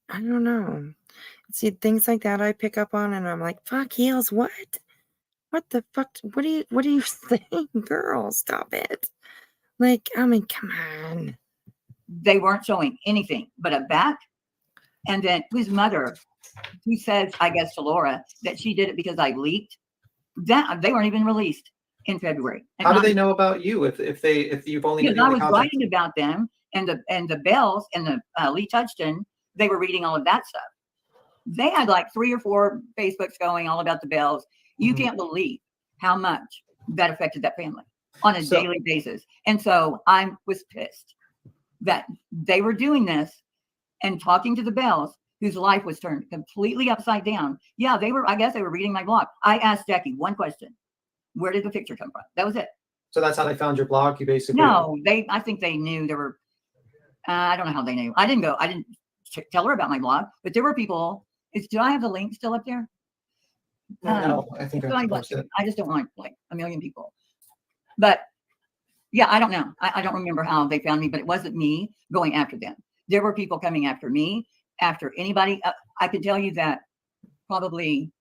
[SPEAKER 3] I don't know. See, things like that I pick up on, and I'm like, fuck heels, what? What the fuck? What are you saying, girl? Stop it. Like, I mean, come on.
[SPEAKER 4] They weren't showing anything but a back, and then his mother who says, I guess to Laura, that she did it because I leaked, that they weren't even released in February.
[SPEAKER 9] How do they know about you if you've only been
[SPEAKER 4] because I was
[SPEAKER 9] contact?
[SPEAKER 4] writing about them and the Bells and the Lee Touchton, they were reading all of that stuff. They had like 3 or 4 Facebooks going all about the Bells. You can't believe how much that affected that family on a daily basis. And so I was pissed that they were doing this and talking to the Bells, whose life was turned completely upside down. Yeah, I guess they were reading my blog. I asked Jackie one question. Where did the picture come from? That was it.
[SPEAKER 9] So that's how they found your blog? You basically...
[SPEAKER 4] No, I think they knew there were, I don't know how they knew. I didn't tell her about my blog, but there were people. Do I have the link still up there?
[SPEAKER 9] No, I think I post it.
[SPEAKER 4] I just don't want like a million people. But yeah, I don't know. I don't remember how they found me, but it wasn't me going after them. There were people coming after me, after anybody. I can tell you that probably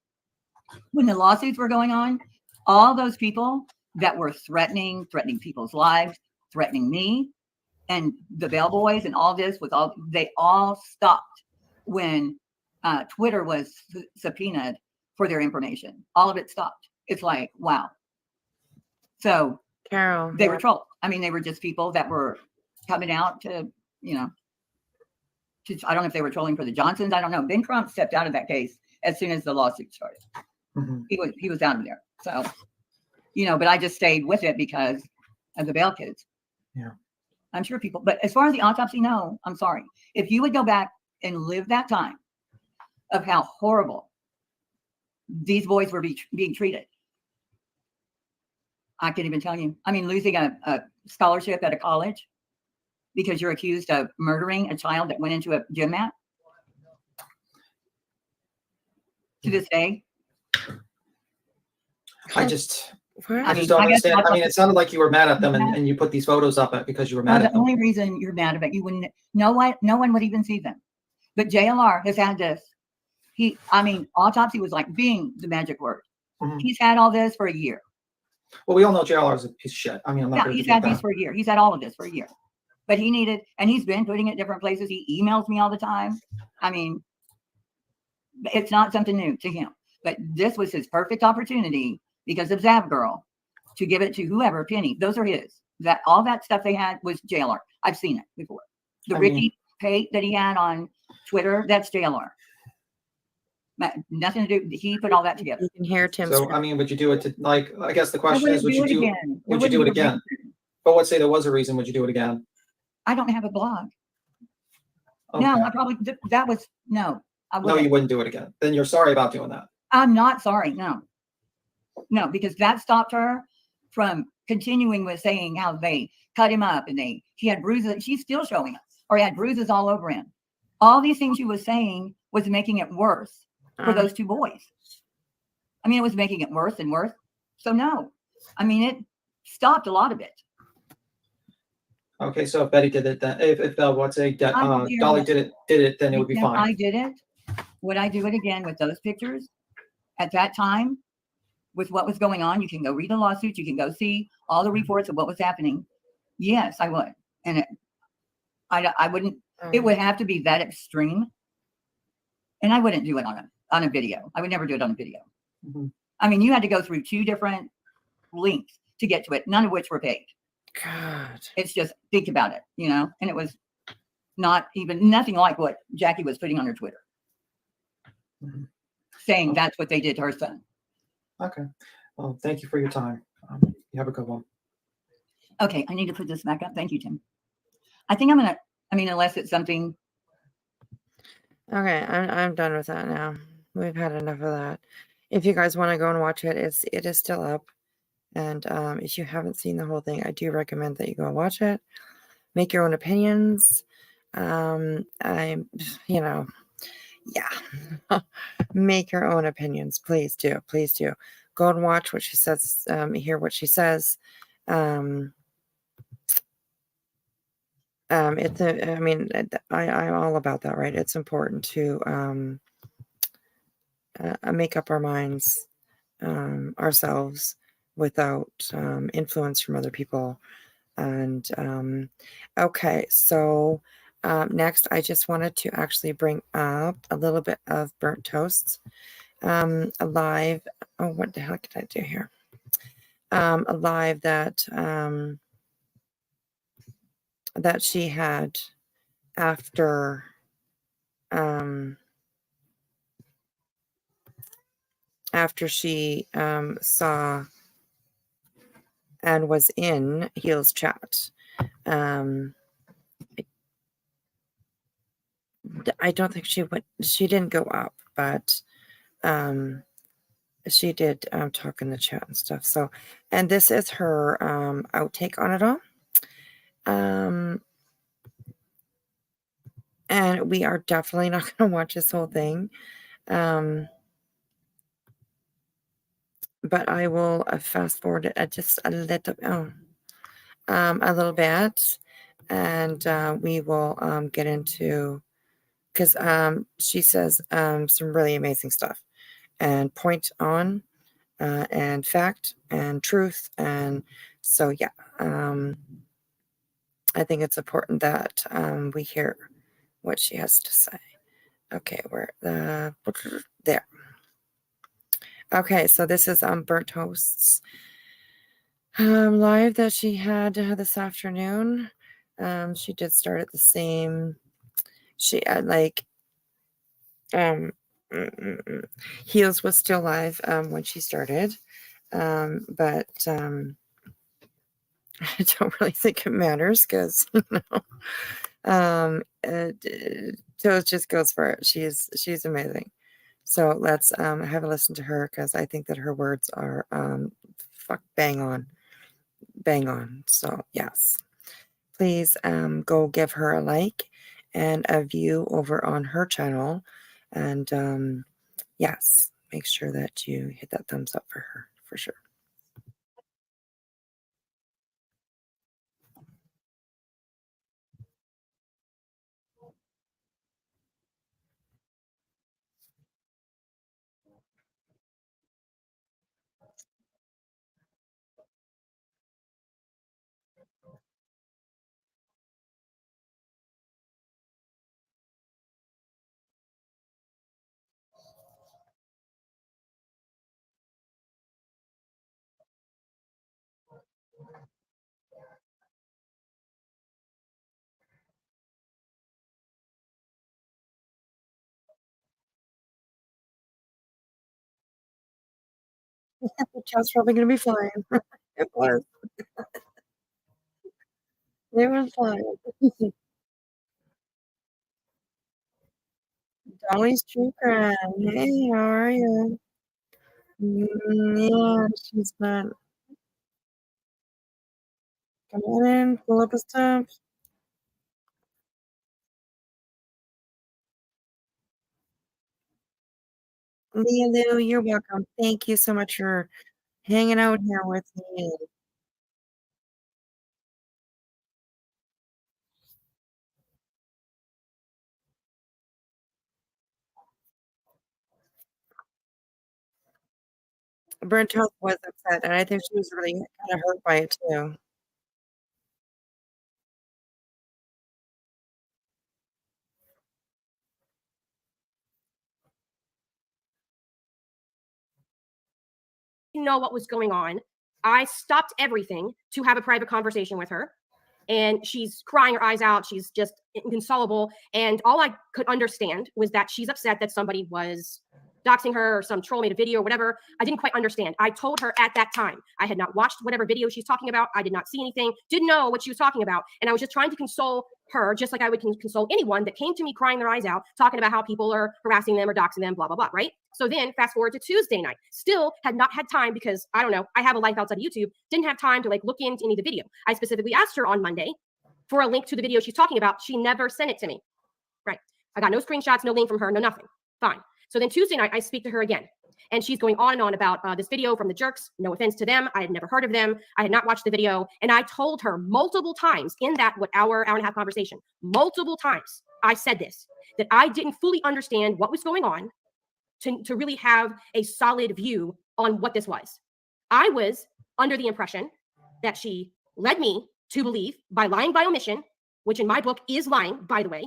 [SPEAKER 4] when the lawsuits were going on, all those people that were threatening people's lives, threatening me and the bellboys and all this they all stopped when Twitter was subpoenaed for their information. All of it stopped. It's like, wow. So
[SPEAKER 3] Carol,
[SPEAKER 4] they were trolls. I mean, they were just people that were coming out to, I don't know if they were trolling for the Johnsons. I don't know. Ben Crump stepped out of that case as soon as the lawsuit started. He was out of there. So, but I just stayed with it because of the Bell kids.
[SPEAKER 9] Yeah.
[SPEAKER 4] I'm sure people, but as far as the autopsy, no, I'm sorry. If you would go back and live that time of how horrible these boys were being treated, I can't even tell you. I mean, losing a scholarship at a college because you're accused of murdering a child that went into a gym mat. To this day.
[SPEAKER 9] I just don't understand. I mean, it sounded like you were mad at them and you put these photos up because you were mad at them.
[SPEAKER 4] The only reason you're mad about it, you wouldn't, no one would even see them. But JLR has had this. Autopsy was like being the magic word. He's had all this for a year.
[SPEAKER 9] Well, we all know JLR is a piece of shit. I mean, I'm not
[SPEAKER 4] he's had these for a year. He's had all of this for a year. But and he's been putting it in different places. He emails me all the time. I mean, it's not something new to him. But this was his perfect opportunity because of Zab Girl to give it to whoever, Penny. Those are his. All that stuff they had was JLR. I've seen it before. The Ricky Pate that he had on Twitter, that's JLR. Nothing to do. He put all that together.
[SPEAKER 3] You can hear Tim.
[SPEAKER 9] So, I mean, would you do it to I guess the question is, would you do it again? But let's say there was a reason, would you do it again?
[SPEAKER 4] I don't have a blog.
[SPEAKER 9] Okay.
[SPEAKER 4] No, I probably, that was, no.
[SPEAKER 9] No, you wouldn't do it again. Then you're sorry about doing that.
[SPEAKER 4] I'm not sorry. No, because that stopped her from continuing with saying how they cut him up and he had bruises. She's still showing us, or he had bruises all over him. All these things she was saying was making it worse for those 2 boys. I mean, it was making it worse and worse. So no, I mean, it stopped a lot of it.
[SPEAKER 9] Okay, so if Betty did it, then if Dolly did it, then it would be fine.
[SPEAKER 4] I did it. Would I do it again with those pictures at that time with what was going on? You can go read the lawsuits. You can go see all the reports of what was happening. Yes, I would. And I wouldn't. It would have to be that extreme. And I wouldn't do it on a video. I would never do it on a video. I mean, you had to go through 2 different links to get to it, none of which were paid.
[SPEAKER 3] God.
[SPEAKER 4] It's just, think about it, and it was nothing like what Jackie was putting on her Twitter. Saying that's what they did to her son.
[SPEAKER 9] Okay. Well, thank you for your time. You have a good one.
[SPEAKER 4] Okay, I need to put this back up. Thank you, Tim. I think I'm going to, unless it's something.
[SPEAKER 3] Okay, I'm done with that now. We've had enough of that. If you guys want to go and watch it, it is still up. And if you haven't seen the whole thing, I do recommend that you go and watch it. Make your own opinions. Make your own opinions. Please do. Please do. Go and watch what she says. Hear what she says. I'm all about that, right? It's important to make up our minds ourselves without influence from other people. And okay, so Next, I just wanted to actually bring up a little bit of burnt toasts. Alive. Oh, what the hell can I do here? Alive that that she had after after she saw and was in Heels chat. I don't think she didn't go up, but she did talk in the chat and stuff. So, and this is her outtake on it all. And we are definitely not going to watch this whole thing. But I will fast forward it just a little bit, and we will get into, because she says some really amazing stuff, and point on, and fact and truth, and so yeah, I think it's important that we hear what she has to say. Okay, where there. Okay, so this is burnt toasts live that she had this afternoon. She did start at the same. She had like Heels was still live when she started, but I don't really think it matters because Toes just goes for it. She's amazing. So let's have a listen to her, because I think that her words are bang on. So yes, please go give her a like and a view over on her channel, and yes, make sure that you hit that thumbs up for her for sure. The chat's probably going to be flying. It was. It was flying. Dolly's True Crime. Hey, how are you? Yeah, she's not. Come on in, pull up a stump. Lulu, you're welcome. Thank you so much for hanging out here with me. Burnt Toast was upset, and I think she was really kind of hurt by it too.
[SPEAKER 15] Know what was going on. I stopped everything to have a private conversation with her. And she's crying her eyes out. She's just inconsolable. And all I could understand was that she's upset that somebody was doxing her, or some troll made a video or whatever. I didn't quite understand. I told her at that time, I had not watched whatever video she's talking about. I did not see anything, didn't know what she was talking about. And I was just trying to console her, just like I would console anyone that came to me crying their eyes out, talking about how people are harassing them or doxing them, blah, blah, blah, right? So then fast forward to Tuesday night, still had not had time, because I don't know, I have a life outside of YouTube, didn't have time to like look into any of the video. I specifically asked her on Monday for a link to the video she's talking about. She never sent it to me, right? I got no screenshots, no link from her, no nothing. Fine. So then Tuesday night, I speak to her again. And she's going on and on about this video from the Jerks. No offense to them. I had never heard of them. I had not watched the video. And I told her multiple times in that hour and a half conversation, multiple times, I said this, that I didn't fully understand what was going on to really have a solid view on what this was. I was under the impression that she led me to believe, by lying by omission, which in my book is lying, by the way,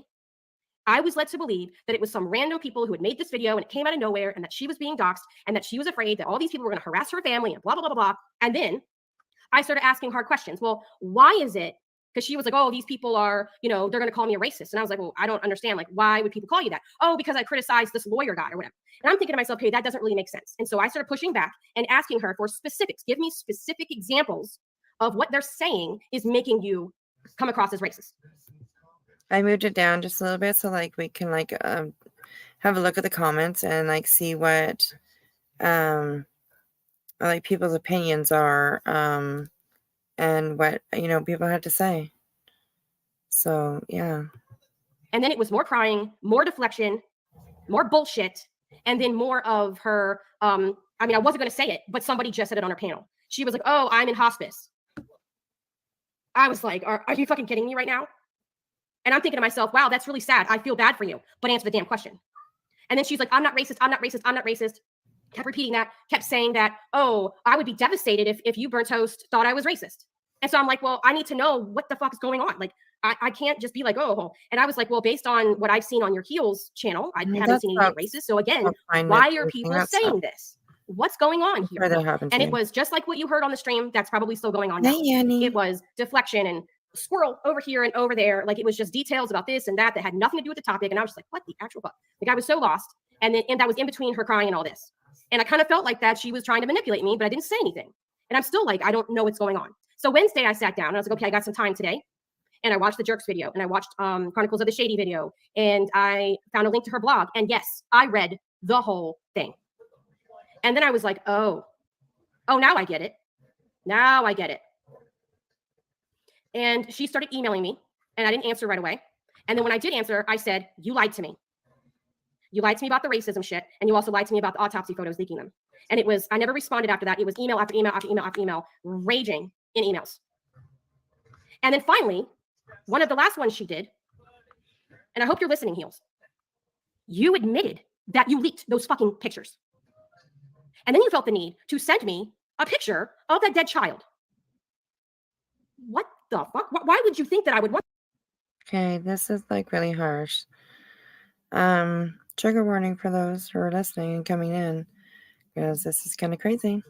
[SPEAKER 15] I was led to believe that it was some random people who had made this video and it came out of nowhere and that she was being doxxed and that she was afraid that all these people were going to harass her family and blah, blah, blah, blah, blah. And then I started asking hard questions. Well, why is it? Because she was like, oh, these people are, you know, they're going to call me a racist. And I was like, well, I don't understand. Like, why would people call you that? Oh, because I criticized this lawyer guy or whatever. And I'm thinking to myself, hey, that doesn't really make sense. And so I started pushing back and asking her for specifics. Give me specific examples of what they're saying is making you come across as racist.
[SPEAKER 3] I moved it down just a little bit so like we can like have a look at the comments and like see what like people's opinions are and what people have to say. So yeah.
[SPEAKER 15] And then it was more crying, more deflection, more bullshit, and then more of her I mean, I wasn't going to say it, but somebody just said it on her panel. She was like, oh, I'm in hospice. I was like, are you fucking kidding me right now? And I'm thinking to myself, wow, that's really sad. I feel bad for you, but answer the damn question. And then she's like, I'm not racist. I'm not racist. I'm not racist. Kept repeating that, kept saying that, oh, I would be devastated if you, Burnt Toast, thought I was racist. And so I'm like, well, I need to know what the fuck is going on. Like, I can't just be like, oh. And I was like, well, based on what I've seen on your Heels channel, I haven't seen anything racist. So again, why are people saying this? What's going on here? And it was just like what you heard on the stream. That's probably still going on now. It was deflection and squirrel over here and over there. Like it was just details about this and that had nothing to do with the topic. And I was just like, what the actual fuck? Like I was so lost. And that was in between her crying and all this. And I kind of felt like that she was trying to manipulate me, but I didn't say anything. And I'm still like, I don't know what's going on. So Wednesday I sat down and I was like, okay, I got some time today. And I watched the Jerks video and I watched Chronicles of the Shady video. And I found a link to her blog. And yes, I read the whole thing. And then I was like, oh, now I get it. Now I get it. And she started emailing me and I didn't answer right away. And then when I did answer, I said, you lied to me. You lied to me about the racism shit. And you also lied to me about the autopsy photos leaking them. And I never responded after that. It was email after email after email after email, raging in emails. And then finally, one of the last ones she did, and I hope you're listening, Heels, you admitted that you leaked those fucking pictures. And then you felt the need to send me a picture of that dead child. What the fuck? Why would you think that I would want?
[SPEAKER 3] Okay, this is like really harsh. Trigger warning for those who are listening and coming in, because this is kind of crazy.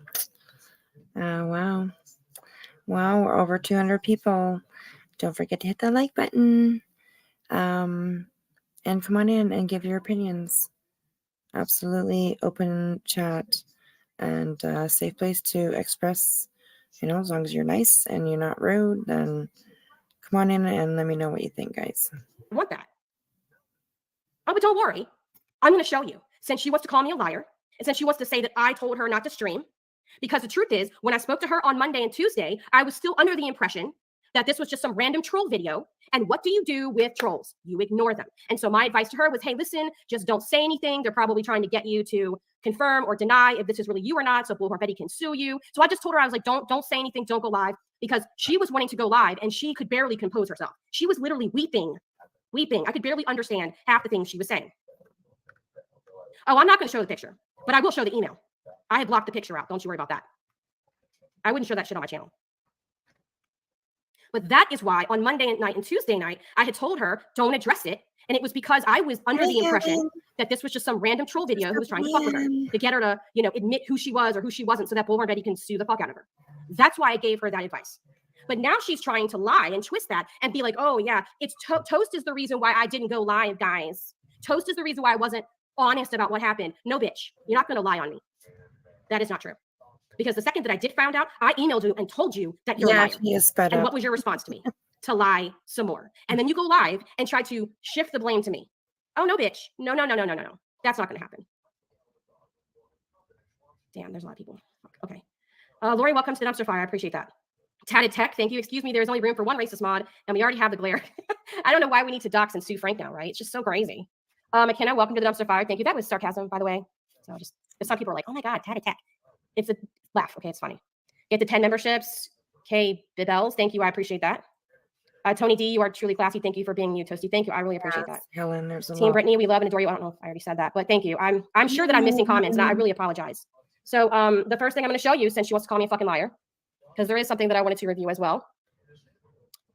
[SPEAKER 3] Wow, we're over 200 people. Don't forget to hit the like button. And come on in and give your opinions. Absolutely open chat and a safe place to express, as long as you're nice and you're not rude, then come on in and let me know what you think, guys.
[SPEAKER 15] I want that. Oh, but don't worry. I'm going to show you. Since she wants to call me a liar, and since she wants to say that I told her not to stream, because the truth is, when I spoke to her on Monday and Tuesday, I was still under the impression that this was just some random troll video. And what do you do with trolls? You ignore them. And so my advice to her was, hey, listen, just don't say anything. They're probably trying to get you to confirm or deny if this is really you or not, so Bullhorn Betty can sue you. So I just told her, I was like, don't say anything, don't go live, because she was wanting to go live and she could barely compose herself. She was literally weeping. I could barely understand half the things she was saying. Oh, I'm not going to show the picture, but I will show the email. I had blocked the picture out. Don't you worry about that. I wouldn't show that shit on my channel. But that is why on Monday night and Tuesday night, I had told her, don't address it. And it was because I was under the impression that this was just some random troll video who was trying to fuck with her, to get her to, admit who she was or who she wasn't, so that Bullhorn Betty can sue the fuck out of her. That's why I gave her that advice. But now she's trying to lie and twist that and be like, oh yeah, it's Toast is the reason why I didn't go live, guys. Toast is the reason why I wasn't honest about what happened. No, bitch, you're not going to lie on me. That is not true. Because the second that I did find out, I emailed you and told you that you're a liar. And what was your response to me? To lie some more. And then you go live and try to shift the blame to me. Oh, no, bitch. No. That's not going to happen. Damn, there's a lot of people. Okay. Lori, welcome to the dumpster fire. I appreciate that. Tatted Tech, thank you. Excuse me, there's only room for one racist mod, and we already have the glare. I don't know why we need to dox and sue Frank now, right? It's just so crazy. McKenna, welcome to the dumpster fire. Thank you. That was sarcasm, by the way. So just, some people are like, oh my God, Tatted Tech. It's a laugh. Okay, it's funny. Get the 10 memberships. Kay Bibels, thank you. I appreciate that. Tony D, you are truly classy. Thank you for being you, Toasty. Thank you. I really appreciate that.
[SPEAKER 3] Helen, there's a
[SPEAKER 15] Team Brittany, we love and adore you. I don't know if I already said that, but thank you. I'm sure that I'm missing comments, and I really apologize. So the first thing I'm going to show you, since she wants to call me a fucking liar, because there is something that I wanted to review as well.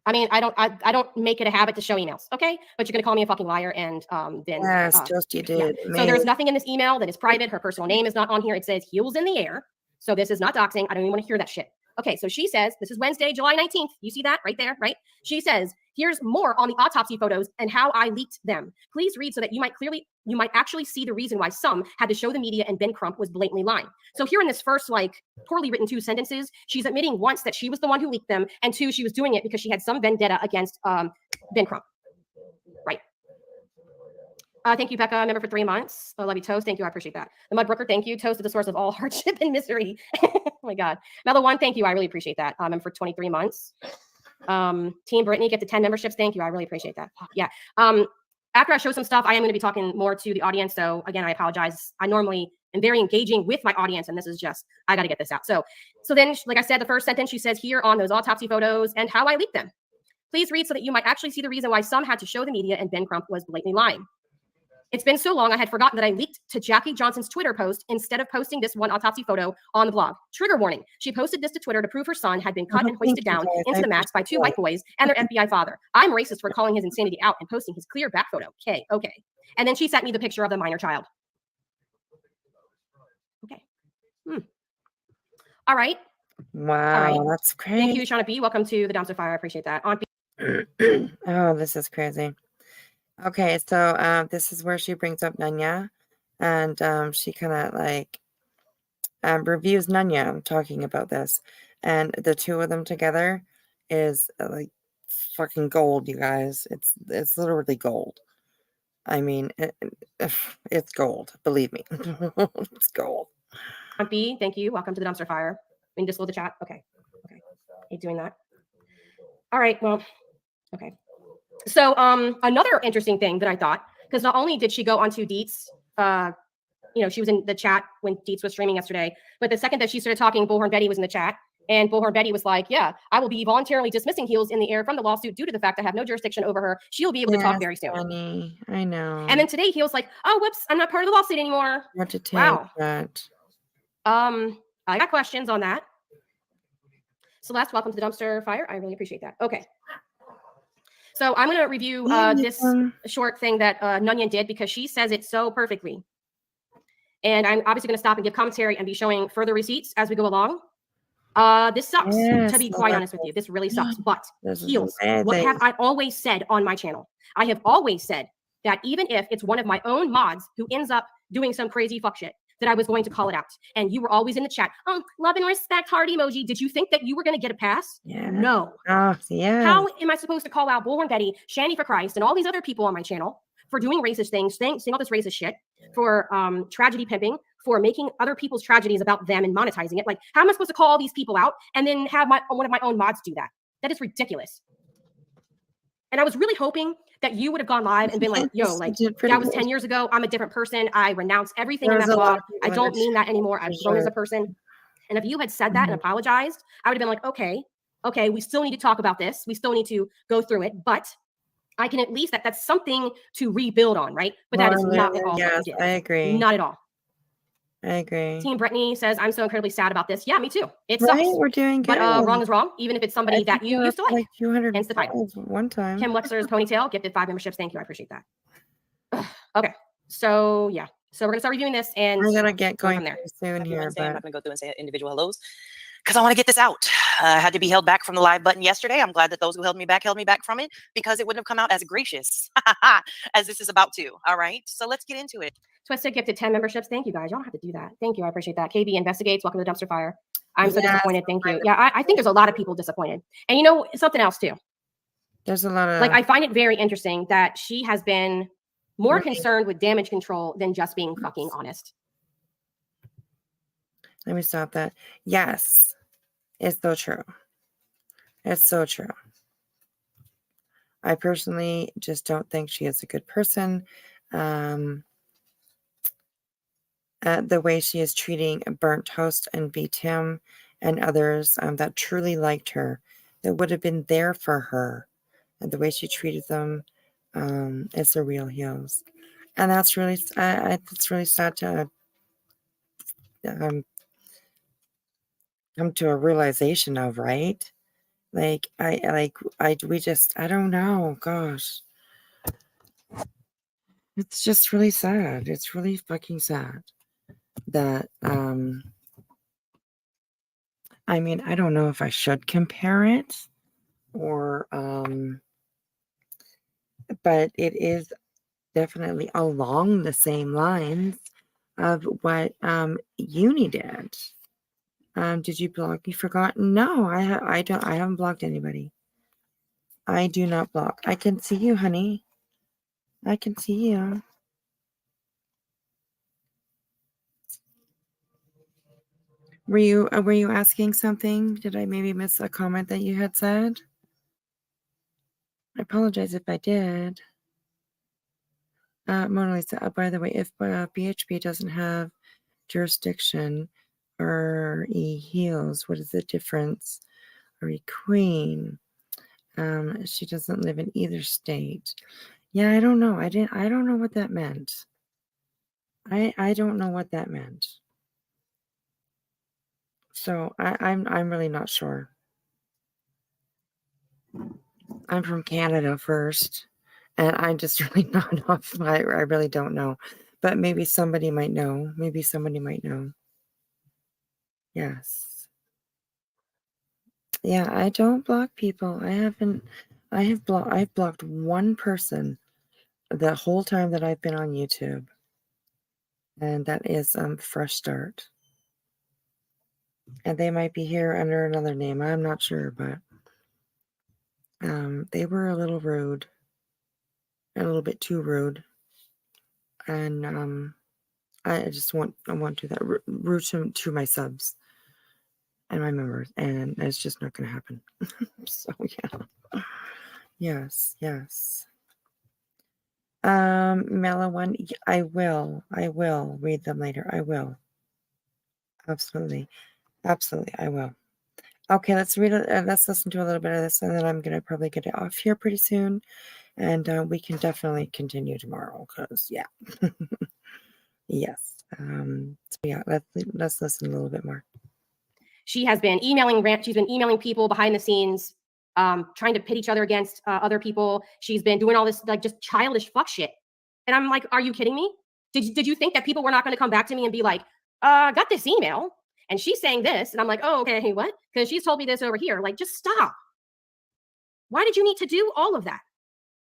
[SPEAKER 15] I mean, I don't make it a habit to show emails, okay? But you're gonna call me a fucking liar, and then
[SPEAKER 3] Yes, just you did.
[SPEAKER 15] Yeah. So there's nothing in this email that is private. Her personal name is not on here. It says heels in the air. So this is not doxing. I don't even want to hear that shit. Okay, so she says, this is Wednesday, July 19th. You see that right there, right? She says, here's more on the autopsy photos and how I leaked them. Please read so that you might actually see the reason why some had to show the media and Ben Crump was blatantly lying. So here in this first, like, poorly written 2 sentences, she's admitting once that she was the one who leaked them, and 2, she was doing it because she had some vendetta against Ben Crump. Right. Thank you, Becca, member for 3 months. I love you, Toast. Thank you. I appreciate that. The Mudbrooker, thank you. Toast is the source of all hardship and misery. Oh my God. Mellow One, thank you. I really appreciate that. Member for 23 months. Team Brittany, get to 10 memberships. Thank you. I really appreciate that. Yeah. After I show some stuff, I am going to be talking more to the audience. So again, I apologize. I normally am very engaging with my audience, and this is just, I got to get this out. So then, like I said, the first sentence, she says here on those autopsy photos and how I leaked them. Please read so that you might actually see the reason why some had to show the media and Ben Crump was blatantly lying. It's been so long, I had forgotten that I leaked to Jackie Johnson's Twitter post instead of posting this one autopsy photo on the blog. Trigger warning. She posted this to Twitter to prove her son had been cut and hoisted down into the mats by 2 white boys and their FBI father. I'm racist for calling his insanity out and posting his clear back photo. Okay. And then she sent me the picture of the minor child. Okay. All right.
[SPEAKER 3] Wow,
[SPEAKER 15] All right.
[SPEAKER 3] that's crazy.
[SPEAKER 15] Thank you, Shauna B. Welcome to the Dumpster Fire. I appreciate that.
[SPEAKER 3] Oh, this is crazy. Okay, so this is where she brings up Nunya, and she kind of like reviews Nunya. I'm talking about this, and the 2 of them together is like fucking gold, you guys. It's literally gold. I mean, it's gold. Believe me, it's gold.
[SPEAKER 15] B, thank you. Welcome to the Dumpster Fire. We can disable the chat. Okay. Hate doing that. All right. Well, okay. So another interesting thing that I thought, because not only did she go onto Dietz, she was in the chat when Dietz was streaming yesterday, but the second that she started talking, Bullhorn Betty was in the chat, and Bullhorn Betty was like, yeah, I will be voluntarily dismissing Heels in the air from the lawsuit due to the fact I have no jurisdiction over her. She'll be able to talk very soon.
[SPEAKER 3] Funny. I know.
[SPEAKER 15] And then today Heels like, oh, whoops, I'm not part of the lawsuit anymore.
[SPEAKER 3] What to take that?
[SPEAKER 15] I got questions on that. Celeste, welcome to the Dumpster Fire. I really appreciate that. Okay. So I'm going to review this short thing that Nunya did because she says it so perfectly. And I'm obviously going to stop and give commentary and be showing further receipts as we go along. This sucks, to be quite honest with you. This really sucks. But Heels, what have I always said on my channel? I have always said that even if it's one of my own mods who ends up doing some crazy fuck shit, that I was going to call it out. And you were always in the chat. Oh, love and respect, heart emoji. Did you think that you were going to get a pass?
[SPEAKER 3] Yeah.
[SPEAKER 15] No.
[SPEAKER 3] Yeah.
[SPEAKER 15] How am I supposed to call out Bullhorn Betty, Shandy for Christ, and all these other people on my channel for doing racist things, saying all this racist shit, for tragedy pimping, for making other people's tragedies about them and monetizing it? Like, how am I supposed to call all these people out and then have one of my own mods do that? That is ridiculous. And I was really hoping that you would have gone live and been like, yo, like, that was 10 years ago. I'm a different person. I renounce everything in that blog. I don't mean that anymore. I've grown as a person. And if you had said that and apologized, I would have been like, okay, we still need to talk about this. We still need to go through it. But I can at least, that's something to rebuild on, right? But that is not at all what you did.
[SPEAKER 3] I agree.
[SPEAKER 15] Not at all.
[SPEAKER 3] I agree.
[SPEAKER 15] Team Brittany says, I'm so incredibly sad about this. Yeah, me too. It sucks.
[SPEAKER 3] Right? We're doing good.
[SPEAKER 15] But wrong is wrong, even if it's somebody that you used to like.
[SPEAKER 3] 200
[SPEAKER 15] hence the title.
[SPEAKER 3] one time.
[SPEAKER 15] Kim Lexer's Ponytail gifted 5 memberships. Thank you. I appreciate that. Okay. So yeah. So we're gonna start reviewing this, and
[SPEAKER 3] we're gonna get going
[SPEAKER 15] from there
[SPEAKER 3] soon here.
[SPEAKER 10] But I'm not gonna go through and say individual hellos because I want to get this out. I had to be held back from the live button yesterday. I'm glad that those who held me back from it, because it wouldn't have come out as gracious as this is about to. All right. So let's get into it.
[SPEAKER 15] Twisted gifted 10 memberships. Thank you guys. Y'all don't have to do that. Thank you. I appreciate that. KB investigates. Welcome to the Dumpster Fire. I'm so disappointed. Thank you. Yeah, I think there's a lot of people disappointed. And you know, something else too.
[SPEAKER 3] There's a lot of
[SPEAKER 15] I find it very interesting that she has been more concerned with damage control than just being fucking honest.
[SPEAKER 3] Let me stop that. Yes. It's so true. It's so true. I personally just don't think she is a good person. The way she is treating Burnt Toast and B. Tim and others that truly liked her, that would have been there for her, and the way she treated them is the real Heels, and that's really it's really sad to come to a realization of, right? Like, I don't know. Gosh. It's just really sad. It's really fucking sad that, I mean, I don't know if I should compare it or, but it is definitely along the same lines of what, Uni did. Did you block me? Forgotten? No, I haven't blocked anybody. I do not block. I can see you, honey. I can see you. Were you asking something? Did I maybe miss a comment that you had said? I apologize if I did. Mona Lisa, by the way, if BHP doesn't have jurisdiction or heals, what is the difference? Or queen? She doesn't live in either state. Yeah, I don't know. I don't know what that meant. I don't know what that meant. So I'm really not sure. I'm from Canada first, and I'm just really not off. I really don't know, but maybe somebody might know. Maybe somebody might know. Yes. Yeah, I don't block people. I've blocked one person the whole time that I've been on YouTube, and that is Fresh Start. And they might be here under another name. I'm not sure, but they were a little rude, a little bit too rude, and I want to do that rude to my subs and my members, and it's just not going to happen. So yeah, yes. Mela one, I will read them later. I will, absolutely, I will. Okay, let's read it. Let's listen to a little bit of this, and then I'm gonna probably get it off here pretty soon, and we can definitely continue tomorrow. Cause yeah, yes. So yeah, let's listen a little bit more.
[SPEAKER 15] She has been she's been emailing people behind the scenes, trying to pit each other against other people. She's been doing all this like just childish fuck shit. And I'm like, are you kidding me? Did you think that people were not going to come back to me and be like, I got this email and she's saying this? And I'm like, oh, okay, what? Because she's told me this over here. Like, just stop. Why did you need to do all of that?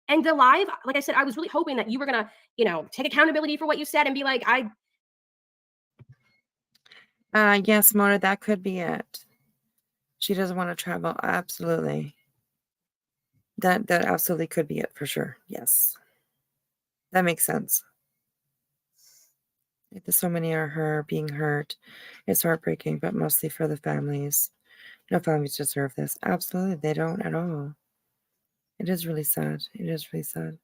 [SPEAKER 15] And the live, like I said, I was really hoping that you were going to, take accountability for what you said and be like,
[SPEAKER 3] Yes, Mona, that could be it. She doesn't want to travel. Absolutely. That absolutely could be it for sure. Yes. That makes sense. So many are her being hurt. It's heartbreaking, but mostly for the families. No families deserve this. Absolutely. They don't at all. It is really sad. It is really sad.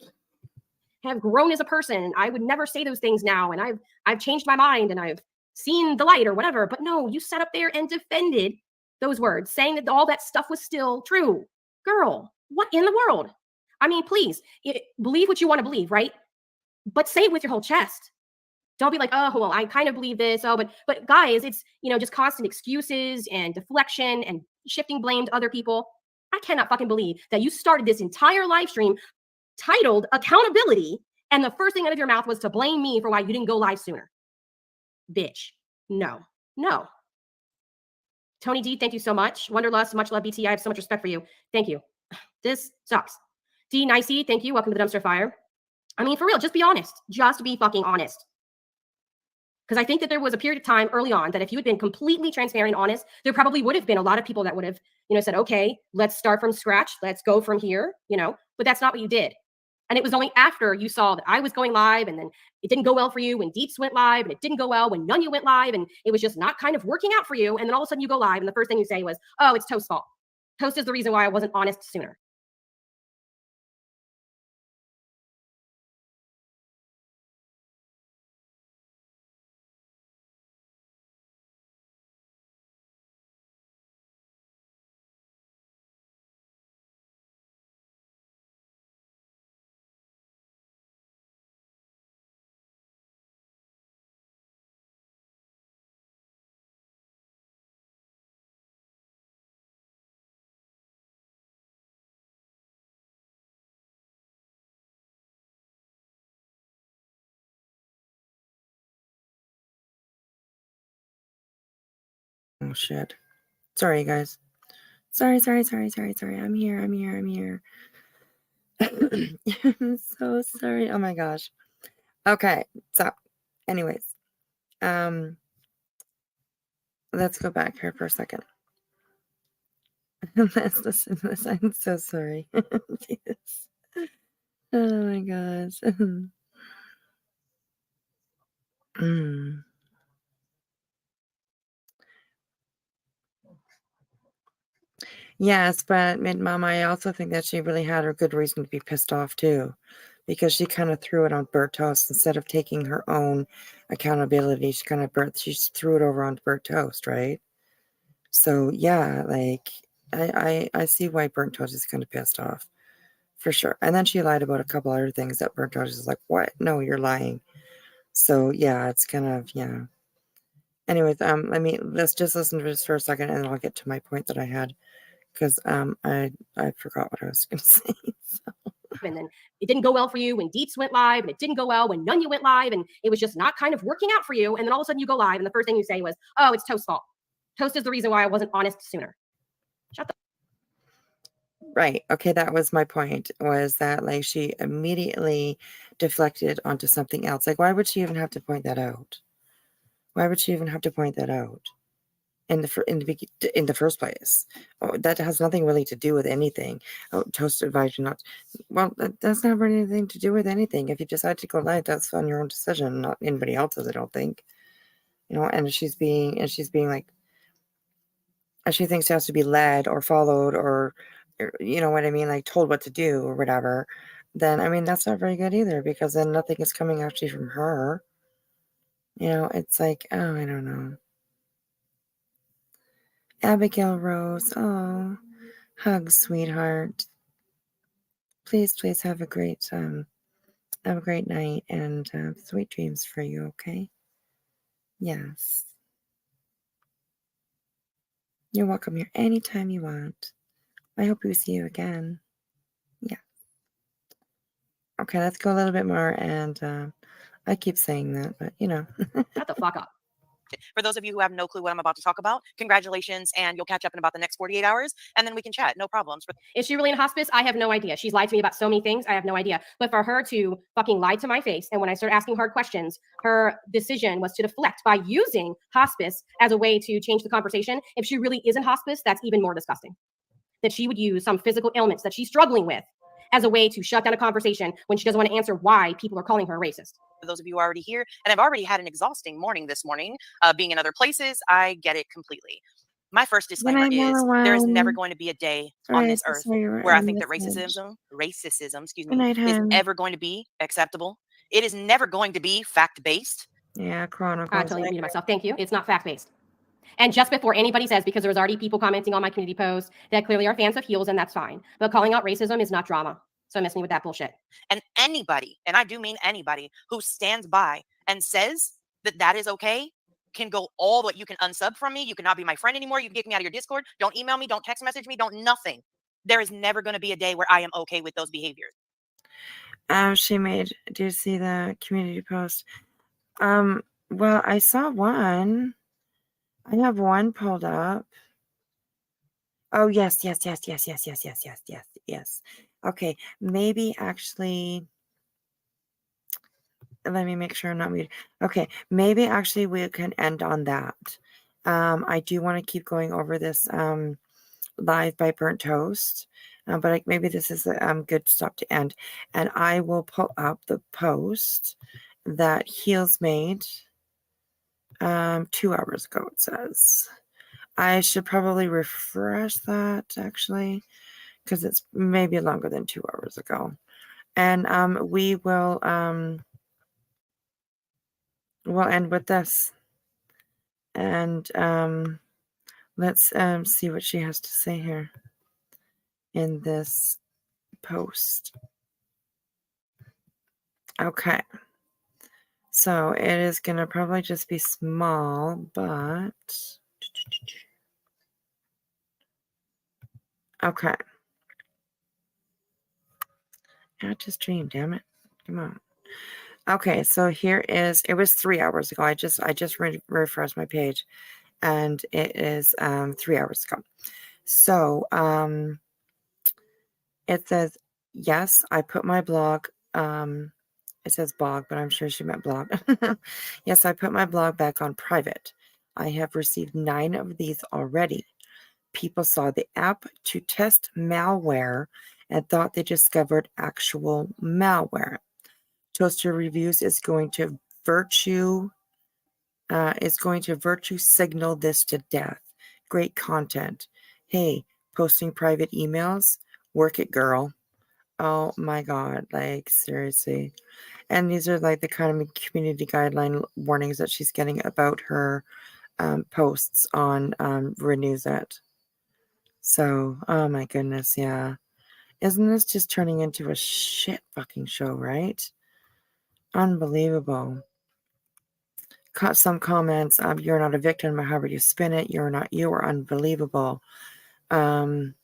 [SPEAKER 15] Have grown as a person. I would never say those things now. And I've changed my mind and I've seen the light or whatever. But no, you sat up there and defended those words, saying that all that stuff was still true. Girl, what in the world? I mean, please, believe what you want to believe, right? But say it with your whole chest. Don't be like, oh, well, I kind of believe this. Oh, but guys, it's, just constant excuses and deflection and shifting blame to other people. I cannot fucking believe that you started this entire live stream titled Accountability, and the first thing out of your mouth was to blame me for why you didn't go live sooner. Bitch. No. Tony D, thank you so much. Wonderlust, much love, BT. I have so much respect for you. Thank you. This sucks. D Nicey, thank you. Welcome to the dumpster fire. I mean, for real, just be honest. Just be fucking honest. Because I think that there was a period of time early on that if you had been completely transparent and honest, there probably would have been a lot of people that would have, said, okay, let's start from scratch. Let's go from here, but that's not what you did. And it was only after you saw that I was going live and then it didn't go well for you when Deeps went live and it didn't go well when Nunya went live and it was just not kind of working out for you. And then all of a sudden you go live and the first thing you say was, oh, it's Toast's fault. Toast is the reason why I wasn't honest sooner.
[SPEAKER 3] shit. Sorry, guys. Sorry. I'm here. I'm so sorry. Oh my gosh. Okay. So, anyways, let's go back here for a second. Let's listen to this. I'm so sorry. Yes. Oh my gosh. Yes, but Mama, I also think that she really had a good reason to be pissed off too, because she kind of threw it on Bert Toast instead of taking her own accountability. She threw it over on Bert Toast, right? So yeah, like I see why Burnt Toast is kind of pissed off, for sure. And then she lied about a couple other things that Burnt Toast is like, what? No, you're lying. So yeah, it's kind of, yeah. Anyways, let's just listen to this for a second, and then I'll get to my point that I had, because I forgot what I was going to say.
[SPEAKER 15] And then it didn't go well for you when Deeps went live, and it didn't go well when Nunya went live, and it was just not kind of working out for you. And then all of a sudden you go live, and the first thing you say was, oh, it's Toast's fault. Toast is the reason why I wasn't honest sooner. Shut the
[SPEAKER 3] Right. Okay, that was my point, was that like she immediately deflected onto something else. Like, why would she even have to point that out? Why would she even have to point that out in the first place? Oh, that has nothing really to do with anything. Oh, Toast advised you not. Well, that doesn't have anything to do with anything. If you decide to go live, that's on your own decision, not anybody else's, I don't think. You know, and she's being like, she thinks she has to be led or followed or you know what I mean, like told what to do or whatever, then I mean that's not very good either, because then nothing is coming actually from her. You know, it's like, oh, I don't know. Abigail Rose, oh, hugs, sweetheart. Please have a great night, and sweet dreams for you, okay? Yes. You're welcome here anytime you want. I hope we see you again. Yeah. Okay, let's go a little bit more, and I keep saying that, but you know.
[SPEAKER 15] Shut the fuck up.
[SPEAKER 10] For those of you who have no clue what I'm about to talk about, congratulations, and you'll catch up in about the next 48 hours, and then we can chat. No problems.
[SPEAKER 15] Is she really in hospice? I have no idea. She's lied to me about so many things. I have no idea. But for her to fucking lie to my face, and when I started asking hard questions, her decision was to deflect by using hospice as a way to change the conversation. If she really is in hospice, that's even more disgusting. That she would use some physical ailments that she's struggling with as a way to shut down a conversation when she doesn't want to answer why people are calling her a racist.
[SPEAKER 10] For those of you who are already here, and I've already had an exhausting morning this morning, being in other places, I get it completely. My first disclaimer is there is never going to be a day on this earth where I think that racism, is ever going to be acceptable. It is never going to be fact-based.
[SPEAKER 3] Yeah, Chronicles.
[SPEAKER 15] I'm telling you to myself, thank you. It's not fact-based. And just before anybody says, because there was already people commenting on my community post that clearly are fans of heels, and that's fine. But calling out racism is not drama. So miss me with that bullshit.
[SPEAKER 10] And anybody, and I do mean anybody, who stands by and says that that is okay, can go all the way. You can unsub from me. You cannot be my friend anymore. You can kick me out of your Discord. Don't email me. Don't text message me. Don't nothing. There is never going to be a day where I am okay with those behaviors.
[SPEAKER 3] Do you see the community post? Well, I saw one. I have one pulled up. Oh, yes. Okay, maybe actually, let me make sure I'm not muted. Okay, maybe actually we can end on that. I do want to keep going over this live by Burnt Toast, but maybe this is a good stop to end. And I will pull up the post that Heels made 2 hours ago, it says. I should probably refresh that, actually, because it's maybe longer than 2 hours ago. And we will we'll end with this. And let's see what she has to say here in this post. Okay. So it is going to probably just be small, but okay. I just dreamed, damn it. Come on. Okay, so here is, it was 3 hours ago. I just refreshed my page. and it is 3 hours ago. So it says, yes, I put my blog, it says blog, but I'm sure she meant blog. Yes, I put my blog back on private. I have received 9 of these already. People saw the app to test malware and thought they discovered actual malware. Toaster Reviews is going to virtue signal this to death. Great content. Hey, posting private emails? Work it, girl. Oh my God, like seriously. And these are like the kind of community guideline warnings that she's getting about her posts on Renews It. So, oh my goodness, yeah. Isn't this just turning into a shit fucking show, right? Unbelievable. Some comments, you're not a victim, however you spin it, you are unbelievable. God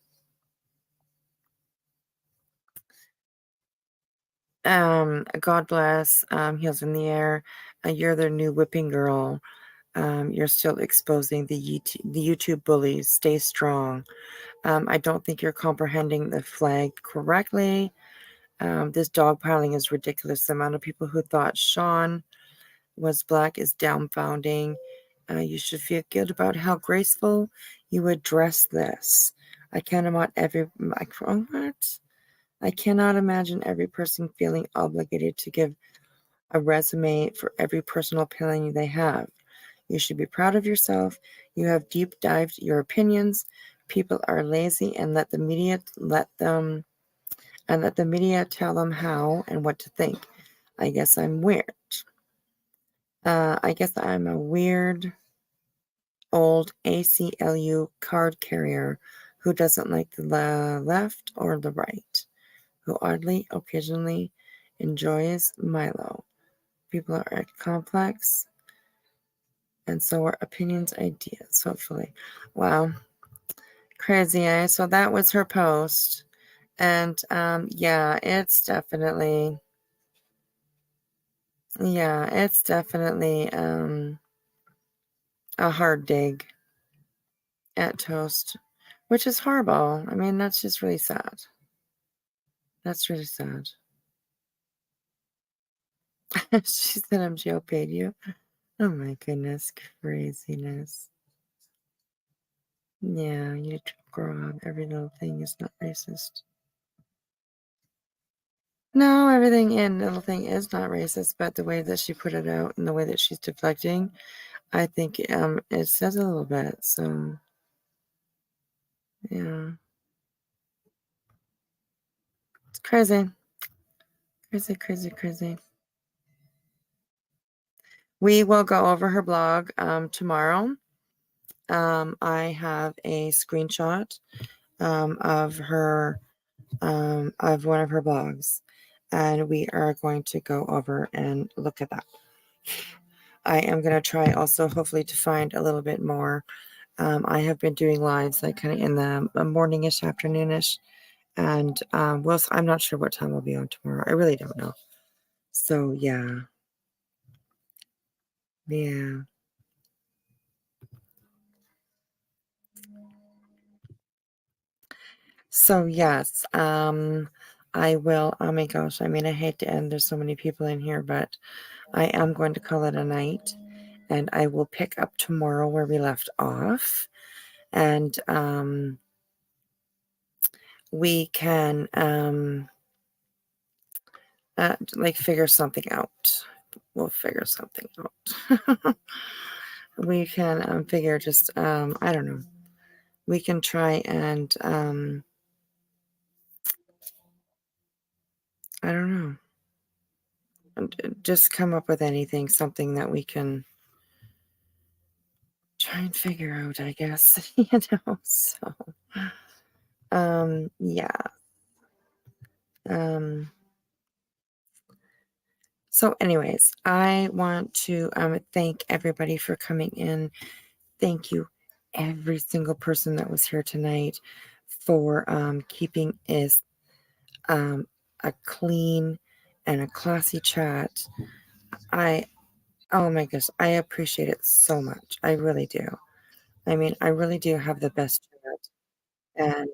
[SPEAKER 3] bless, Heels in the Air, you're the new whipping girl. You're still exposing the YouTube bullies. Stay strong. I don't think you're comprehending the flag correctly. This dogpiling is ridiculous. The amount of people who thought Sean was black is dumbfounding. You should feel good about how graceful you address this. I cannot imagine every person feeling obligated to give a resume for every personal opinion they have. You should be proud of yourself. You have deep dived your opinions. People are lazy and let the media tell them how and what to think. I guess I'm weird. I guess I'm a weird old ACLU card carrier who doesn't like the left or the right, who oddly, occasionally enjoys Milo. People are complex, and so are opinions, ideas, hopefully. Wow. Crazy, eh? So that was her post. And yeah, it's definitely a hard dig at Toast, which is horrible. I mean, that's just really sad. That's really sad. She said MGO paid you. Oh my goodness, craziness. Yeah, you need to grow up. Every little thing is not racist. No, everything in little thing is not racist, but the way that she put it out and the way that she's deflecting, I think it says a little bit. So yeah, it's crazy. Crazy. We will go over her blog tomorrow. I have a screenshot of her of one of her blogs, and we are going to go over and look at that. I am going to try also hopefully to find a little bit more. I have been doing lives like kind of in the morningish, afternoonish, and I'm not sure what time we'll be on tomorrow. I really don't know. So yeah. So yes, I will. Oh my gosh, I mean, I hate to end. There's so many people in here, but I am going to call it a night, and I will pick up tomorrow where we left off, and we can like figure something out. We'll figure something out. We can figure just I don't know. We can try and I don't know. Just come up with anything, something that we can try and figure out, I guess. So yeah. So anyways, I want to thank everybody for coming in. Thank you, every single person that was here tonight, for keeping is a clean and a classy chat. Oh my gosh, I appreciate it so much. I really do. I mean, I really do have the best chat, and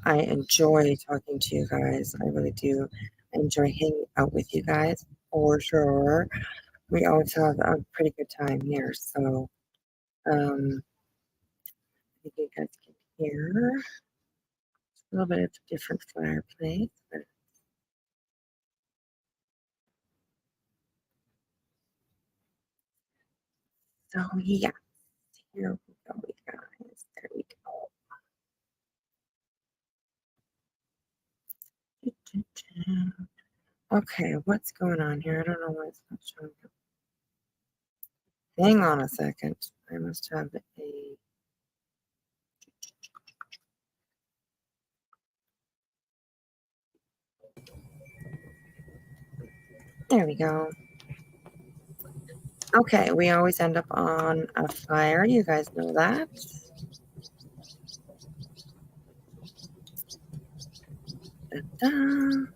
[SPEAKER 3] I enjoy talking to you guys. I really do. I enjoy hanging out with you guys for sure. We always have a pretty good time here. So, I think you guys can hear a little bit of a different fireplace, but so yeah, here we go, you guys. There we go. Okay, what's going on here? I don't know why it's not showing up. Hang on a second. I must have a. There we go. Okay, we always end up on a fire. You guys know that. Da-da.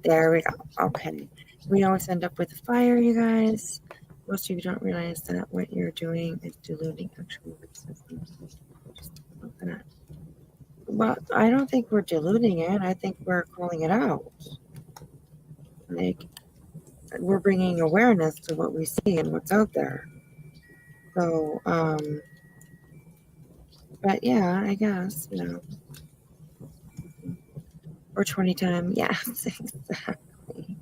[SPEAKER 3] There we go. Okay. We always end up with a fire, you guys. Most of you don't realize that what you're doing is diluting actually. Well, I don't think we're diluting it. I think we're calling it out. Like, we're bringing awareness to what we see and what's out there. So, but yeah, I guess, you know. Or 20 times. Yes, exactly.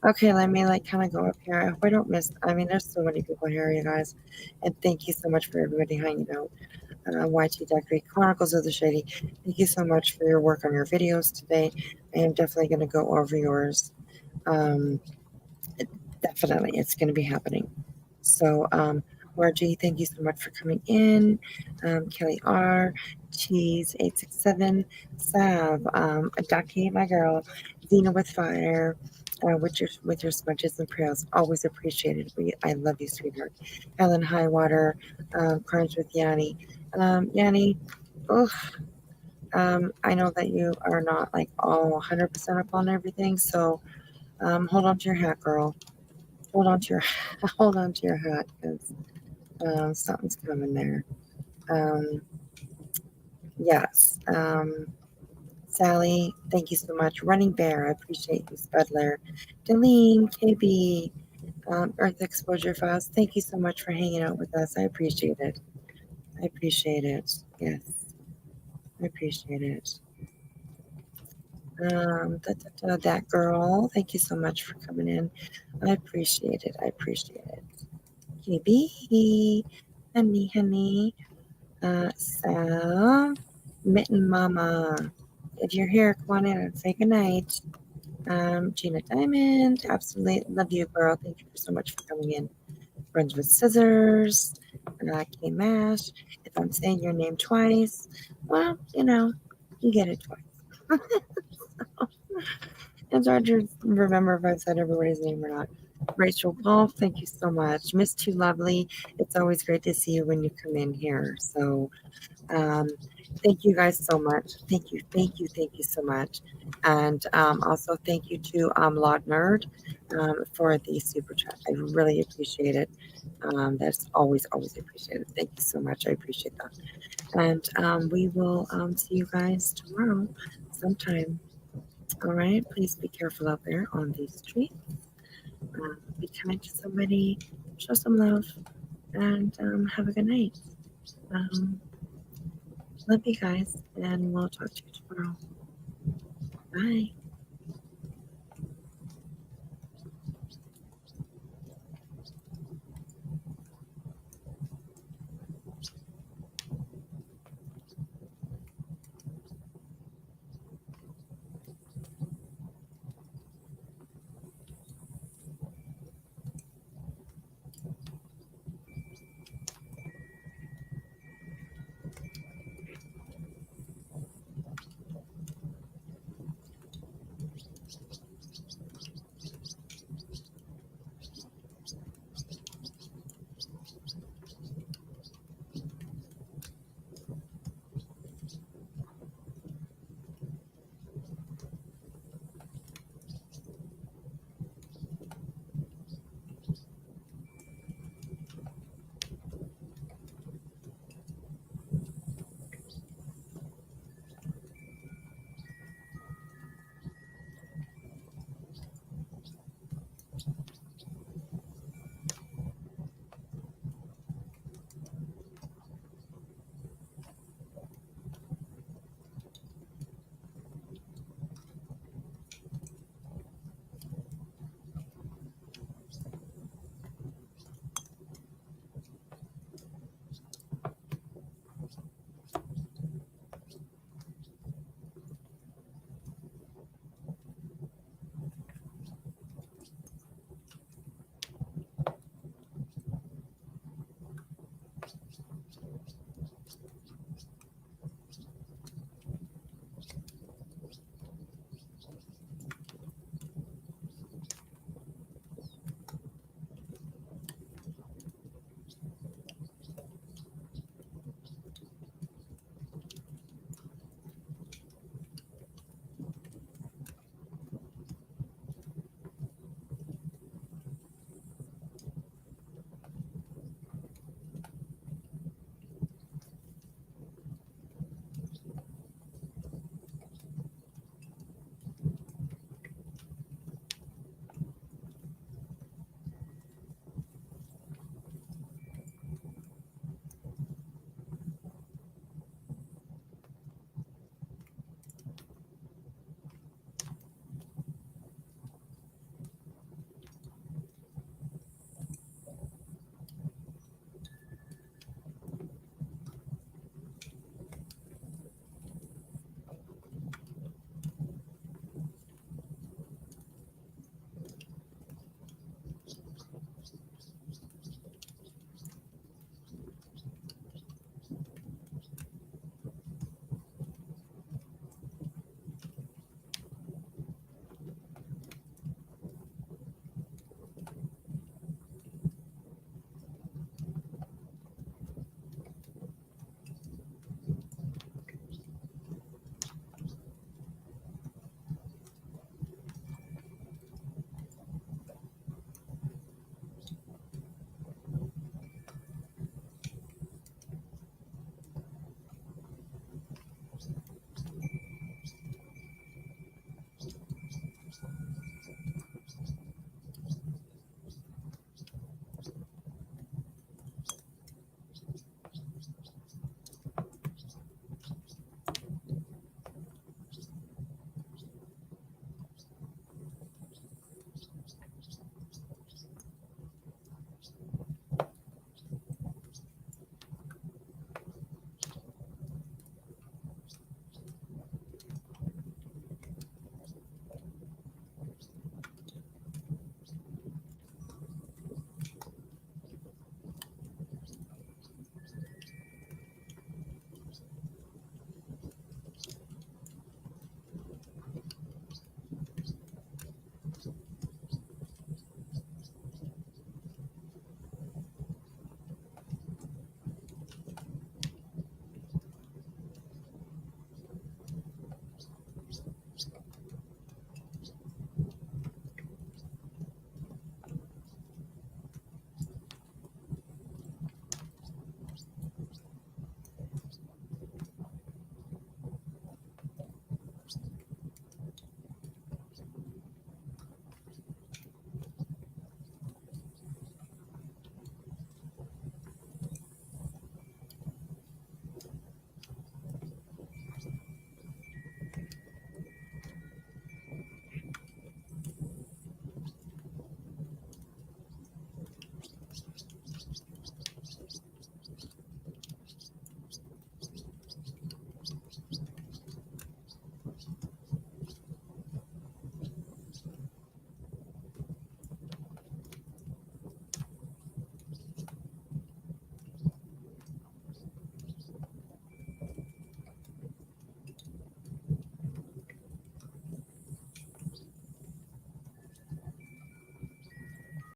[SPEAKER 3] Okay, let me like kind of go up here. I hope I don't miss. I mean, there's so many people here, you guys. And thank you so much for everybody hanging out. YT Decorating Chronicles of the Shady. Thank you so much for your work on your videos today. I am definitely going to go over yours. Definitely, it's going to be happening. So, RG, thank you so much for coming in. Kelly R, Cheese 867, Sav, Ducky, my girl, Zena with Fire, with your smudges and prayers, always appreciated. I love you, sweetheart. Ellen Highwater, Crimes with Yanni. Yanni, I know that you are not like all 100% up on everything, so hold on to your hat, girl. Hold on to your hat, because something's coming there. Yes. Sally, thank you so much. Running Bear, I appreciate you. Spudler, Delene, KB, Earth Exposure Files, thank you so much for hanging out with us. I appreciate it. I appreciate it. Yes, I appreciate it. That girl, thank you so much for coming in. I appreciate it. I appreciate it. KB, honey, so, Mitten Mama, if you're here, come on in and say goodnight. Gina Diamond, absolutely love you, girl. Thank you so much for coming in. Friends with Scissors, K Mash. If I'm saying your name twice, well, you know, you get it twice. It's hard to remember if I said everybody's name or not. Rachel Paul, thank you so much. Miss Too Lovely, it's always great to see you when you come in here. So, thank you guys so much. Thank you so much. And also thank you to Lord Nerd for the super chat. I really appreciate it. That's always appreciated. Thank you so much. I appreciate that. And we will see you guys tomorrow sometime. All right. Please be careful out there on these streets. Be kind to somebody. Show some love. And have a good night. Love you guys, and we'll talk to you tomorrow. Bye.